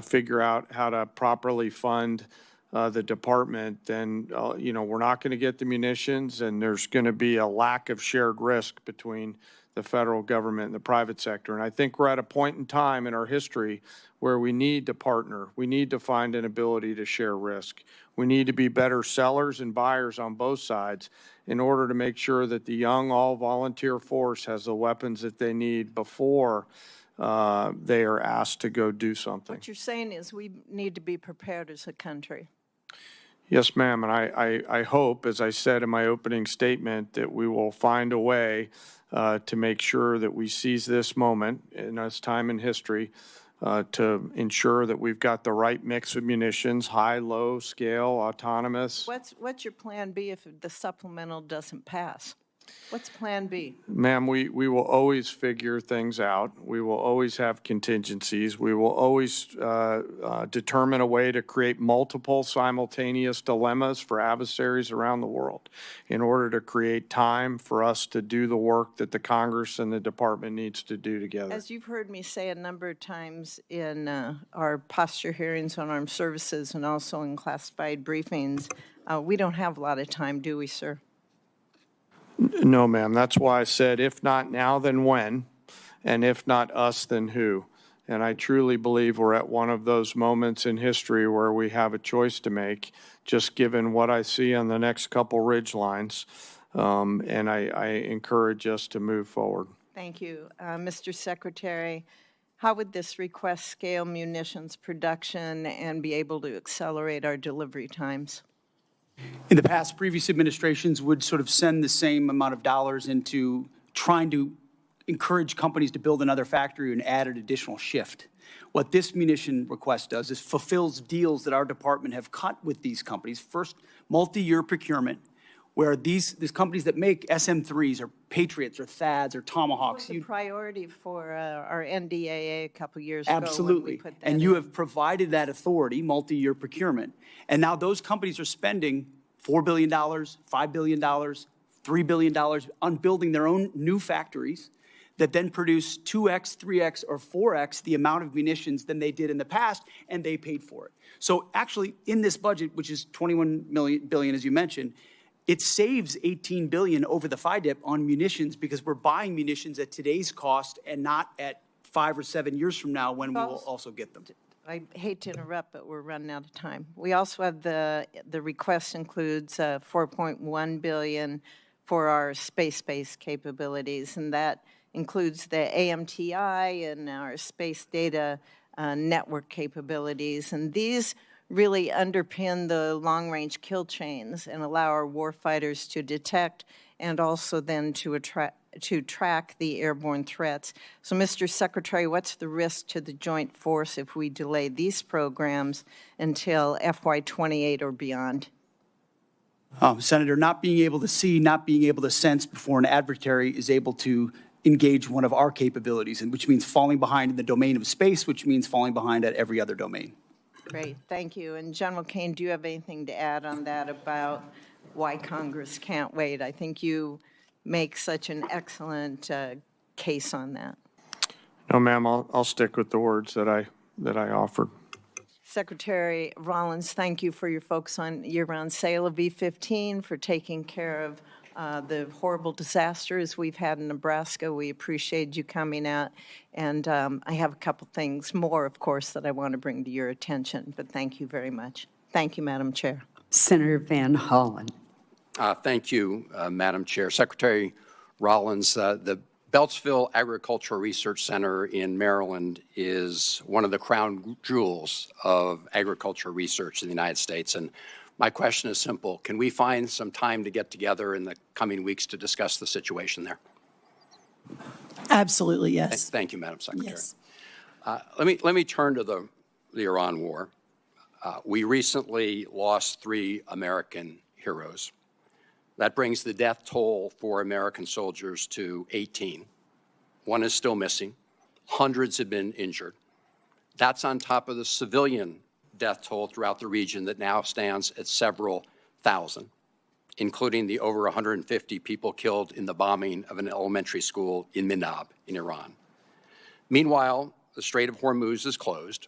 H: figure out how to properly fund the department, then, we're not going to get the munitions, and there's going to be a lack of shared risk between the federal government and the private sector. And I think we're at a point in time in our history where we need to partner. We need to find an ability to share risk. We need to be better sellers and buyers on both sides in order to make sure that the young all-volunteer force has the weapons that they need before they are asked to go do something.
U: What you're saying is we need to be prepared as a country.
H: Yes, ma'am, and I hope, as I said in my opening statement, that we will find a way to make sure that we seize this moment in this time in history to ensure that we've got the right mix of munitions, high, low scale, autonomous.
U: What's your plan B if the supplemental doesn't pass? What's plan B?
H: Ma'am, we will always figure things out. We will always have contingencies. We will always determine a way to create multiple simultaneous dilemmas for adversaries around the world in order to create time for us to do the work that the Congress and the department needs to do together.
U: As you've heard me say a number of times in our posture hearings on armed services and also in classified briefings, we don't have a lot of time, do we, sir?
H: No, ma'am. That's why I said, if not now, then when? And if not us, then who? And I truly believe we're at one of those moments in history where we have a choice to make, just given what I see on the next couple ridge lines. And I encourage us to move forward.
U: Thank you. Mr. Secretary, how would this request scale munitions production and be able to accelerate our delivery times?
F: In the past, previous administrations would sort of send the same amount of dollars into trying to encourage companies to build another factory and add an additional shift. What this munition request does is fulfills deals that our department have cut with these companies. First, multi-year procurement, where these companies that make SM-3s or Patriots or THAADs or Tomahawks.
U: It was a priority for our NDAA a couple years ago.
F: Absolutely. And you have provided that authority, multi-year procurement. And now those companies are spending $4 billion, $5 billion, $3 billion on building their own new factories that then produce 2x, 3x, or 4x the amount of munitions than they did in the past, and they paid for it. So actually, in this budget, which is $21 billion, as you mentioned, it saves $18 billion over the FIDIP on munitions because we're buying munitions at today's cost and not at 5 or 7 years from now when we will also get them.
U: I hate to interrupt, but we're running out of time. We also have the request includes $4.1 billion for our space-based capabilities, and that includes the AMTI and our space data network capabilities. And these really underpin the long-range kill chains and allow our warfighters to detect and also then to track the airborne threats. So, Mr. Secretary, what's the risk to the joint force if we delay these programs until FY28 or beyond?
F: Senator, not being able to see, not being able to sense before an adversary is able to engage one of our capabilities, and which means falling behind in the domain of space, which means falling behind at every other domain.
U: Great, thank you. And General Kane, do you have anything to add on that about why Congress can't wait? I think you make such an excellent case on that.
H: No, ma'am, I'll stick with the words that I offered.
U: Secretary Rollins, thank you for your focus on year-round sale of B-15, for taking care of the horrible disasters we've had in Nebraska. We appreciate you coming out. And I have a couple things more, of course, that I want to bring to your attention, but thank you very much. Thank you, Madam Chair.
B: Senator Van Hollen.
L: Thank you, Madam Chair. Secretary Rollins, the Beltsville Agricultural Research Center in Maryland is one of the crown jewels of agricultural research in the United States. And my question is simple. Can we find some time to get together in the coming weeks to discuss the situation there?
I: Absolutely, yes.
L: Thank you, Madam Secretary.
I: Yes.
L: Let me turn to the Iran war. We recently lost 3 American heroes. That brings the death toll for American soldiers to 18. 1 is still missing. Hundreds have been injured. That's on top of the civilian death toll throughout the region that now stands at several thousand, including the over 150 people killed in the bombing of an elementary school in Minab in Iran. Meanwhile, the Strait of Hormuz is closed.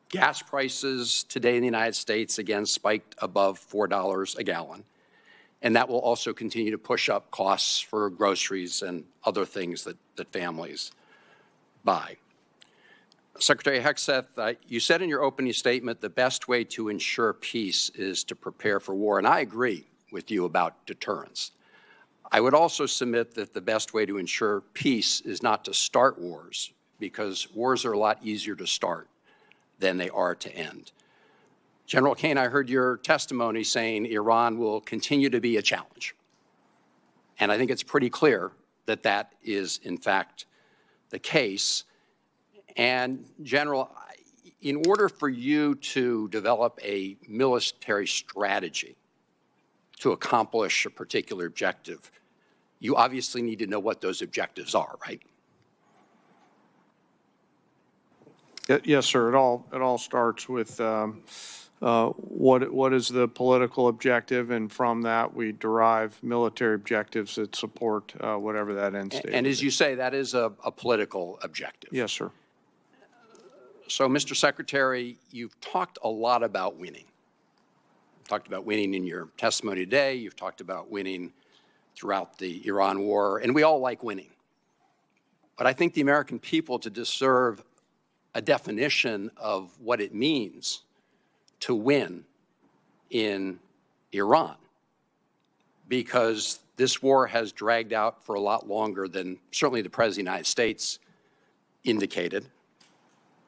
L: Gas prices today in the United States again spiked above $4 a gallon. And that will also continue to push up costs for groceries and other things that families buy. Secretary Hegseth, you said in your opening statement the best way to ensure peace is to prepare for war, and I agree with you about deterrence. I would also submit that the best way to ensure peace is not to start wars, because wars are a lot easier to start than they are to end. General Kane, I heard your testimony saying Iran will continue to be a challenge. And I think it's pretty clear that that is, in fact, the case. And, General, in order for you to develop a military strategy to accomplish a particular objective, you obviously need to know what those objectives are, right?
H: Yes, sir. It all starts with what is the political objective, and from that we derive military objectives that support whatever that end state is.
L: And as you say, that is a political objective.
H: Yes, sir.
L: So, Mr. Secretary, you've talked a lot about winning. You've talked about winning in your testimony today. You've talked about winning throughout the Iran war, and we all like winning. But I think the American people deserve a definition of what it means to win in Iran, because this war has dragged out for a lot longer than certainly the President of the United States indicated.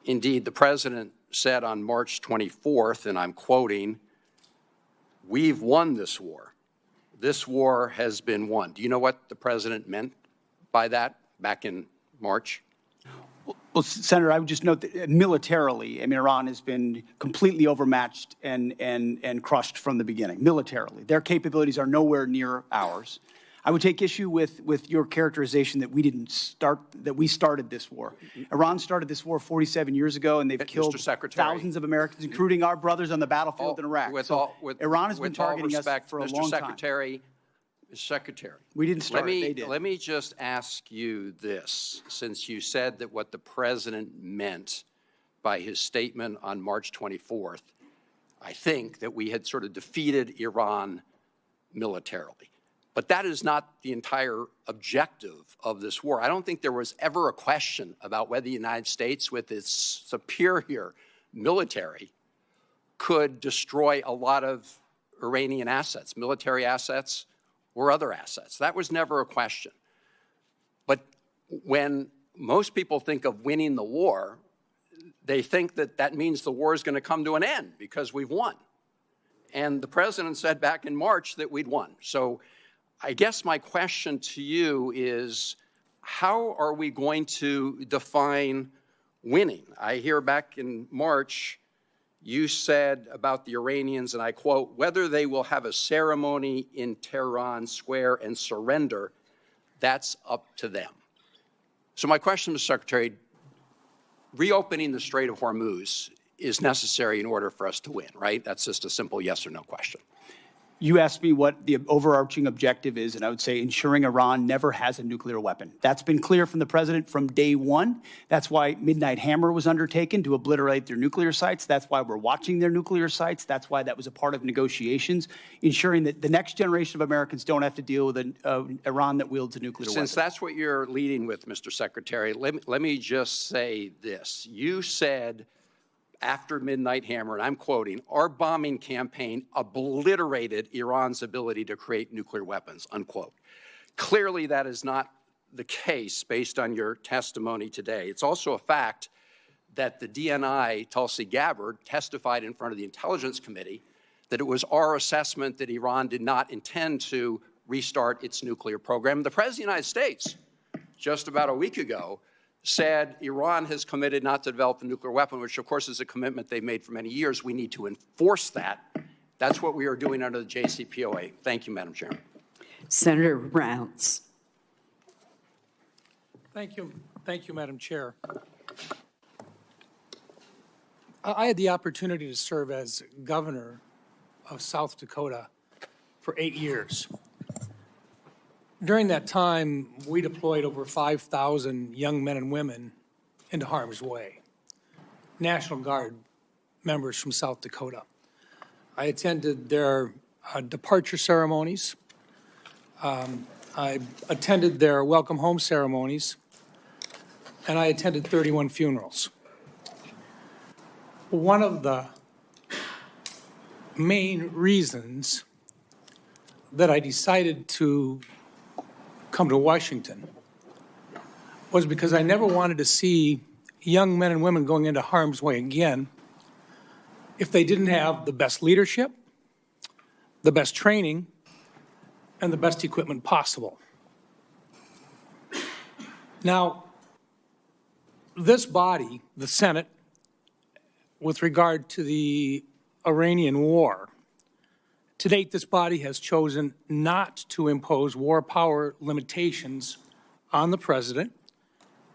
L: Indeed, the President said on March 24th, and I'm quoting, "We've won this war. This war has been won." Do you know what the President meant by that back in March?
F: Well, Senator, I would just note that militarily, I mean, Iran has been completely overmatched and crushed from the beginning, militarily. Their capabilities are nowhere near ours. I would take issue with your characterization that we started this war. Iran started this war 47 years ago, and they've killed thousands of Americans, including our brothers on the battlefield in Iraq. Iran has been targeting us for a long time.
L: Mr. Secretary,
F: we didn't start it, they did.
L: Let me just ask you this, since you said that what the President meant by his statement on March 24th, I think that we had sort of defeated Iran militarily. But that is not the entire objective of this war. I don't think there was ever a question about whether the United States, with its superior military, could destroy a lot of Iranian assets, military assets, or other assets. That was never a question. But when most people think of winning the war, they think that that means the war is going to come to an end because we've won. And the President said back in March that we'd won. So I guess my question to you is, how are we going to define winning? I hear back in March you said about the Iranians, and I quote, "Whether they will have a ceremony in Tehran Square and surrender, that's up to them." So my question, Mr. Secretary, reopening the Strait of Hormuz is necessary in order for us to win, right? That's just a simple yes or no question.
F: You asked me what the overarching objective is, and I would say ensuring Iran never has a nuclear weapon. That's been clear from the president from day one. That's why Midnight Hammer was undertaken, to obliterate their nuclear sites. That's why we're watching their nuclear sites. That's why that was a part of negotiations, ensuring that the next generation of Americans don't have to deal with an Iran that wields a nuclear weapon.
L: Since that's what you're leading with, Mr. Secretary, let me just say this. You said after Midnight Hammer, and I'm quoting, our bombing campaign obliterated Iran's ability to create nuclear weapons, unquote. Clearly, that is not the case based on your testimony today. It's also a fact that the DNI, Tulsi Gabbard, testified in front of the Intelligence Committee that it was our assessment that Iran did not intend to restart its nuclear program. The President of the United States, just about a week ago, said Iran has committed not to develop a nuclear weapon, which of course is a commitment they've made for many years. We need to enforce that. That's what we are doing under the JCPOA. Thank you, Madam Chairman.
B: Senator Rounds.
C: Thank you, Madam Chair. I had the opportunity to serve as governor of South Dakota for 8 years. During that time, we deployed over 5,000 young men and women into harm's way, National Guard members from South Dakota. I attended their departure ceremonies. I attended their welcome home ceremonies, and I attended 31 funerals. One of the main reasons that I decided to come to Washington was because I never wanted to see young men and women going into harm's way again if they didn't have the best leadership, the best training, and the best equipment possible. Now, this body, the Senate, with regard to the Iranian war, to date, this body has chosen not to impose war power limitations on the president,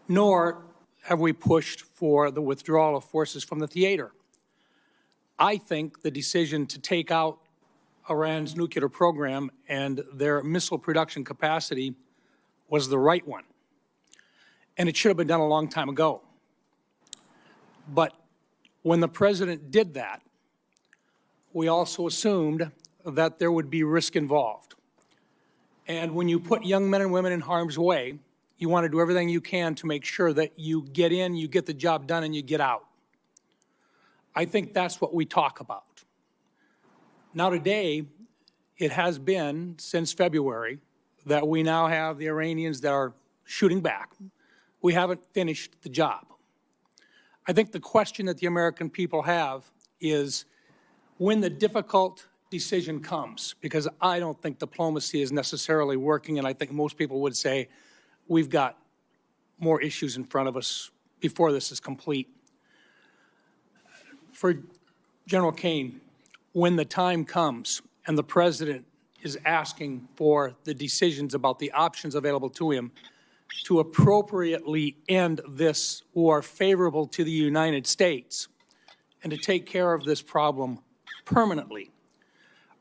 C: nor have we pushed for the withdrawal of forces from the theater. I think the decision to take out Iran's nuclear program and their missile production capacity was the right one, and it should have been done a long time ago. But when the president did that, we also assumed that there would be risk involved. And when you put young men and women in harm's way, you want to do everything you can to make sure that you get in, you get the job done, and you get out. I think that's what we talk about. Now today, it has been since February that we now have the Iranians that are shooting back. We haven't finished the job. I think the question that the American people have is when the difficult decision comes, because I don't think diplomacy is necessarily working, and I think most people would say we've got more issues in front of us before this is complete. For General Kane, when the time comes and the president is asking for the decisions about the options available to him to appropriately end this war favorable to the United States and to take care of this problem permanently,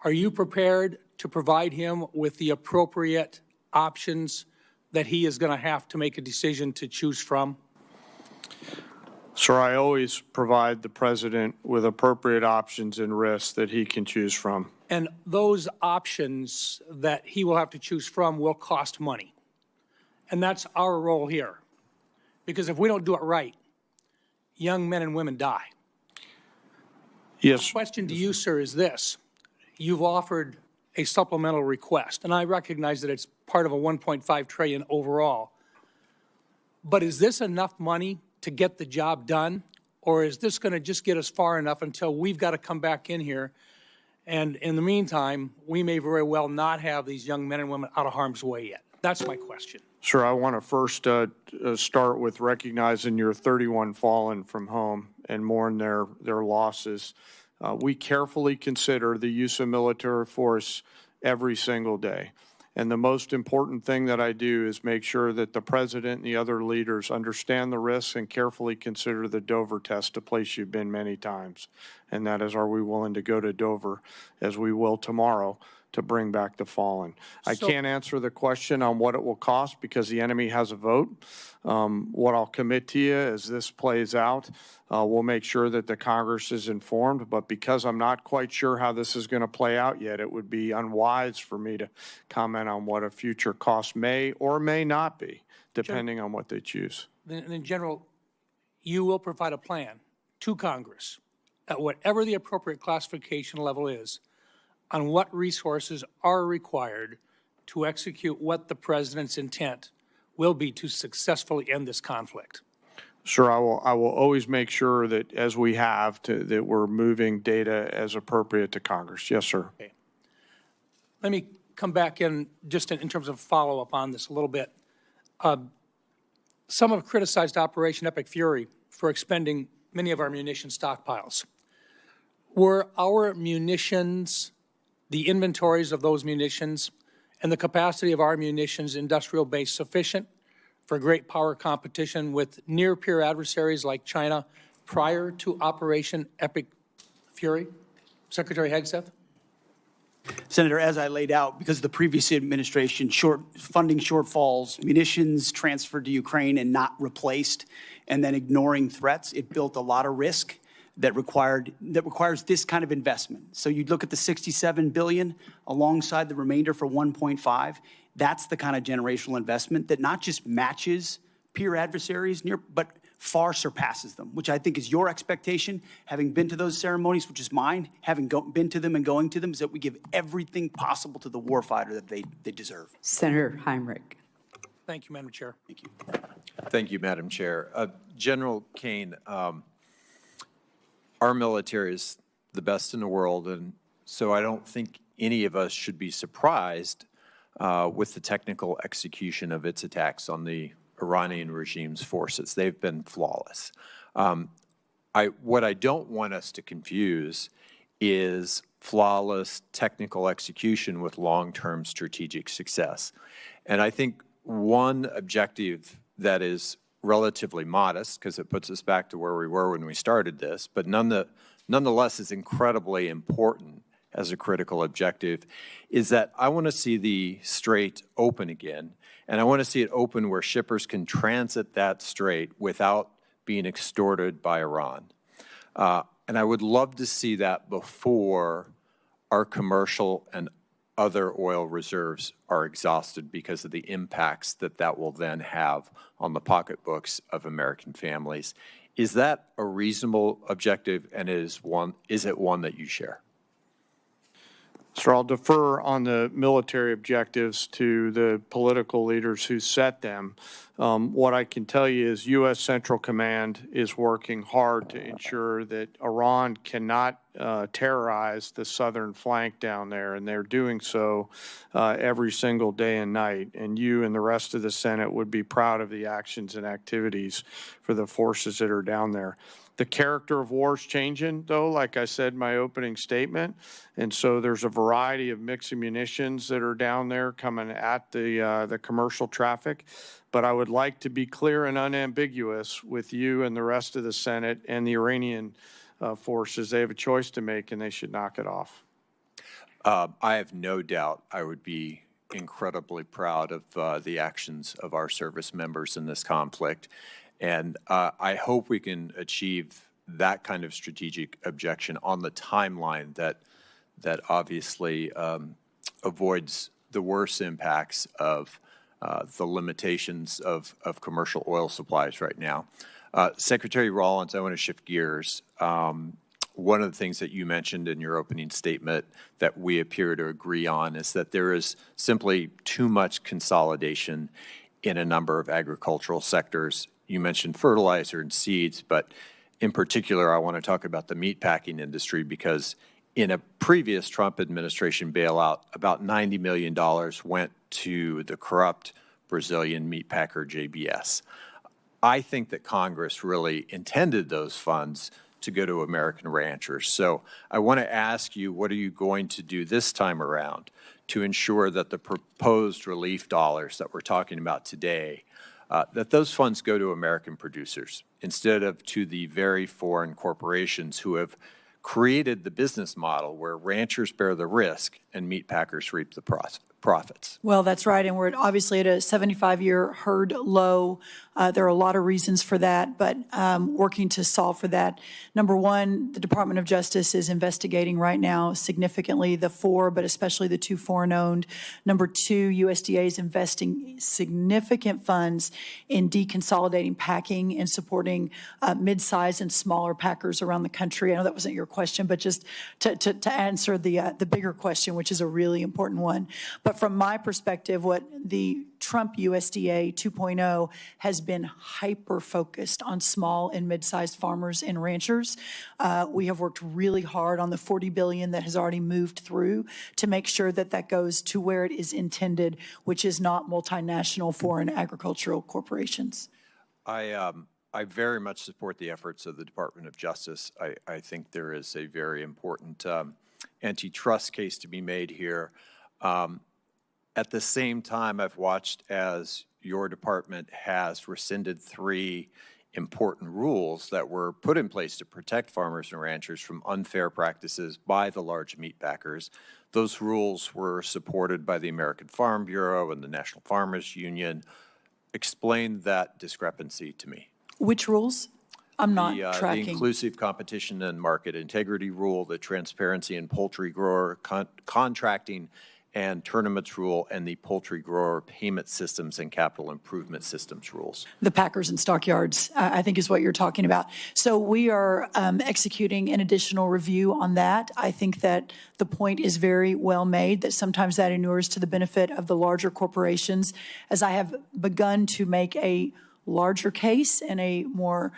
C: are you prepared to provide him with the appropriate options that he is going to have to make a decision to choose from?
H: Sir, I always provide the president with appropriate options and risks that he can choose from.
C: And those options that he will have to choose from will cost money. And that's our role here. Because if we don't do it right, young men and women die.
H: Yes.
C: My question to you, sir, is this. You've offered a supplemental request, and I recognize that it's part of a $1.5 trillion overall. But is this enough money to get the job done, or is this going to just get us far enough until we've got to come back in here, and in the meantime, we may very well not have these young men and women out of harm's way yet? That's my question.
H: Sir, I want to first start with recognizing your 31 fallen from home and mourn their losses. We carefully consider the use of military force every single day. And the most important thing that I do is make sure that the president and the other leaders understand the risks and carefully consider the Dover test, a place you've been many times. And that is, are we willing to go to Dover, as we will tomorrow, to bring back the fallen? I can't answer the question on what it will cost because the enemy has a vote. What I'll commit to you as this plays out, we'll make sure that the Congress is informed, but because I'm not quite sure how this is going to play out yet, it would be unwise for me to comment on what a future cost may or may not be, depending on what they choose.
C: Then, General, you will provide a plan to Congress at whatever the appropriate classification level is on what resources are required to execute what the president's intent will be to successfully end this conflict.
H: Sure, I will always make sure that, as we have, that we're moving data as appropriate to Congress. Yes, sir.
C: Okay. Let me come back in just in terms of follow-up on this a little bit. Some have criticized Operation Epic Fury for expending many of our munition stockpiles. Were our munitions, the inventories of those munitions, and the capacity of our munitions industrial base sufficient for great power competition with near-peer adversaries like China prior to Operation Epic Fury? Secretary Hegseth?
F: Senator, as I laid out, because of the previous administration, funding shortfalls, munitions transferred to Ukraine and not replaced, and then ignoring threats, it built a lot of risk that requires this kind of investment. So you'd look at the $67 billion alongside the remainder for 1.5. That's the kind of generational investment that not just matches peer adversaries, but far surpasses them, which I think is your expectation, having been to those ceremonies, which is mine, having been to them and going to them, is that we give everything possible to the warfighter that they deserve.
B: Senator Heinrich.
C: Thank you, Madam Chair.
F: Thank you.
D: Thank you, Madam Chair. General Kane, our military is the best in the world, and so I don't think any of us should be surprised with the technical execution of its attacks on the Iranian regime's forces. They've been flawless. What I don't want us to confuse is flawless technical execution with long-term strategic success. And I think one objective that is relatively modest, because it puts us back to where we were when we started this, but nonetheless is incredibly important as a critical objective, is that I want to see the strait open again, and I want to see it open where shippers can transit that strait without being extorted by Iran. And I would love to see that before our commercial and other oil reserves are exhausted because of the impacts that will then have on the pocketbooks of American families. Is that a reasonable objective, and is it one that you share?
H: So I'll defer on the military objectives to the political leaders who set them. What I can tell you is U.S. Central Command is working hard to ensure that Iran cannot terrorize the southern flank down there, and they're doing so every single day and night. And you and the rest of the Senate would be proud of the actions and activities for the forces that are down there. The character of war is changing, though, like I said in my opening statement. And so there's a variety of mixed munitions that are down there coming at the commercial traffic. But I would like to be clear and unambiguous with you and the rest of the Senate and the Iranian forces. They have a choice to make, and they should knock it off.
D: I have no doubt I would be incredibly proud of the actions of our service members in this conflict. And I hope we can achieve that kind of strategic objection on the timeline that obviously avoids the worst impacts of the limitations of commercial oil supplies right now. Secretary Rollins, I want to shift gears. One of the things that you mentioned in your opening statement that we appear to agree on is that there is simply too much consolidation in a number of agricultural sectors. You mentioned fertilizer and seeds, but in particular, I want to talk about the meatpacking industry because in a previous Trump administration bailout, about $90 million went to the corrupt Brazilian meatpacker JBS. I think that Congress really intended those funds to go to American ranchers. So I want to ask you, what are you going to do this time around to ensure that the proposed relief dollars that we're talking about today, that those funds go to American producers instead of to the very foreign corporations who have created the business model where ranchers bear the risk and meat packers reap the profits?
I: Well, that's right, and we're obviously at a 75-year herd low. There are a lot of reasons for that, but working to solve for that. Number one, the Department of Justice is investigating right now significantly the but especially the 2 foreign-owned. Number two, USDA is investing significant funds in deconsolidating packing and supporting mid-size and smaller packers around the country. I know that wasn't your question, but just to answer the bigger question, which is a really important one. But from my perspective, what the Trump USDA 2.0 has been hyper-focused on small and mid-sized farmers and ranchers. We have worked really hard on the $40 billion that has already moved through to make sure that that goes to where it is intended, which is not multinational foreign agricultural corporations.
D: I very much support the efforts of the Department of Justice. I think there is a very important antitrust case to be made here. At the same time, I've watched as your department has rescinded 3 important rules that were put in place to protect farmers and ranchers from unfair practices by the large meat packers. Those rules were supported by the American Farm Bureau and the National Farmers Union. Explain that discrepancy to me.
I: Which rules? I'm not tracking.
D: The inclusive competition and market integrity rule, the transparency in poultry grower contracting and tournaments rule, and the poultry grower payment systems and capital improvement systems rules.
I: The packers and stockyards, I think is what you're talking about. So we are executing an additional review on that. I think that the point is very well made, that sometimes that inures to the benefit of the larger corporations. As I have begun to make a larger case and a more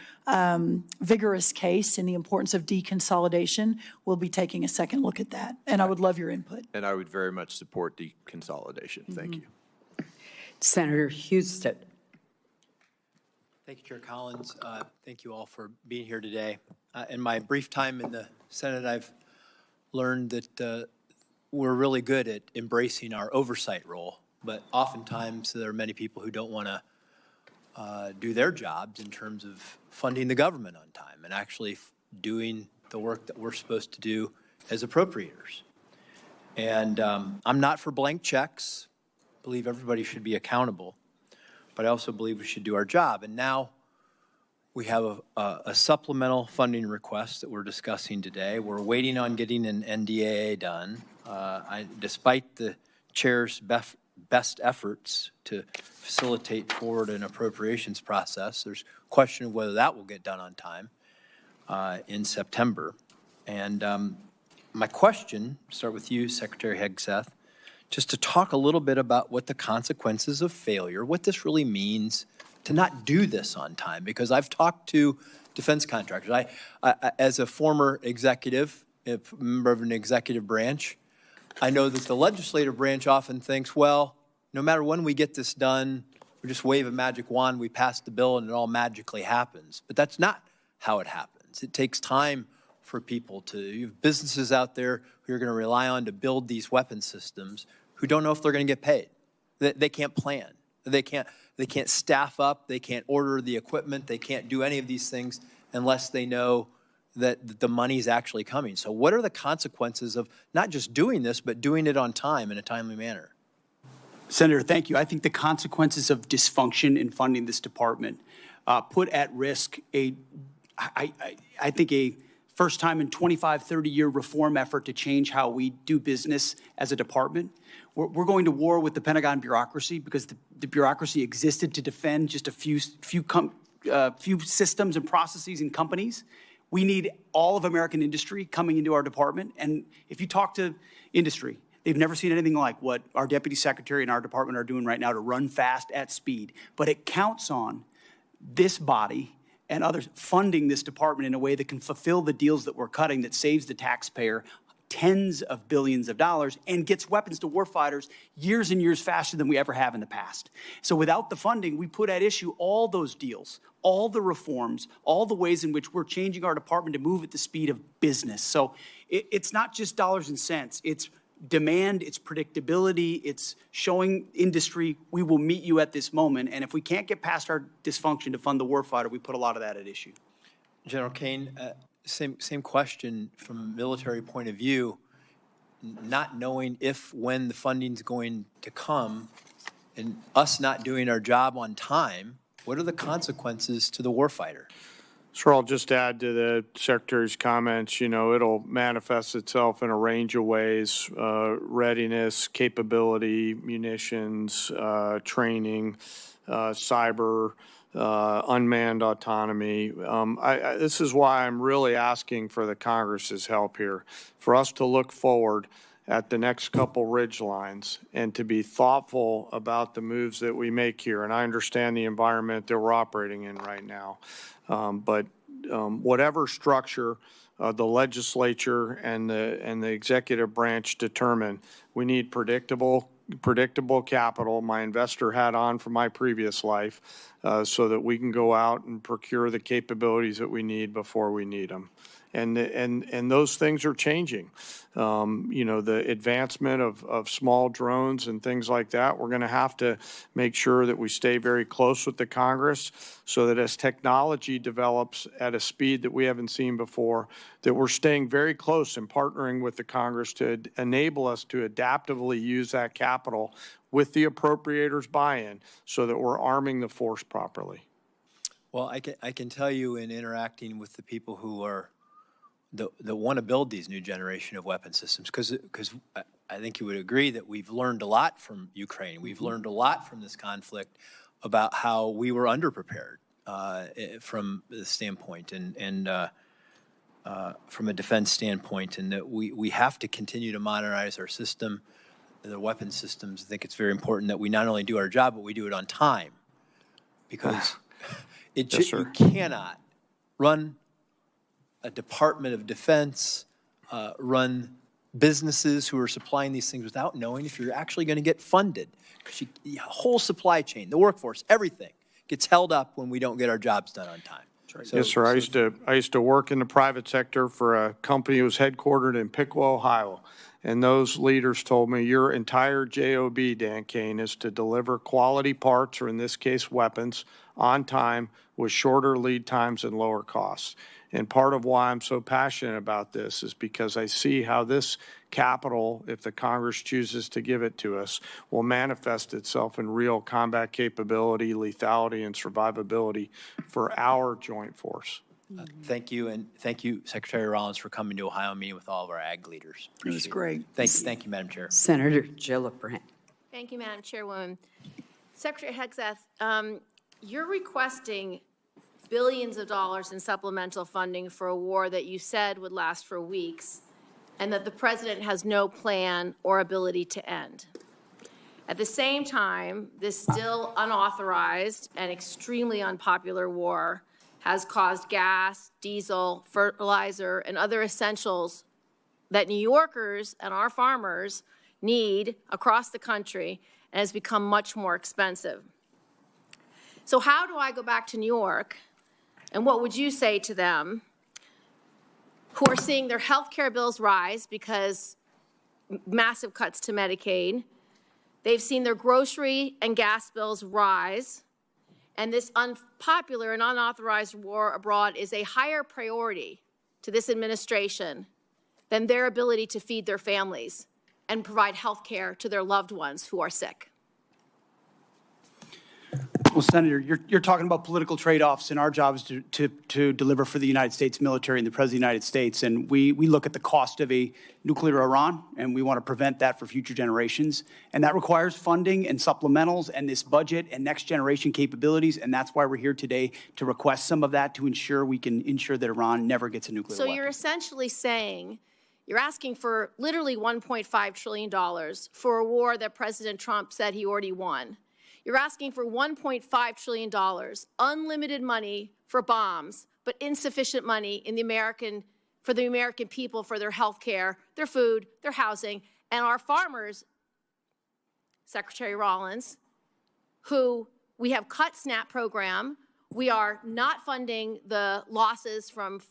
I: vigorous case in the importance of deconsolidation, we'll be taking a second look at that. And I would love your input.
D: And I would very much support deconsolidation. Thank you.
B: Senator Hegseth.
E: Thank you, Chair Collins. Thank you all for being here today. In my brief time in the Senate, I've learned that we're really good at embracing our oversight role, but oftentimes there are many people who don't want to do their jobs in terms of funding the government on time and actually doing the work that we're supposed to do as appropriators. And I'm not for blank checks. I believe everybody should be accountable, but I also believe we should do our job. And now we have a supplemental funding request that we're discussing today. We're waiting on getting an NDAA done. Despite the chair's best efforts to facilitate forward an appropriations process, there's question of whether that will get done on time in September. And my question, start with you, Secretary Hegseth, just to talk a little bit about what the consequences of failure, what this really means to not do this on time, because I've talked to defense contractors. I as a former executive, a member of an executive branch, I know that the legislative branch often thinks, well, no matter when we get this done, we just wave a magic wand, we pass the bill, and it all magically happens. But that's not how it happens. It takes time for people to, you have businesses out there who are going to rely on to build these weapon systems who don't know if they're going to get paid. They can't plan. They can't staff up. They can't order the equipment. They can't do any of these things unless they know that the money is actually coming. So what are the consequences of not just doing this, but doing it on time in a timely manner?
F: Senator, thank you. I think the consequences of dysfunction in funding this department put at risk I think a first time in 25, 30-year reform effort to change how we do business as a department. We're going to war with the Pentagon bureaucracy because the bureaucracy existed to defend just a few systems and processes and companies. We need all of American industry coming into our department. And if you talk to industry, they've never seen anything like what our deputy secretary and our department are doing right now to run fast at speed. But it counts on this body and others funding this department in a way that can fulfill the deals that we're cutting that saves the taxpayer tens of billions of dollars and gets weapons to warfighters years and years faster than we ever have in the past. So without the funding, we put at issue all those deals, all the reforms, all the ways in which we're changing our department to move at the speed of business. So it's not just dollars and cents. It's demand, it's predictability, it's showing industry we will meet you at this moment. And if we can't get past our dysfunction to fund the warfighter, we put a lot of that at issue.
E: General Kane, same question from a military point of view, not knowing if, when the funding's going to come, and us not doing our job on time, what are the consequences to the warfighter?
H: Sure, I'll just add to the Secretary's comments. You know, it'll manifest itself in a range of ways: readiness, capability, munitions, training, cyber, unmanned autonomy. This is why I'm really asking for the Congress's help here, for us to look forward at the next couple ridge lines and to be thoughtful about the moves that we make here. And I understand the environment that we're operating in right now. But whatever structure the legislature and the executive branch determine, we need predictable capital, my investor hat on from my previous life, so that we can go out and procure the capabilities that we need before we need them. And those things are changing. You know, the advancement of small drones and things like that, we're going to have to make sure that we stay very close with the Congress so that as technology develops at a speed that we haven't seen before, that we're staying very close and partnering with the Congress to enable us to adaptively use that capital with the appropriators' buy-in so that we're arming the force properly.
E: Well, I can tell you in interacting with the people who are that want to build these new generation of weapon systems, because I think you would agree that we've learned a lot from Ukraine. We've learned a lot from this conflict about how we were underprepared from the standpoint and from a defense standpoint, and that we have to continue to modernize our system, the weapon systems. I think it's very important that we not only do our job, but we do it on time, because you cannot run a Department of Defense, run businesses who are supplying these things without knowing if you're actually going to get funded. The whole supply chain, the workforce, everything gets held up when we don't get our jobs done on time.
H: So, yes, sir. I used to work in the private sector for a company that was headquartered in Piqua, Ohio. And those leaders told me, your entire job, Dan Kane, is to deliver quality parts, or in this case, weapons, on time with shorter lead times and lower costs. And part of why I'm so passionate about this is because I see how this capital, if the Congress chooses to give it to us, will manifest itself in real combat capability, lethality, and survivability for our joint force.
E: Thank you, and thank you, Secretary Rollins, for coming to Ohio, meeting with all of our ag leaders.
B: It was great.
E: Thank you, Madam Chair.
B: Senator Gillibrand.
G: Thank you, Madam Chairwoman. Secretary Hegseth, you're requesting billions of dollars in supplemental funding for a war that you said would last for weeks, and that the president has no plan or ability to end. At the same time, this still unauthorized and extremely unpopular war has caused gas, diesel, fertilizer, and other essentials that New Yorkers and our farmers need across the country, and has become much more expensive. So how do I go back to New York, and what would you say to them who are seeing their health care bills rise because massive cuts to Medicaid? They've seen their grocery and gas bills rise, and this unpopular and unauthorized war abroad is a higher priority to this administration than their ability to feed their families and provide health care to their loved ones who are sick.
F: Well, Senator, you're talking about political trade-offs, and our job is to deliver for the United States military and the President of the United States. And we look at the cost of a nuclear Iran, and we want to prevent that for future generations. And that requires funding and supplementals and this budget and next generation capabilities. And that's why we're here today to request some of that to ensure we can ensure that Iran never gets a nuclear weapon.
G: So you're essentially saying you're asking for literally $1.5 trillion for a war that President Trump said he already won. You're asking for $1.5 trillion, unlimited money for bombs, but insufficient money in the American for the American people, for their health care, their food, their housing, and our farmers, Secretary Rollins, who we have cut SNAP program. We are not funding the losses from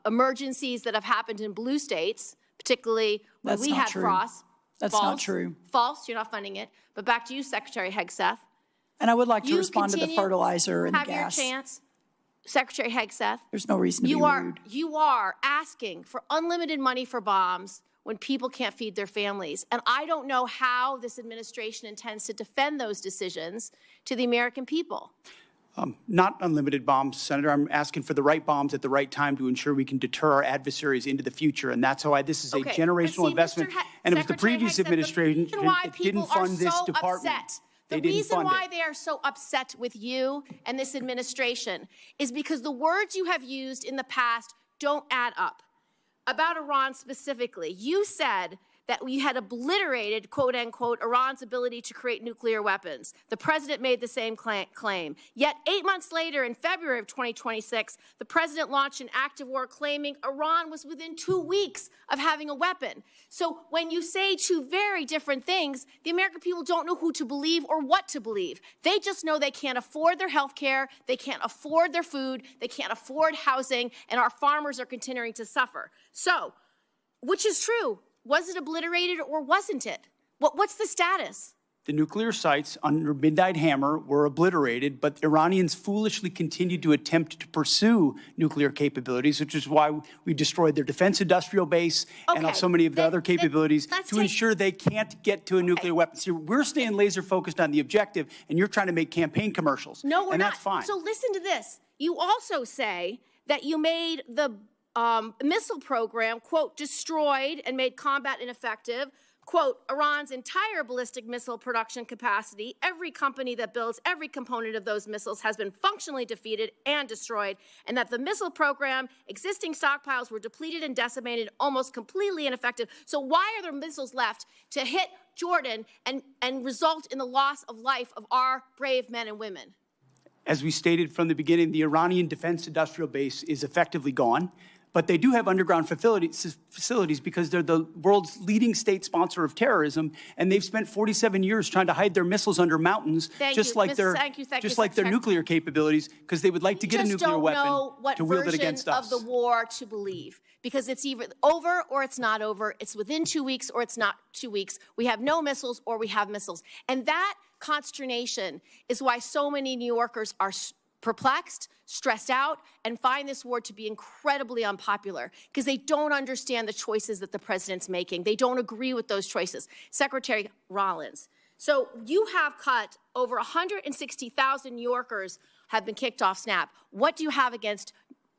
G: emergencies that have happened in blue states, particularly when we had frost.
I: That's not true.
G: False, you're not funding it. But back to you, Secretary Hegseth.
I: And I would like to respond to the fertilizer and the gas.
G: Have your chance. Secretary Hegseth.
I: There's no reason to be rude.
G: You are asking for unlimited money for bombs when people can't feed their families. And I don't know how this administration intends to defend those decisions to the American people.
F: Not unlimited bombs, Senator. I'm asking for the right bombs at the right time to ensure we can deter our adversaries into the future. And that's why this is a generational investment. And it was the previous administration that didn't fund this department.
G: The reason why they are so upset with you and this administration is because the words you have used in the past don't add up. About Iran specifically, you said that we had obliterated, quote unquote, Iran's ability to create nuclear weapons. The president made the same claim. Yet 8 months later, in February of 2026, the president launched an active war claiming Iran was within 2 weeks of having a weapon. So when you say two very different things, the American people don't know who to believe or what to believe. They just know they can't afford their health care, they can't afford their food, they can't afford housing, and our farmers are continuing to suffer. So, which is true? Was it obliterated or wasn't it? What's the status?
F: The nuclear sites under Midnight Hammer were obliterated, but Iranians foolishly continued to attempt to pursue nuclear capabilities, which is why we destroyed their defense industrial base and so many of the other capabilities to ensure they can't get to a nuclear weapon. So we're staying laser focused on the objective, and you're trying to make campaign commercials.
G: No, we're
F: and
G: not.
F: That's fine.
G: So listen to this. You also say that you made the missile program, quote, destroyed and made combat ineffective, quote, Iran's entire ballistic missile production capacity, every company that builds every component of those missiles has been functionally defeated and destroyed, and that the missile program, existing stockpiles were depleted and decimated, almost completely ineffective. So why are there missiles left to hit Jordan and result in the loss of life of our brave men and women?
F: As we stated from the beginning, the Iranian defense industrial base is effectively gone. But they do have underground facilities because they're the world's leading state sponsor of terrorism, and they've spent 47 years trying to hide their missiles under mountains, just like their nuclear capabilities, because they would like to get a nuclear weapon to wield it against us.
G: Of the war to believe, because it's either over or it's not over. It's within 2 weeks or it's not 2 weeks. We have no missiles or we have missiles, and that consternation is why so many New Yorkers are perplexed, stressed out, and find this war to be incredibly unpopular because they don't understand the choices that the president's making. They don't agree with those choices. Secretary Rollins, so you have cut over 160,000 New Yorkers have been kicked off SNAP. What do you have against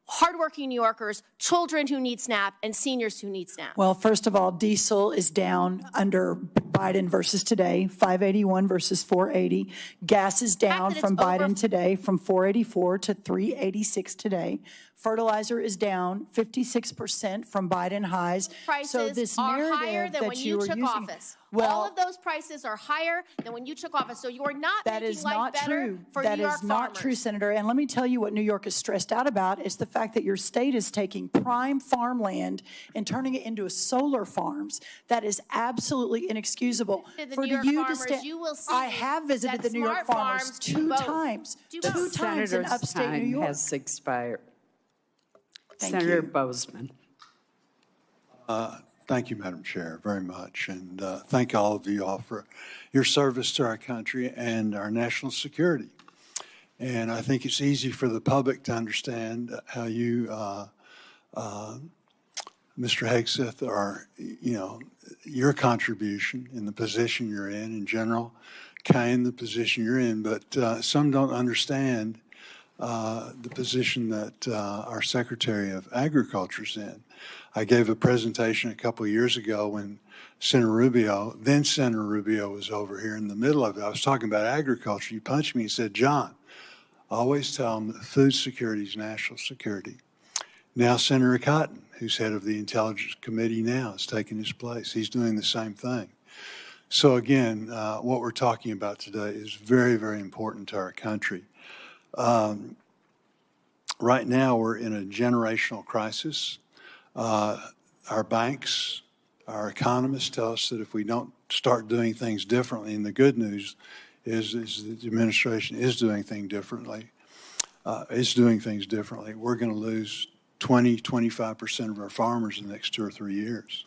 G: hardworking New Yorkers, children who need SNAP, and seniors who need SNAP?
I: Well, first of all, diesel is down under Biden versus today, 581 versus 480. Gas is down from Biden today from 484 to 386 today. Fertilizer is down 56% from Biden highs.
G: Prices
I: so this
G: are
I: narrative
G: higher than
I: that
G: when you took office.
I: Well,
G: all of those prices are higher than when you took office. So you are not making life better for New York farmers.
I: That is not true, Senator. And let me tell you what New York is stressed out about is the fact that your state is taking prime farmland and turning it into solar farms. That is absolutely inexcusable.
G: For you to stay,
I: I have visited the New York farmers two times in upstate New York.
B: Has expired.
I: Thank
B: Senator
I: you.
B: Bozeman.
A: Thank you, Madam Chair, very much. And thank all of you all for your service to our country and our national security. And I think it's easy for the public to understand how you, Mr. Hegseth, are, your contribution in the position you're in general, Kane, the position you're in. But some don't understand the position that our Secretary of Agriculture's in. I gave a presentation a couple of years ago when Senator Rubio was over here in the middle of it. I was talking about agriculture. He punched me and said, John, always tell them that food security is national security. Now Senator Cotton, who's head of the Intelligence Committee now, is taking his place. He's doing the same thing. So again, what we're talking about today is very, very important to our country. Right now, we're in a generational crisis. Our banks, our economists tell us that if we don't start doing things differently, and the good news is the administration is doing things differently, we're going to lose 25% of our farmers in the next 2 or 3 years.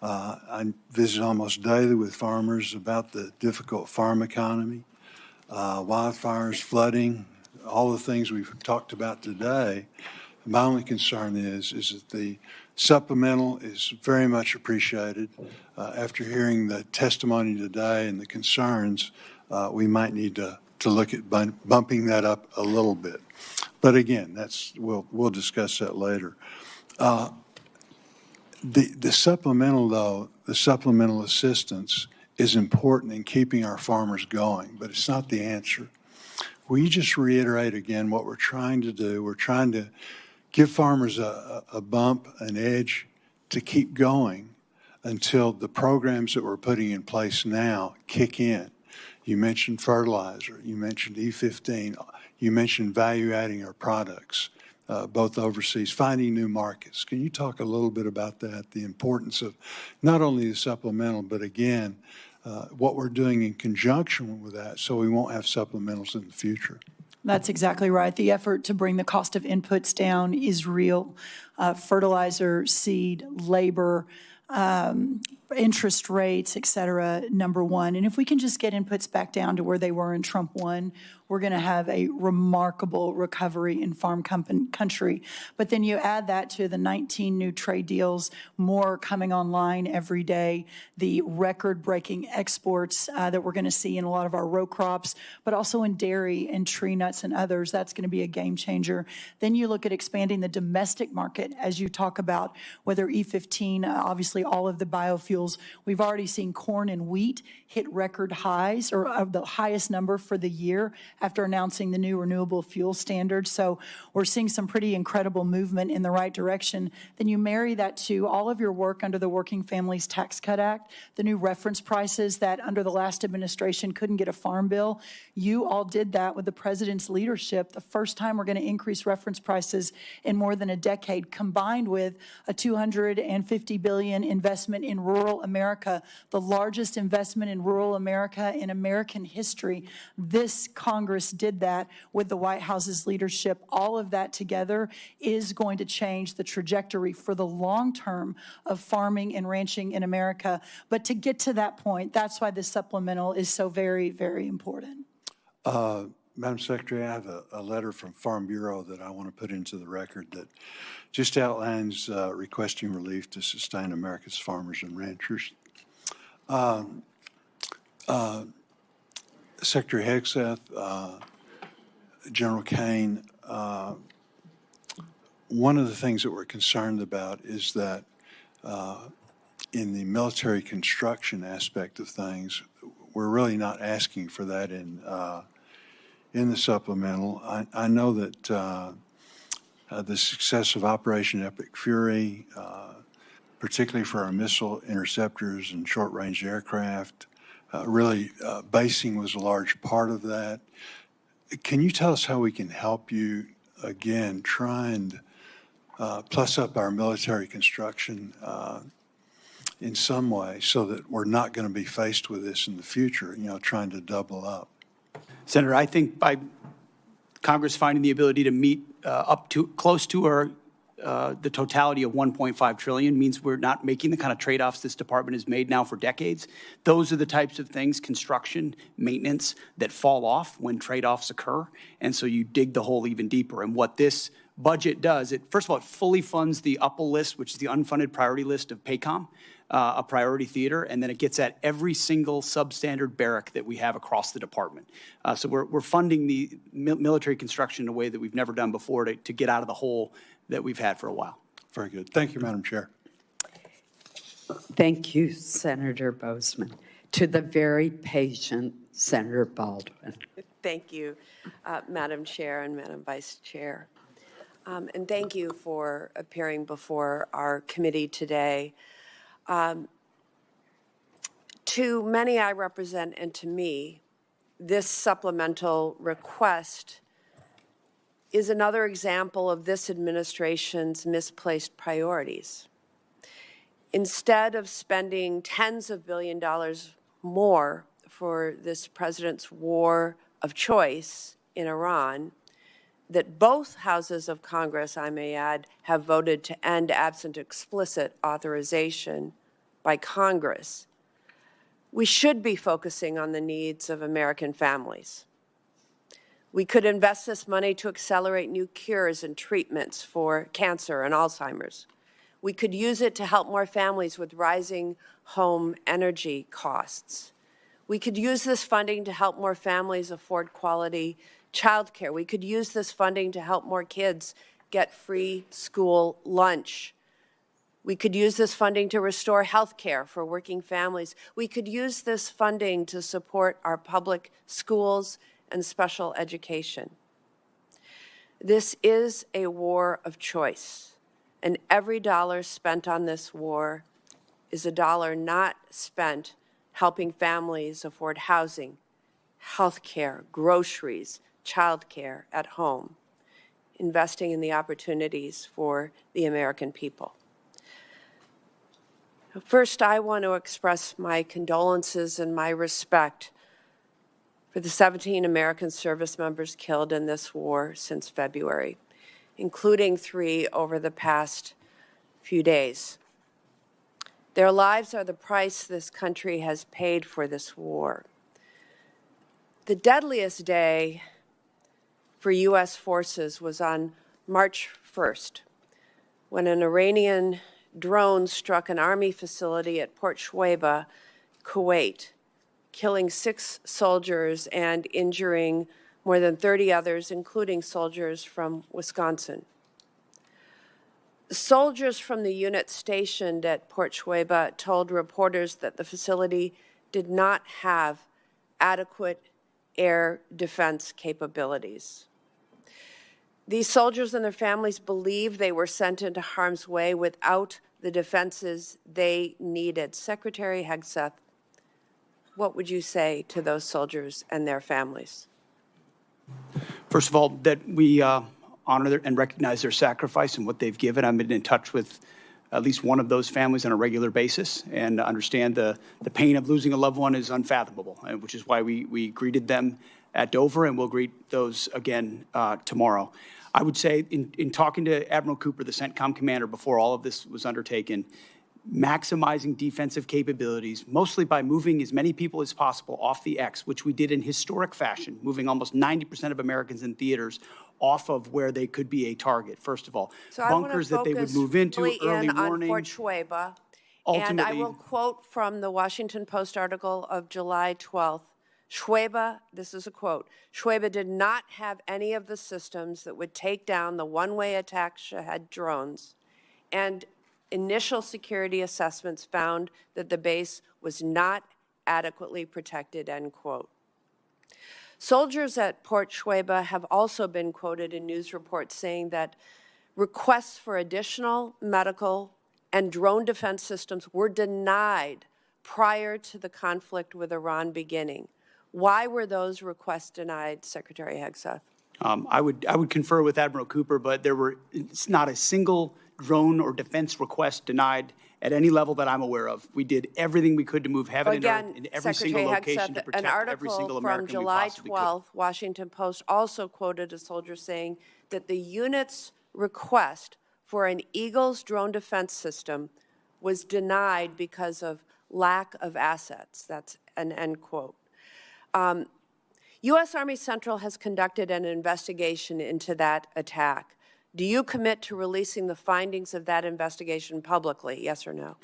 A: I visit almost daily with farmers about the difficult farm economy, wildfires, flooding, all the things we've talked about today. My only concern is that the supplemental is very much appreciated. After hearing the testimony today and the concerns, we might need to look at bumping that up a little bit. But again, we'll discuss that later. The supplemental, though, the supplemental assistance is important in keeping our farmers going, but it's not the answer. Will you just reiterate again what we're trying to do? We're trying to give farmers a bump, an edge to keep going until the programs that we're putting in place now kick in. You mentioned fertilizer, you mentioned E15, you mentioned value adding our products, both overseas, finding new markets. Can you talk a little bit about that, the importance of not only the supplemental, but again, what we're doing in conjunction with that so we won't have supplementals in the future?
I: That's exactly right. The effort to bring the cost of inputs down is real. Fertilizer, seed, labor, interest rates, et cetera, number one. And if we can just get inputs back down to where they were in Trump 1, we're going to have a remarkable recovery in farm country. But then you add that to the 19 new trade deals, more coming online every day, the record-breaking exports that we're going to see in a lot of our row crops, but also in dairy and tree nuts and others. That's going to be a game changer. Then you look at expanding the domestic market, as you talk about, whether E15, obviously all of the biofuels. We've already seen corn and wheat hit record highs, or the highest number for the year after announcing the new renewable fuel standard. So we're seeing some pretty incredible movement in the right direction. Then you marry that to all of your work under the Working Families Tax Cut Act, the new reference prices that under the last administration couldn't get a farm bill. You all did that with the president's leadership. The first time we're going to increase reference prices in more than a decade, combined with a $250 billion investment in rural America, the largest investment in rural America in American history. This Congress did that with the White House's leadership. All of that together is going to change the trajectory for the long term of farming and ranching in America. But to get to that point, that's why this supplemental is so very, very important.
A: Madam Secretary, I have a letter from Farm Bureau that I want to put into the record that just outlines requesting relief to sustain America's farmers and ranchers. Secretary Hegseth, General Kane, one of the things that we're concerned about is that in the military construction aspect of things, we're really not asking for that in the supplemental. I know that the success of Operation Epic Fury, particularly for our missile interceptors and short-range aircraft, really basing was a large part of that. Can you tell us how we can help you, again, try and plus up our military construction in some way so that we're not going to be faced with this in the future, trying to double up?
F: Senator, I think by Congress finding the ability to meet up to close to our the totality of $1.5 trillion means we're not making the kind of trade-offs this department has made now for decades. Those are the types of things, construction, maintenance, that fall off when trade-offs occur. And so you dig the hole even deeper. And what this budget does, first of all, it fully funds the UPA list, which is the unfunded priority list of PACOM, a priority theater, and then it gets at every single substandard barrack that we have across the department. So we're funding the military construction in a way that we've never done before to get out of the hole that we've had for a while.
A: Very good. Thank you, Madam Chair.
B: Thank you, Senator Bozeman. To the very patient Senator Baldwin.
J: Thank you, Madam Chair and Madam Vice Chair. And thank you for appearing before our committee today. To many I represent and to me, this supplemental request is another example of this administration's misplaced priorities. Instead of spending tens of billions of dollars more for this president's war of choice in Iran, that both houses of Congress, I may add, have voted to end absent explicit authorization by Congress, we should be focusing on the needs of American families. We could invest this money to accelerate new cures and treatments for cancer and Alzheimer's. We could use it to help more families with rising home energy costs. We could use this funding to help more families afford quality child care. We could use this funding to help more kids get free school lunch. We could use this funding to restore health care for working families. We could use this funding to support our public schools and special education. This is a war of choice, and every dollar spent on this war is a dollar not spent helping families afford housing, health care, groceries, child care at home, investing in the opportunities for the American people. First, I want to express my condolences and my respect for the 17 American service members killed in this war since February, including 3 over the past few days. Their lives are the price this country has paid for this war. The deadliest day for U.S. forces was on March 1st, when an Iranian drone struck an Army facility at Port Shuaibah, Kuwait, killing 6 soldiers and injuring more than 30 others, including soldiers from Wisconsin. Soldiers from the unit stationed at Port Shuaibah told reporters that the facility did not have adequate air defense capabilities. These soldiers and their families believed they were sent into harm's way without the defenses they needed. Secretary Hegseth, what would you say to those soldiers and their families?
F: First of all, that we honor and recognize their sacrifice and what they've given. I've been in touch with at least one of those families on a regular basis and understand the pain of losing a loved one is unfathomable, which is why we greeted them at Dover, and we'll greet those again tomorrow. I would say in talking to Admiral Cooper, the CENTCOM commander, before all of this was undertaken, maximizing defensive capabilities, mostly by moving as many people as possible off the X, which we did in historic fashion, moving almost 90% of Americans in theaters off of where they could be a target, first of all.
J: So
F: bunkers that they would move into, early warning.
J: On Fort Shuaibah, and I will quote from the Washington Post article of July 12th. Shuaibah, this is a quote, Shuaibah did not have any of the systems that would take down the one-way attack Shahed drones, and initial security assessments found that the base was not adequately protected, end quote. Soldiers at Port Shuaibah have also been quoted in news reports saying that requests for additional medical and drone defense systems were denied prior to the conflict with Iran beginning. Why were those requests denied, Secretary Hegseth?
F: I would confer with Admiral Cooper, but it's not a single drone or defense request denied at any level that I'm aware of. We did everything we could to move heaven and earth in every single location to protect every single American we possibly could.
J: An article from July 12th, Washington Post also quoted a soldier saying that the unit's request for an Eagles drone defense system was denied because of lack of assets. That's an end quote. U.S. Army Central has conducted an investigation into that attack. Do you commit to releasing the findings of that investigation publicly, yes or no?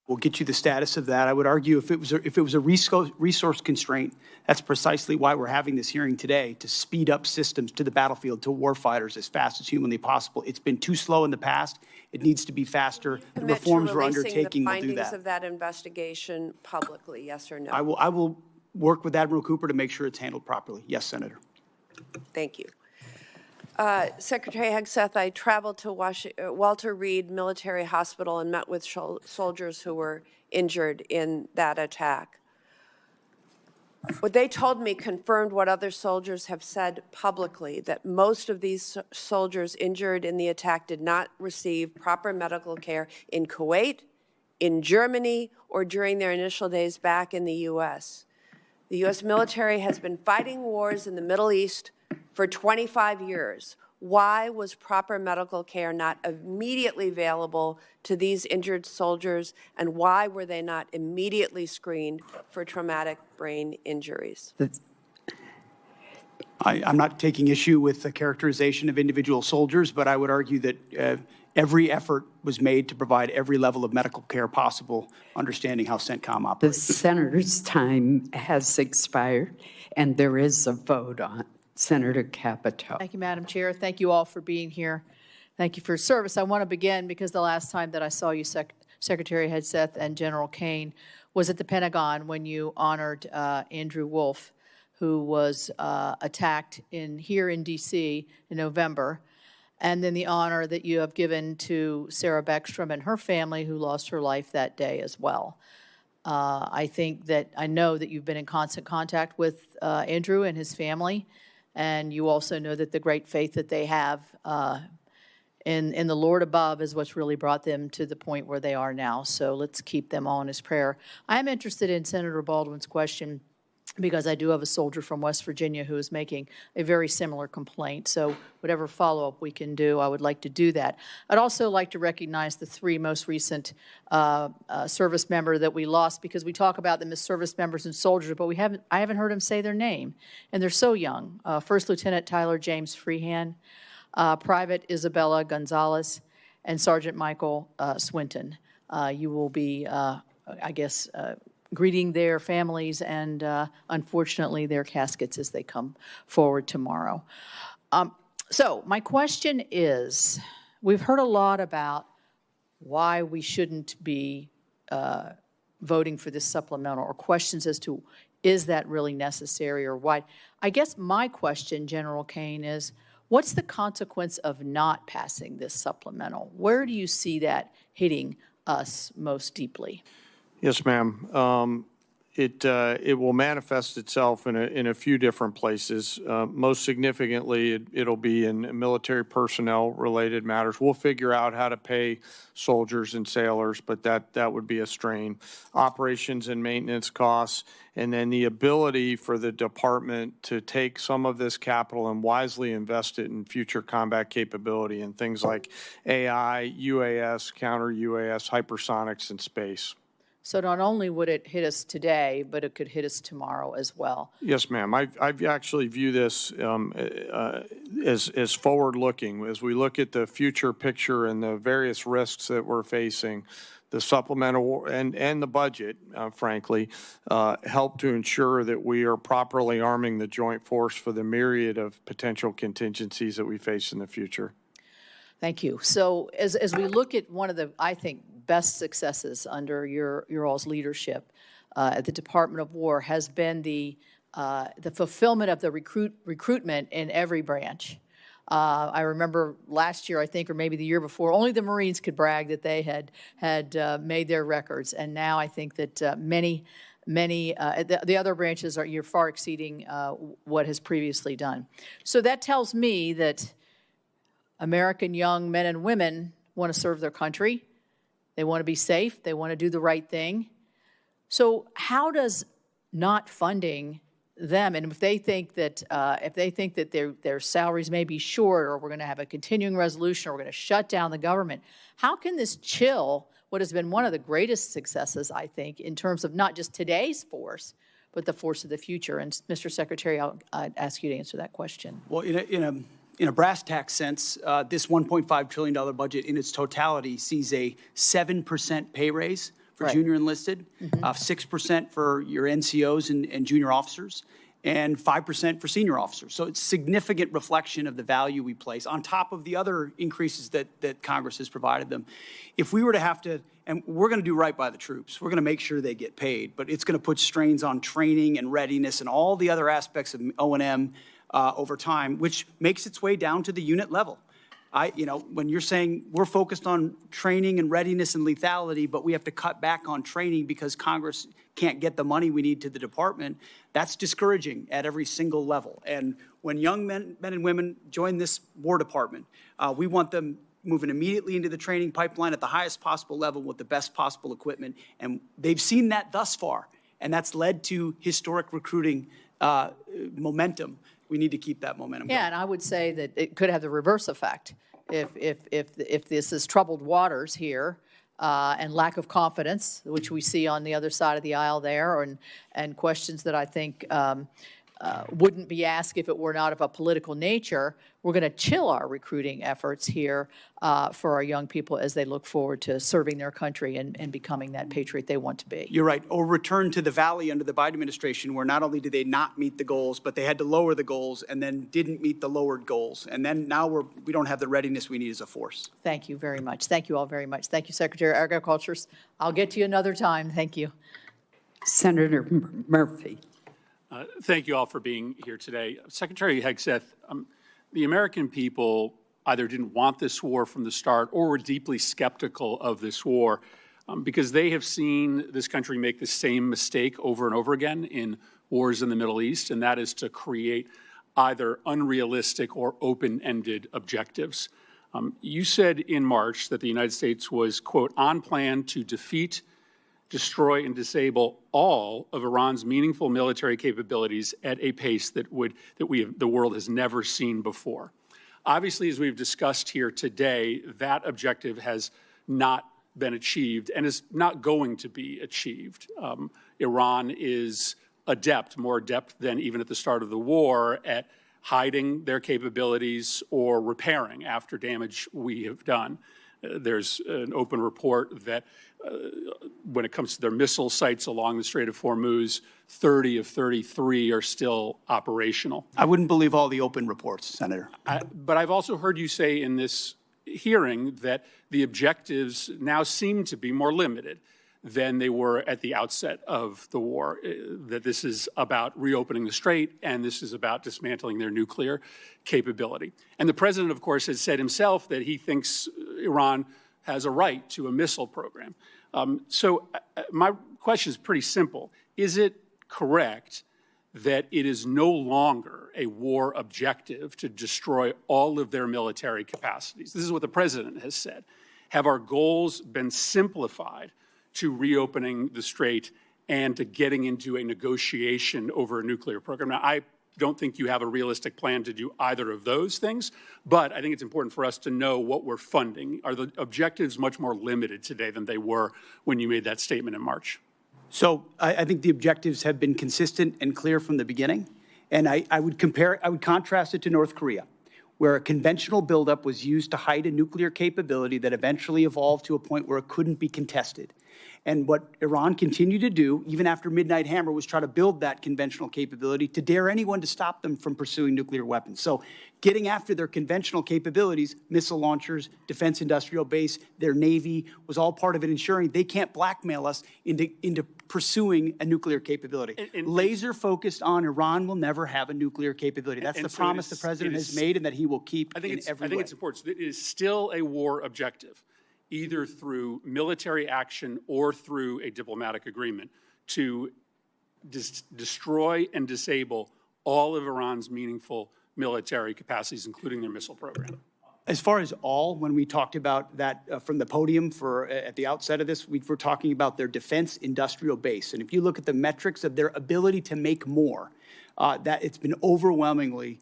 F: We'll get you the status of that. I would argue if it was a resource constraint, that's precisely why we're having this hearing today, to speed up systems to the battlefield, to warfighters as fast as humanly possible. It's been too slow in the past. It needs to be faster. The reforms we're undertaking will do that.
J: The findings of that investigation publicly, yes or no?
F: I will work with Admiral Cooper to make sure it's handled properly. Yes, Senator.
J: Thank you. Secretary Hegseth, I traveled to Walter Reed Military Hospital and met with soldiers who were injured in that attack. What they told me confirmed what other soldiers have said publicly, that most of these soldiers injured in the attack did not receive proper medical care in Kuwait, in Germany, or during their initial days back in the U.S. The U.S. military has been fighting wars in the Middle East for 25 years. Why was proper medical care not immediately available to these injured soldiers, and why were they not immediately screened for traumatic brain injuries?
F: I'm not taking issue with the characterization of individual soldiers, but I would argue that every effort was made to provide every level of medical care possible, understanding how CENTCOM
B: The
F: operates.
B: senator's time has expired, and there is a vote on Senator Capito.
K: Thank you, Madam Chair. Thank you all for being here. Thank you for your service. I want to begin because the last time that I saw you, Secretary Hegseth and General Kane, was at the Pentagon when you honored Andrew Wolf, who was attacked here in D.C. in November, and then the honor that you have given to Sarah Beckstrom and her family, who lost her life that day as well. I know that you've been in constant contact with Andrew and his family, and you also know that the great faith that they have in the Lord above is what's really brought them to the point where they are now. So let's keep them all in his prayer. I am interested in Senator Baldwin's question because I do have a soldier from West Virginia who is making a very similar complaint. So whatever follow-up we can do, I would like to do that. I'd also like to recognize the three most recent service member that we lost, because we talk about them as service members and soldiers, but I haven't heard them say their name, and they're so young. First Lieutenant Tyler James Freehan, Private Isabella Gonzalez, and Sergeant Michael Swinton. You will be, greeting their families and, unfortunately, their caskets as they come forward tomorrow. So my question is, we've heard a lot about why we shouldn't be voting for this supplemental, or questions as to, is that really necessary, or why? I guess my question, General Kane, is, what's the consequence of not passing this supplemental? Where do you see that hitting us most deeply?
H: Yes, ma'am. It will manifest itself in a few different places. Most significantly, it'll be in military personnel-related matters. We'll figure out how to pay soldiers and sailors, but that would be a strain. Operations and maintenance costs, and then the ability for the department to take some of this capital and wisely invest it in future combat capability and things like AI, UAS, counter-UAS, hypersonics, and space.
K: So not only would it hit us today, but it could hit us tomorrow as well.
H: Yes, ma'am. I actually view this as forward-looking. As we look at the future picture and the various risks that we're facing, the supplemental and the budget, frankly, help to ensure that we are properly arming the joint force for the myriad of potential contingencies that we face in the future.
K: Thank you. So as we look at one of the, I think, best successes under your all's leadership at the Department of War has been the fulfillment of the recruitment in every branch. I remember last year, I think, or maybe the year before, only the Marines could brag that they had made their records, and now I think that many the other branches you're far exceeding what has previously done. So that tells me that American young men and women want to serve their country. They want to be safe. They want to do the right thing. So how does not funding them, and if they think that their salaries may be short, or we're going to have a continuing resolution, or we're going to shut down the government, how can this chill what has been one of the greatest successes, I think, in terms of not just today's force, but the force of the future? And Mr. Secretary, I'd ask you to answer that question.
F: Well, in a brass tax sense, this $1.5 trillion budget in its totality sees a 7% pay raise for junior enlisted, 6% for your NCOs and junior officers, and 5% for senior officers. So it's significant reflection of the value we place on top of the other increases that Congress has provided them. If we were to have to, and we're going to do right by the troops, we're going to make sure they get paid, but it's going to put strains on training and readiness and all the other aspects of O&M over time, which makes its way down to the unit level. When you're saying we're focused on training and readiness and lethality, but we have to cut back on training because Congress can't get the money we need to the department, that's discouraging at every single level. And when young men and women join this War Department, we want them moving immediately into the training pipeline at the highest possible level with the best possible equipment. And they've seen that thus far, and that's led to historic recruiting momentum. We need to keep that momentum going.
K: Yeah, and I would say that it could have the reverse effect. If this is troubled waters here and lack of confidence, which we see on the other side of the aisle there, and questions that I think wouldn't be asked if it were not of a political nature, we're going to chill our recruiting efforts here for our young people as they look forward to serving their country and becoming that patriot they want to be.
F: You're right. Or return to the valley under the Biden administration, where not only did they not meet the goals, but they had to lower the goals and then didn't meet the lowered goals. And then now we don't have the readiness we need as a force.
K: Thank you very much. Thank you all very much. Thank you, Secretary of Agriculture. I'll get to you another time. Thank you.
B: Senator Murphy.
M: Thank you all for being here today. Secretary Hegseth, the American people either didn't want this war from the start or were deeply skeptical of this war because they have seen this country make the same mistake over and over again in wars in the Middle East, and that is to create either unrealistic or open-ended objectives. You said in March that the United States was, quote, on plan to defeat, destroy, and disable all of Iran's meaningful military capabilities at a pace that the world has never seen before. Obviously, as we've discussed here today, that objective has not been achieved and is not going to be achieved. Iran is adept, more adept than even at the start of the war, at hiding their capabilities or repairing after damage we have done. There's an open report that when it comes to their missile sites along the Strait of Hormuz, 30 of 33 are still operational.
F: I wouldn't believe all the open reports, Senator.
M: But I've also heard you say in this hearing that the objectives now seem to be more limited than they were at the outset of the war, that this is about reopening the strait and this is about dismantling their nuclear capability. And the president, of course, has said himself that he thinks Iran has a right to a missile program. So my question is pretty simple. Is it correct that it is no longer a war objective to destroy all of their military capacities? This is what the president has said. Have our goals been simplified to reopening the strait and to getting into a negotiation over a nuclear program? Now, I don't think you have a realistic plan to do either of those things, but I think it's important for us to know what we're funding. Are the objectives much more limited today than they were when you made that statement in March?
F: So I think the objectives have been consistent and clear from the beginning. And I would contrast it to North Korea, where a conventional buildup was used to hide a nuclear capability that eventually evolved to a point where it couldn't be contested. And what Iran continued to do, even after Midnight Hammer, was try to build that conventional capability to dare anyone to stop them from pursuing nuclear weapons. So getting after their conventional capabilities, missile launchers, defense industrial base, their Navy, was all part of it ensuring they can't blackmail us into pursuing a nuclear capability. Laser focused on Iran will never have a nuclear capability. That's the promise the president has made and that he will keep in every way.
M: I think it's important. So it is still a war objective, either through military action or through a diplomatic agreement, to destroy and disable all of Iran's meaningful military capacities, including their missile program.
F: As far as all, when we talked about that from the podium at the outset of this, we were talking about their defense industrial base. And if you look at the metrics of their ability to make more, that it's been overwhelmingly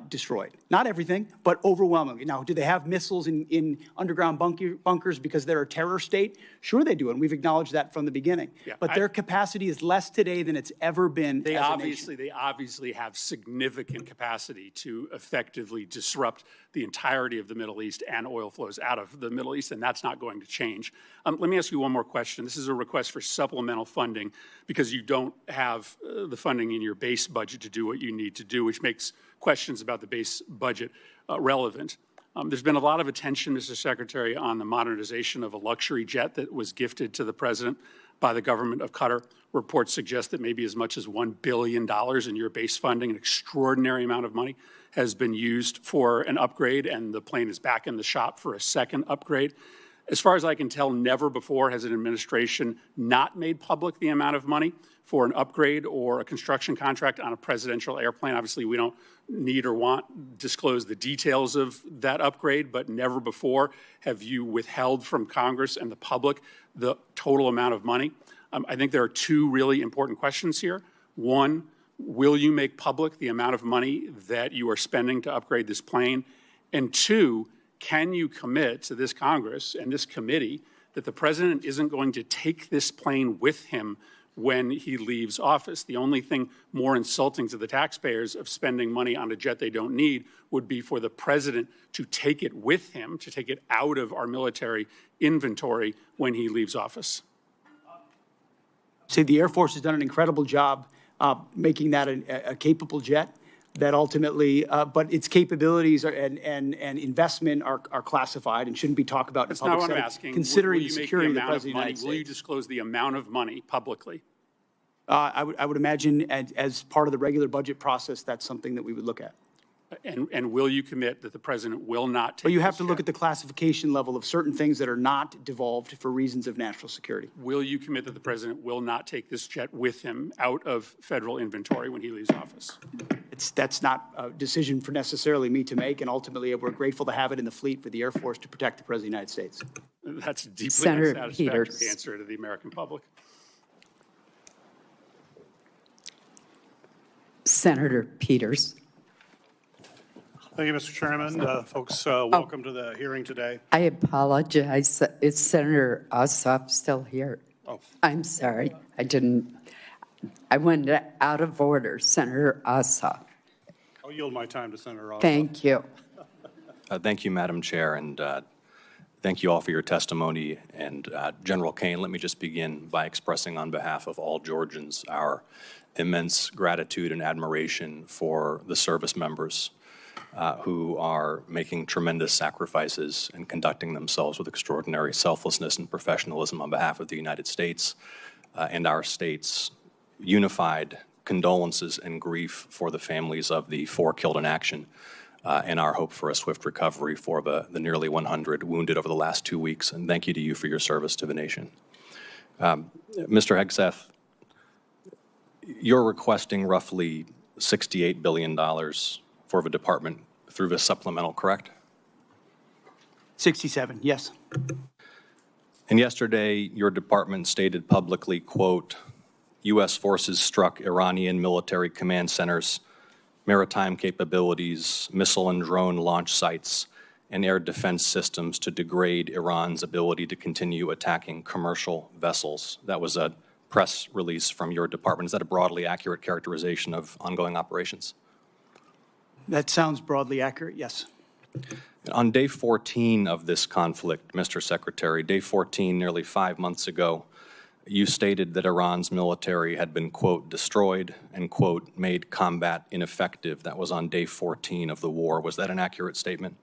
F: destroyed. Not everything, but overwhelmingly. Now, do they have missiles in underground bunkers because they're a terror state? Sure they do, and we've acknowledged that from the beginning. Yeah, but their capacity is less today than it's ever been
M: They obviously have significant capacity to effectively disrupt the entirety of the Middle East and oil flows out of the Middle East, and that's not going to change. Let me ask you one more question. This is a request for supplemental funding because you don't have the funding in your base budget to do what you need to do, which makes questions about the base budget relevant. There's been a lot of attention, Mr. Secretary, on the modernization of a luxury jet that was gifted to the president by the government of Qatar. Reports suggest that maybe as much as $1 billion in your base funding, an extraordinary amount of money, has been used for an upgrade, and the plane is back in the shop for a second upgrade. As far as I can tell, never before has an administration not made public the amount of money for an upgrade or a construction contract on a presidential airplane. Obviously, we don't need or want disclose the details of that upgrade, but never before have you withheld from Congress and the public the total amount of money. I think there are two really important questions here. One, will you make public the amount of money that you are spending to upgrade this plane? And two, can you commit to this Congress and this committee that the president isn't going to take this plane with him when he leaves office? The only thing more insulting to the taxpayers of spending money on a jet they don't need would be for the president to take it with him, to take it out of our military inventory when he leaves office.
F: Say the Air Force has done an incredible job making that a capable jet that ultimately, but its capabilities and investment are classified and shouldn't be talked about in
M: That's
F: public
M: not what I'm
F: setting,
M: asking.
F: considering
M: Will
F: the
M: you make
F: security of the
M: amount
F: President of the
M: money?
F: United States.
M: Will you disclose the amount of money publicly?
F: I would imagine as part of the regular budget process, that's something that we would look at.
M: And will you commit that the president will not take
F: But you have
M: this
F: to look
M: jet?
F: at the classification level of certain things that are not devolved for reasons of national security.
M: Will you commit that the president will not take this jet with him out of federal inventory when he leaves office?
F: That's not a decision for necessarily me to make, and ultimately we're grateful to have it in the fleet for the Air Force to protect the President of the United States.
M: That's a deeply
B: Senator
M: unsatisfactory
B: Peters.
M: answer to the American public.
B: Senator Peters.
O: Thank you, Mr. Chairman. Folks, welcome to the hearing today.
B: I apologize. Is Senator Ossoff still here?
O: Oh.
B: I'm sorry. I went out of order. Senator Ossoff.
O: I'll yield my time to Senator Ossoff.
B: Thank you.
V: Thank you, Madam Chair, and thank you all for your testimony. And General Kane, let me just begin by expressing on behalf of all Georgians our immense gratitude and admiration for the service members who are making tremendous sacrifices and conducting themselves with extraordinary selflessness and professionalism on behalf of the United States and our state's unified condolences and grief for the families of the 4 killed in action and our hope for a swift recovery for the nearly 100 wounded over the last 2 weeks. And thank you to you for your service to the nation. Mr. Hegseth, you're requesting roughly $68 billion for the department through this supplemental, correct?
F: 67, yes.
V: And yesterday, your department stated publicly, quote, U.S. forces struck Iranian military command centers, maritime capabilities, missile and drone launch sites, and air defense systems to degrade Iran's ability to continue attacking commercial vessels. That was a press release from your department. Is that a broadly accurate characterization of ongoing operations?
F: That sounds broadly accurate, yes.
V: On day 14 of this conflict, Mr. Secretary, day 14, nearly 5 months ago, you stated that Iran's military had been, quote, destroyed and, quote, made combat ineffective. That was on day 14 of the war. Was that an accurate statement?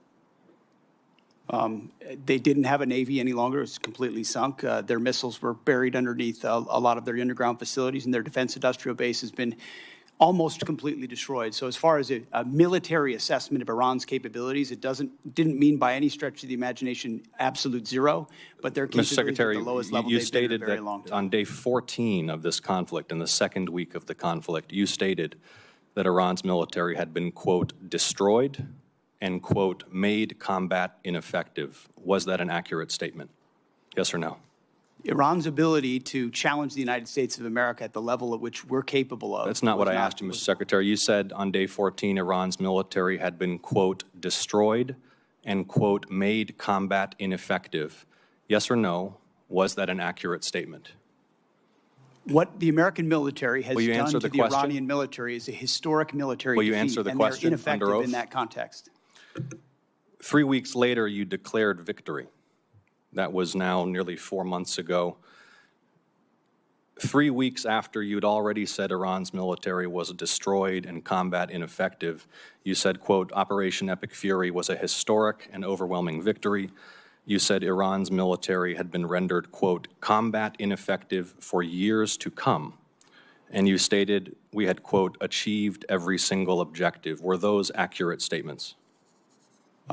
F: They didn't have a Navy any longer. It's completely sunk. Their missiles were buried underneath a lot of their underground facilities, and their defense industrial base has been almost completely destroyed. So as far as a military assessment of Iran's capabilities, it didn't mean by any stretch of the imagination absolute zero, but their capabilities
V: Mr. Secretary,
F: at the lowest level
V: you
F: they've been in a
V: stated
F: very
V: that
F: long time.
V: on day 14 of this conflict, in the second week of the conflict, you stated that Iran's military had been, quote, destroyed and, quote, made combat ineffective. Was that an accurate statement? Yes or no?
F: Iran's ability to challenge the United States of America at the level at which we're capable of.
V: That's not what I asked you, Mr. Secretary. You said on day 14 Iran's military had been, quote, destroyed and, quote, made combat ineffective. Yes or no, was that an accurate statement?
F: What the American military has
V: Will you
F: done
V: answer
F: to
V: the
F: the
V: question?
F: Iranian military is a historic military
V: Will you
F: defeat,
V: answer the
F: and
V: question
F: they're ineffective
V: under oath?
F: in that context.
V: 3 weeks later, you declared victory. That was now nearly 4 months ago. 3 weeks after you'd already said Iran's military was destroyed and combat ineffective, you said, quote, Operation Epic Fury was a historic and overwhelming victory. You said Iran's military had been rendered, quote, combat ineffective for years to come. And you stated we had, quote, achieved every single objective. Were those accurate statements?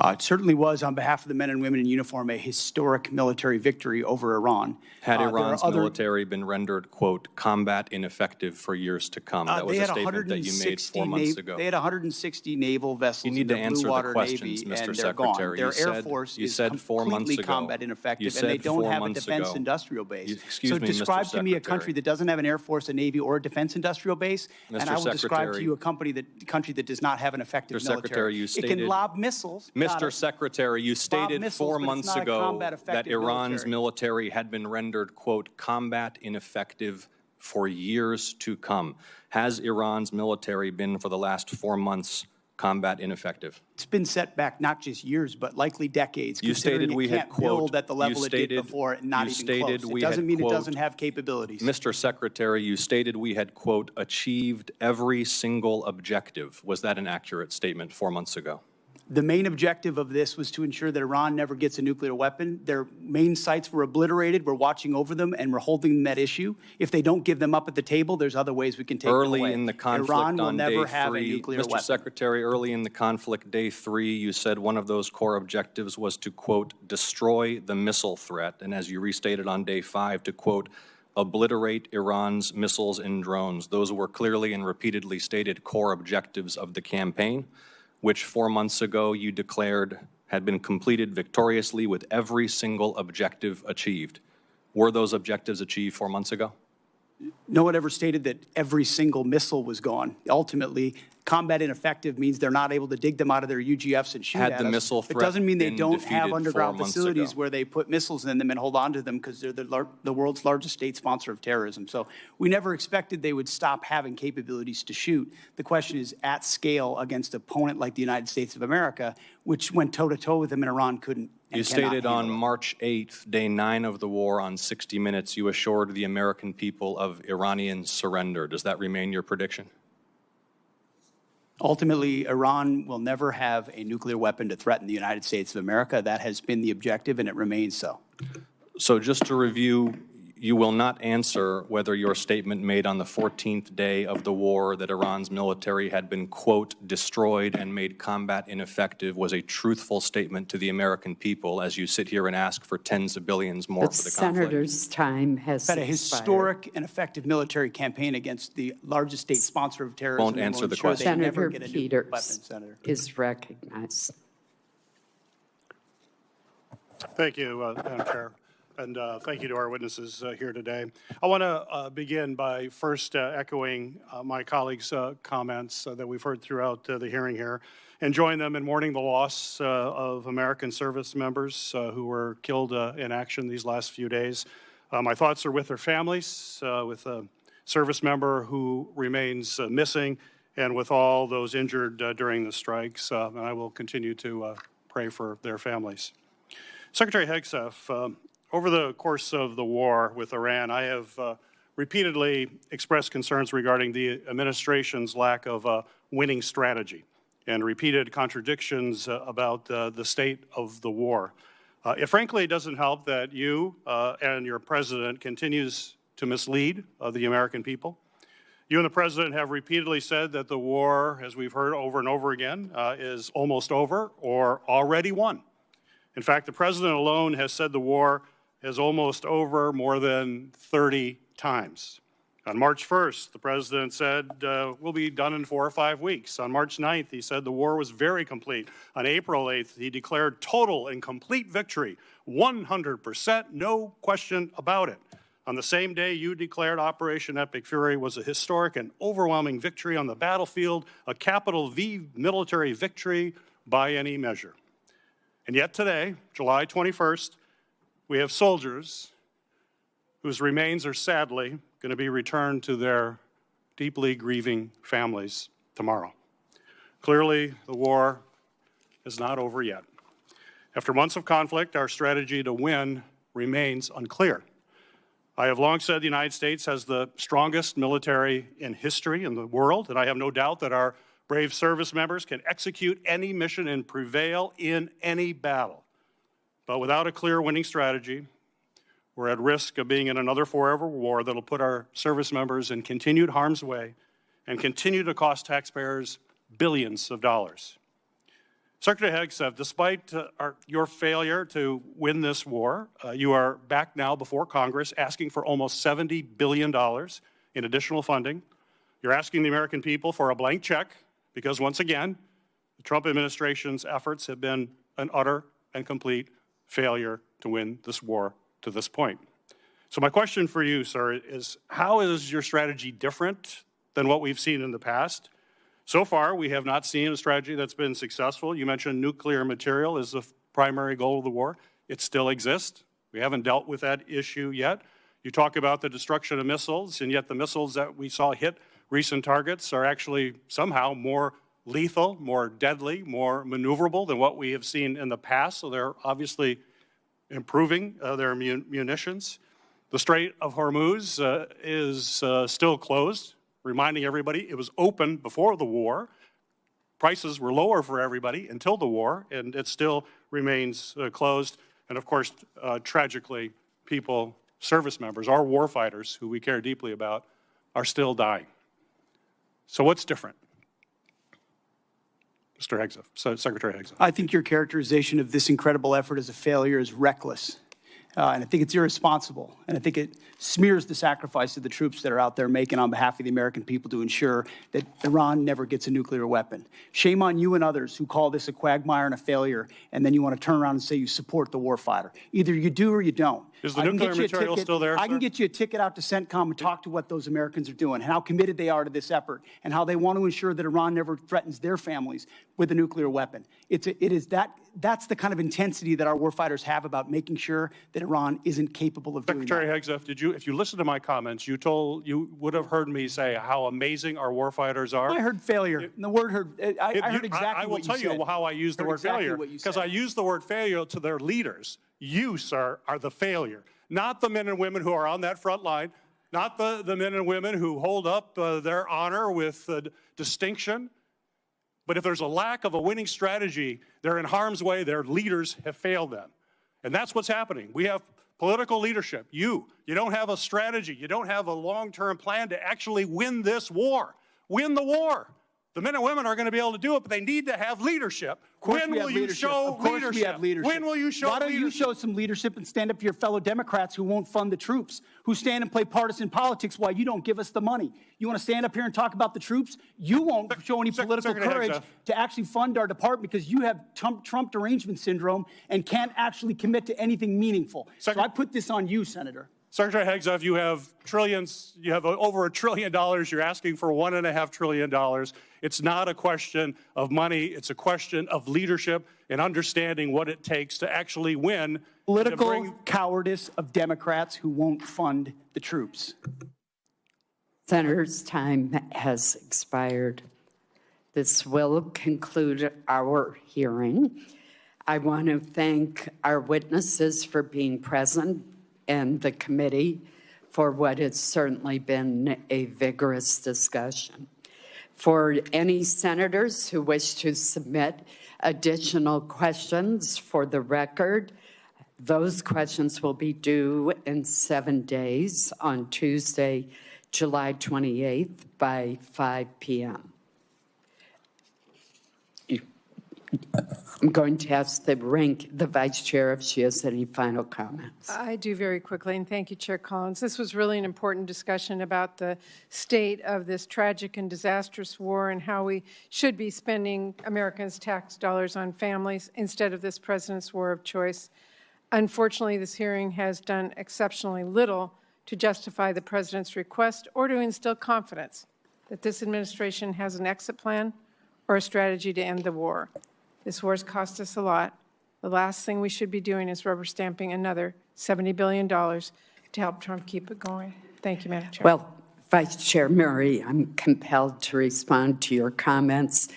F: It certainly was, on behalf of the men and women in uniform, a historic military victory over Iran.
V: Had
F: There are
V: Iran's
F: other-
V: military been rendered, quote, combat ineffective for years to come? That was
F: They
V: a
F: had
V: statement that you made 4 months ago.
F: They had 160 naval vessels
V: You need
F: in
V: to
F: the
V: answer
F: Blue
V: the
F: Water
V: questions,
F: Navy,
V: Mr.
F: and they're gone.
V: Secretary.
F: Their
V: You
F: Air
V: said-
F: Force
V: you
F: is
V: said 4 months
F: completely
V: ago.
F: combat
V: You
F: ineffective,
V: said
F: and they don't
V: 4
F: have a
V: months
F: defense
V: ago.
F: industrial base.
V: Excuse
F: So
V: me, Mr.
F: describe to me a
V: Secretary.
F: country that doesn't have an Air Force, a Navy, or a defense industrial base, and
V: Mr.
F: I will describe to
V: Secretary.
F: you a country that does not have an effective
V: Mr.
F: military.
V: Secretary, you
F: It
V: stated-
F: can lob missiles. Got
V: Mr.
F: it.
V: Secretary, you stated
F: missiles,
V: 4
F: but it's
V: months
F: not a
V: ago
F: combat
V: that
F: effective
V: Iran's
F: military.
V: military had been rendered, quote, combat ineffective for years to come. Has Iran's military been, for the last 4 months, combat ineffective?
F: It's been set back not just years, but likely decades.
V: You
F: considering
V: stated we
F: it
V: had,
F: can't
V: quote,
F: build at the
V: you
F: level it did
V: stated-
F: before, and not
V: you
F: even
V: stated
F: close.
V: we
F: It doesn't
V: had,
F: mean it
V: quote,
F: doesn't have capabilities.
V: Mr. Secretary, you stated we had, quote, achieved every single objective. Was that an accurate statement 4 months ago?
F: The main objective of this was to ensure that Iran never gets a nuclear weapon. Their main sites were obliterated. We're watching over them, and we're holding them that issue. If they don't give them up at the table, there's other ways we can take them away.
V: Early in the conflict
F: Iran will
V: on
F: never
V: day
F: have a
V: 3,
F: nuclear
V: Mr.
F: weapon.
V: Secretary, early in the conflict, day 3, you said one of those core objectives was to, quote, destroy the missile threat, and as you restated on day 5, to, quote, obliterate Iran's missiles and drones. Those were clearly and repeatedly stated core objectives of the campaign, which 4 months ago you declared had been completed victoriously with every single objective achieved. Were those objectives achieved 4 months ago?
F: No one ever stated that every single missile was gone. Ultimately, combat ineffective means they're not able to dig them out of their UGFs and shoot
V: Had
F: at
V: the
F: us.
V: missile
F: It
V: threat
F: doesn't mean they
V: been
F: don't
V: defeated
F: have
V: 4
F: underground
V: months
F: facilities
V: ago?
F: where they put missiles in them and hold on to them because they're the world's largest state sponsor of terrorism. So we never expected they would stop having capabilities to shoot. The question is at scale against an opponent like the United States of America, which went toe-to-toe with them and Iran couldn't.
V: You stated on March 8th, day 9 of the war, on 60 Minutes, you assured the American people of Iranian surrender. Does that remain your prediction?
F: Ultimately, Iran will never have a nuclear weapon to threaten the United States of America. That has been the objective, and it remains so.
V: So just to review, you will not answer whether your statement made on the 14th day of the war that Iran's military had been, quote, destroyed and made combat ineffective was a truthful statement to the American people as you sit here and ask for tens of billions more
B: The
V: for the conflict.
B: senator's time has
F: Had a
B: expired.
F: historic and effective military campaign against the largest state sponsor of terrorism.
V: Won't
F: and will
V: answer the
F: ensure they
V: question.
F: never
B: Senator
F: get a nuclear
B: Peters
F: weapon, Senator.
B: is recognized.
O: Thank you, Madam Chair. And thank you to our witnesses here today. I want to begin by first echoing my colleagues' comments that we've heard throughout the hearing here and join them in mourning the loss of American service members who were killed in action these last few days. My thoughts are with their families, with a service member who remains missing, and with all those injured during the strikes. And I will continue to pray for their families. Secretary Hegseth, over the course of the war with Iran, I have repeatedly expressed concerns regarding the administration's lack of a winning strategy and repeated contradictions about the state of the war. It frankly doesn't help that you and your president continues to mislead the American people. You and the president have repeatedly said that the war, as we've heard over and over again, is almost over or already won. In fact, the president alone has said the war is almost over more than 30 times. On March 1st, the president said, we'll be done in 4 or 5 weeks. On March 9th, he said the war was very complete. On April 8th, he declared total and complete victory, 100%, no question about it. On the same day, you declared Operation Epic Fury was a historic and overwhelming victory on the battlefield, a capital V military victory by any measure. And yet today, July 21st, we have soldiers whose remains are sadly going to be returned to their deeply grieving families tomorrow. Clearly, the war is not over yet. After months of conflict, our strategy to win remains unclear. I have long said the United States has the strongest military in history in the world, and I have no doubt that our brave service members can execute any mission and prevail in any battle. But without a clear winning strategy, we're at risk of being in another forever war that'll put our service members in continued harm's way and continue to cost taxpayers billions of dollars. Secretary Hegseth, despite your failure to win this war, you are back now before Congress asking for almost $70 billion in additional funding. You're asking the American people for a blank check because, once again, the Trump administration's efforts have been an utter and complete failure to win this war to this point. So my question for you, sir, is how is your strategy different than what we've seen in the past? So far, we have not seen a strategy that's been successful. You mentioned nuclear material as the primary goal of the war. It still exists. We haven't dealt with that issue yet. You talk about the destruction of missiles, and yet the missiles that we saw hit recent targets are actually somehow more lethal, more deadly, more maneuverable than what we have seen in the past. So they're obviously improving their munitions. The Strait of Hormuz is still closed, reminding everybody it was open before the war. Prices were lower for everybody until the war, and it still remains closed. And of course, tragically, people, service members, our warfighters, who we care deeply about, are still dying. So what's different? Mr. Hegseth, Secretary Hegseth.
F: I think your characterization of this incredible effort as a failure is reckless. And I think it's irresponsible. And I think it smears the sacrifice of the troops that are out there making on behalf of the American people to ensure that Iran never gets a nuclear weapon. Shame on you and others who call this a quagmire and a failure, and then you want to turn around and say you support the warfighter. Either you do or you don't.
O: Is the nuclear material still there,
F: I can get you a ticket out to CENTCOM and talk to what those Americans are doing, and how committed they are to this effort, and how they want to ensure that Iran never threatens their families with a nuclear weapon. That's the kind of intensity that our warfighters have about making sure that Iran isn't capable of doing that.
O: Secretary Hegseth, if you listen to my comments, you would have heard me say how amazing our warfighters are.
F: I heard failure. And the word heard, I heard exactly what you said.
O: I will tell you how I use the word failure, because I use the word failure to their leaders. You, sir, are the failure, not the men and women who are on that front line, not the men and women who hold up their honor with distinction. But if there's a lack of a winning strategy, they're in harm's way. Their leaders have failed them. And that's what's happening. We have political leadership. You don't have a strategy. You don't have a long-term plan to actually win this war. Win the war. The men and women are going to be able to do it, but they need to have leadership. When will you show leadership? When will you show leadership?
F: Why don't you show some leadership and stand up to your fellow Democrats who won't fund the troops, who stand and play partisan politics while you don't give us the money? You want to stand up here and talk about the troops? You won't show any political courage to actually fund our department because you have Trump derangement syndrome and can't actually commit to anything meaningful. So I put this on you, Senator.
O: Secretary Hegseth, you have trillions, you have over $1 trillion. You're asking for $1.5 trillion. It's not a question of money. It's a question of leadership and understanding what it takes to actually win.
F: Political cowardice of Democrats who won't fund the troops.
B: Senator's time has expired. This will conclude our hearing. I want to thank our witnesses for being present and the committee for what has certainly been a vigorous discussion. For any senators who wish to submit additional questions for the record, those questions will be due in 7 days on Tuesday, July 28th by 5 p.m. I'm going to ask the Vice Chair if she has any final comments.
Q: I do very quickly, and thank you, Chair Collins. This was really an important discussion about the state of this tragic and disastrous war and how we should be spending Americans' tax dollars on families instead of this president's war of choice. Unfortunately, this hearing has done exceptionally little to justify the president's request or to instill confidence that this administration has an exit plan or a strategy to end the war. This war has cost us a lot. The last thing we should be doing is rubber stamping another $70 billion to help Trump keep it going. Thank you, Madam Chair.
B: Well, Vice Chair Murray, I'm compelled to respond to your comments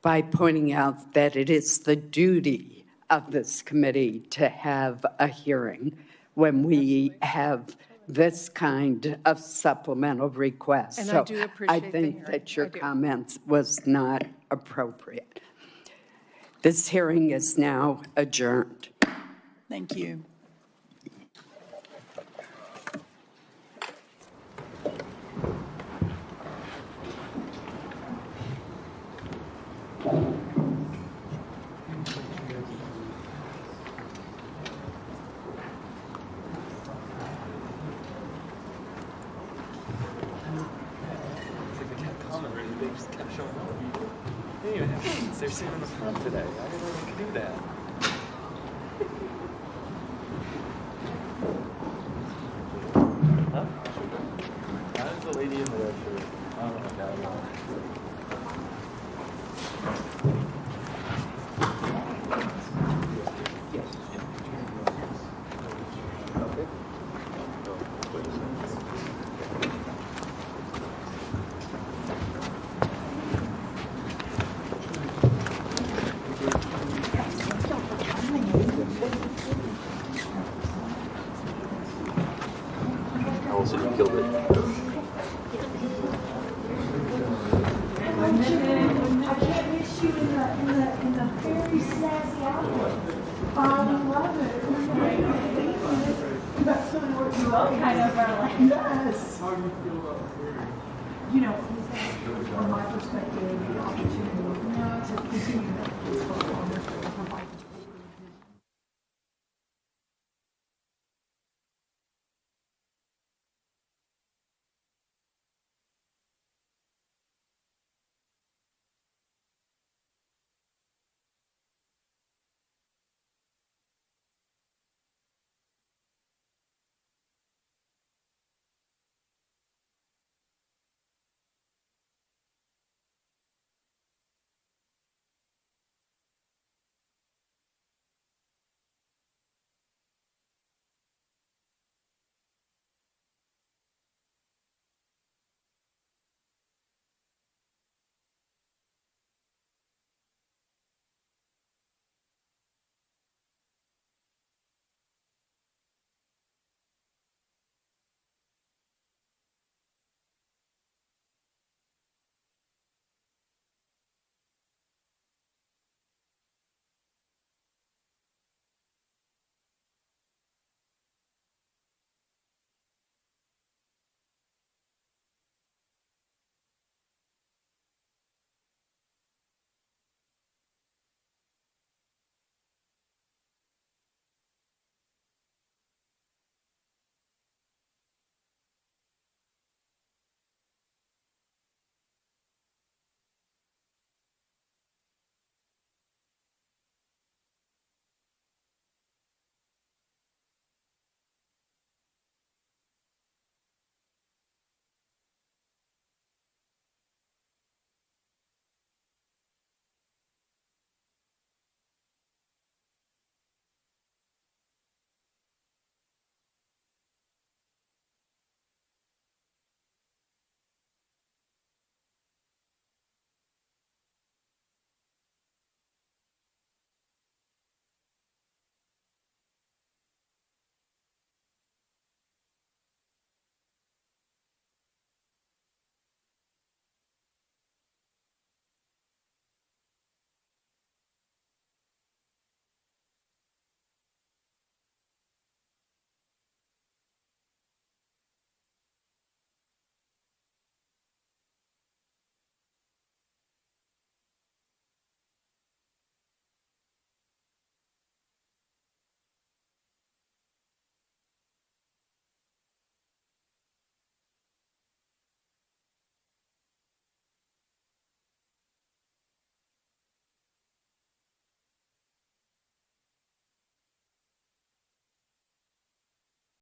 B: by pointing out that it is the duty of this committee to have a hearing when we have this kind of supplemental request.
Q: And I do appreciate
B: I think that your comments was not appropriate. This hearing is now adjourned.
I: Thank you.
D: you're sitting in the front today. I didn't know they could do that. Huh? How's the lady in the red shirt? Oh my God. Allison, you killed it.
P: I can't miss you in the very snazzy outfit. I love it. That's so what you all kind of are like. Yes. How do you feel about you know, from my perspective, the opportunity to continue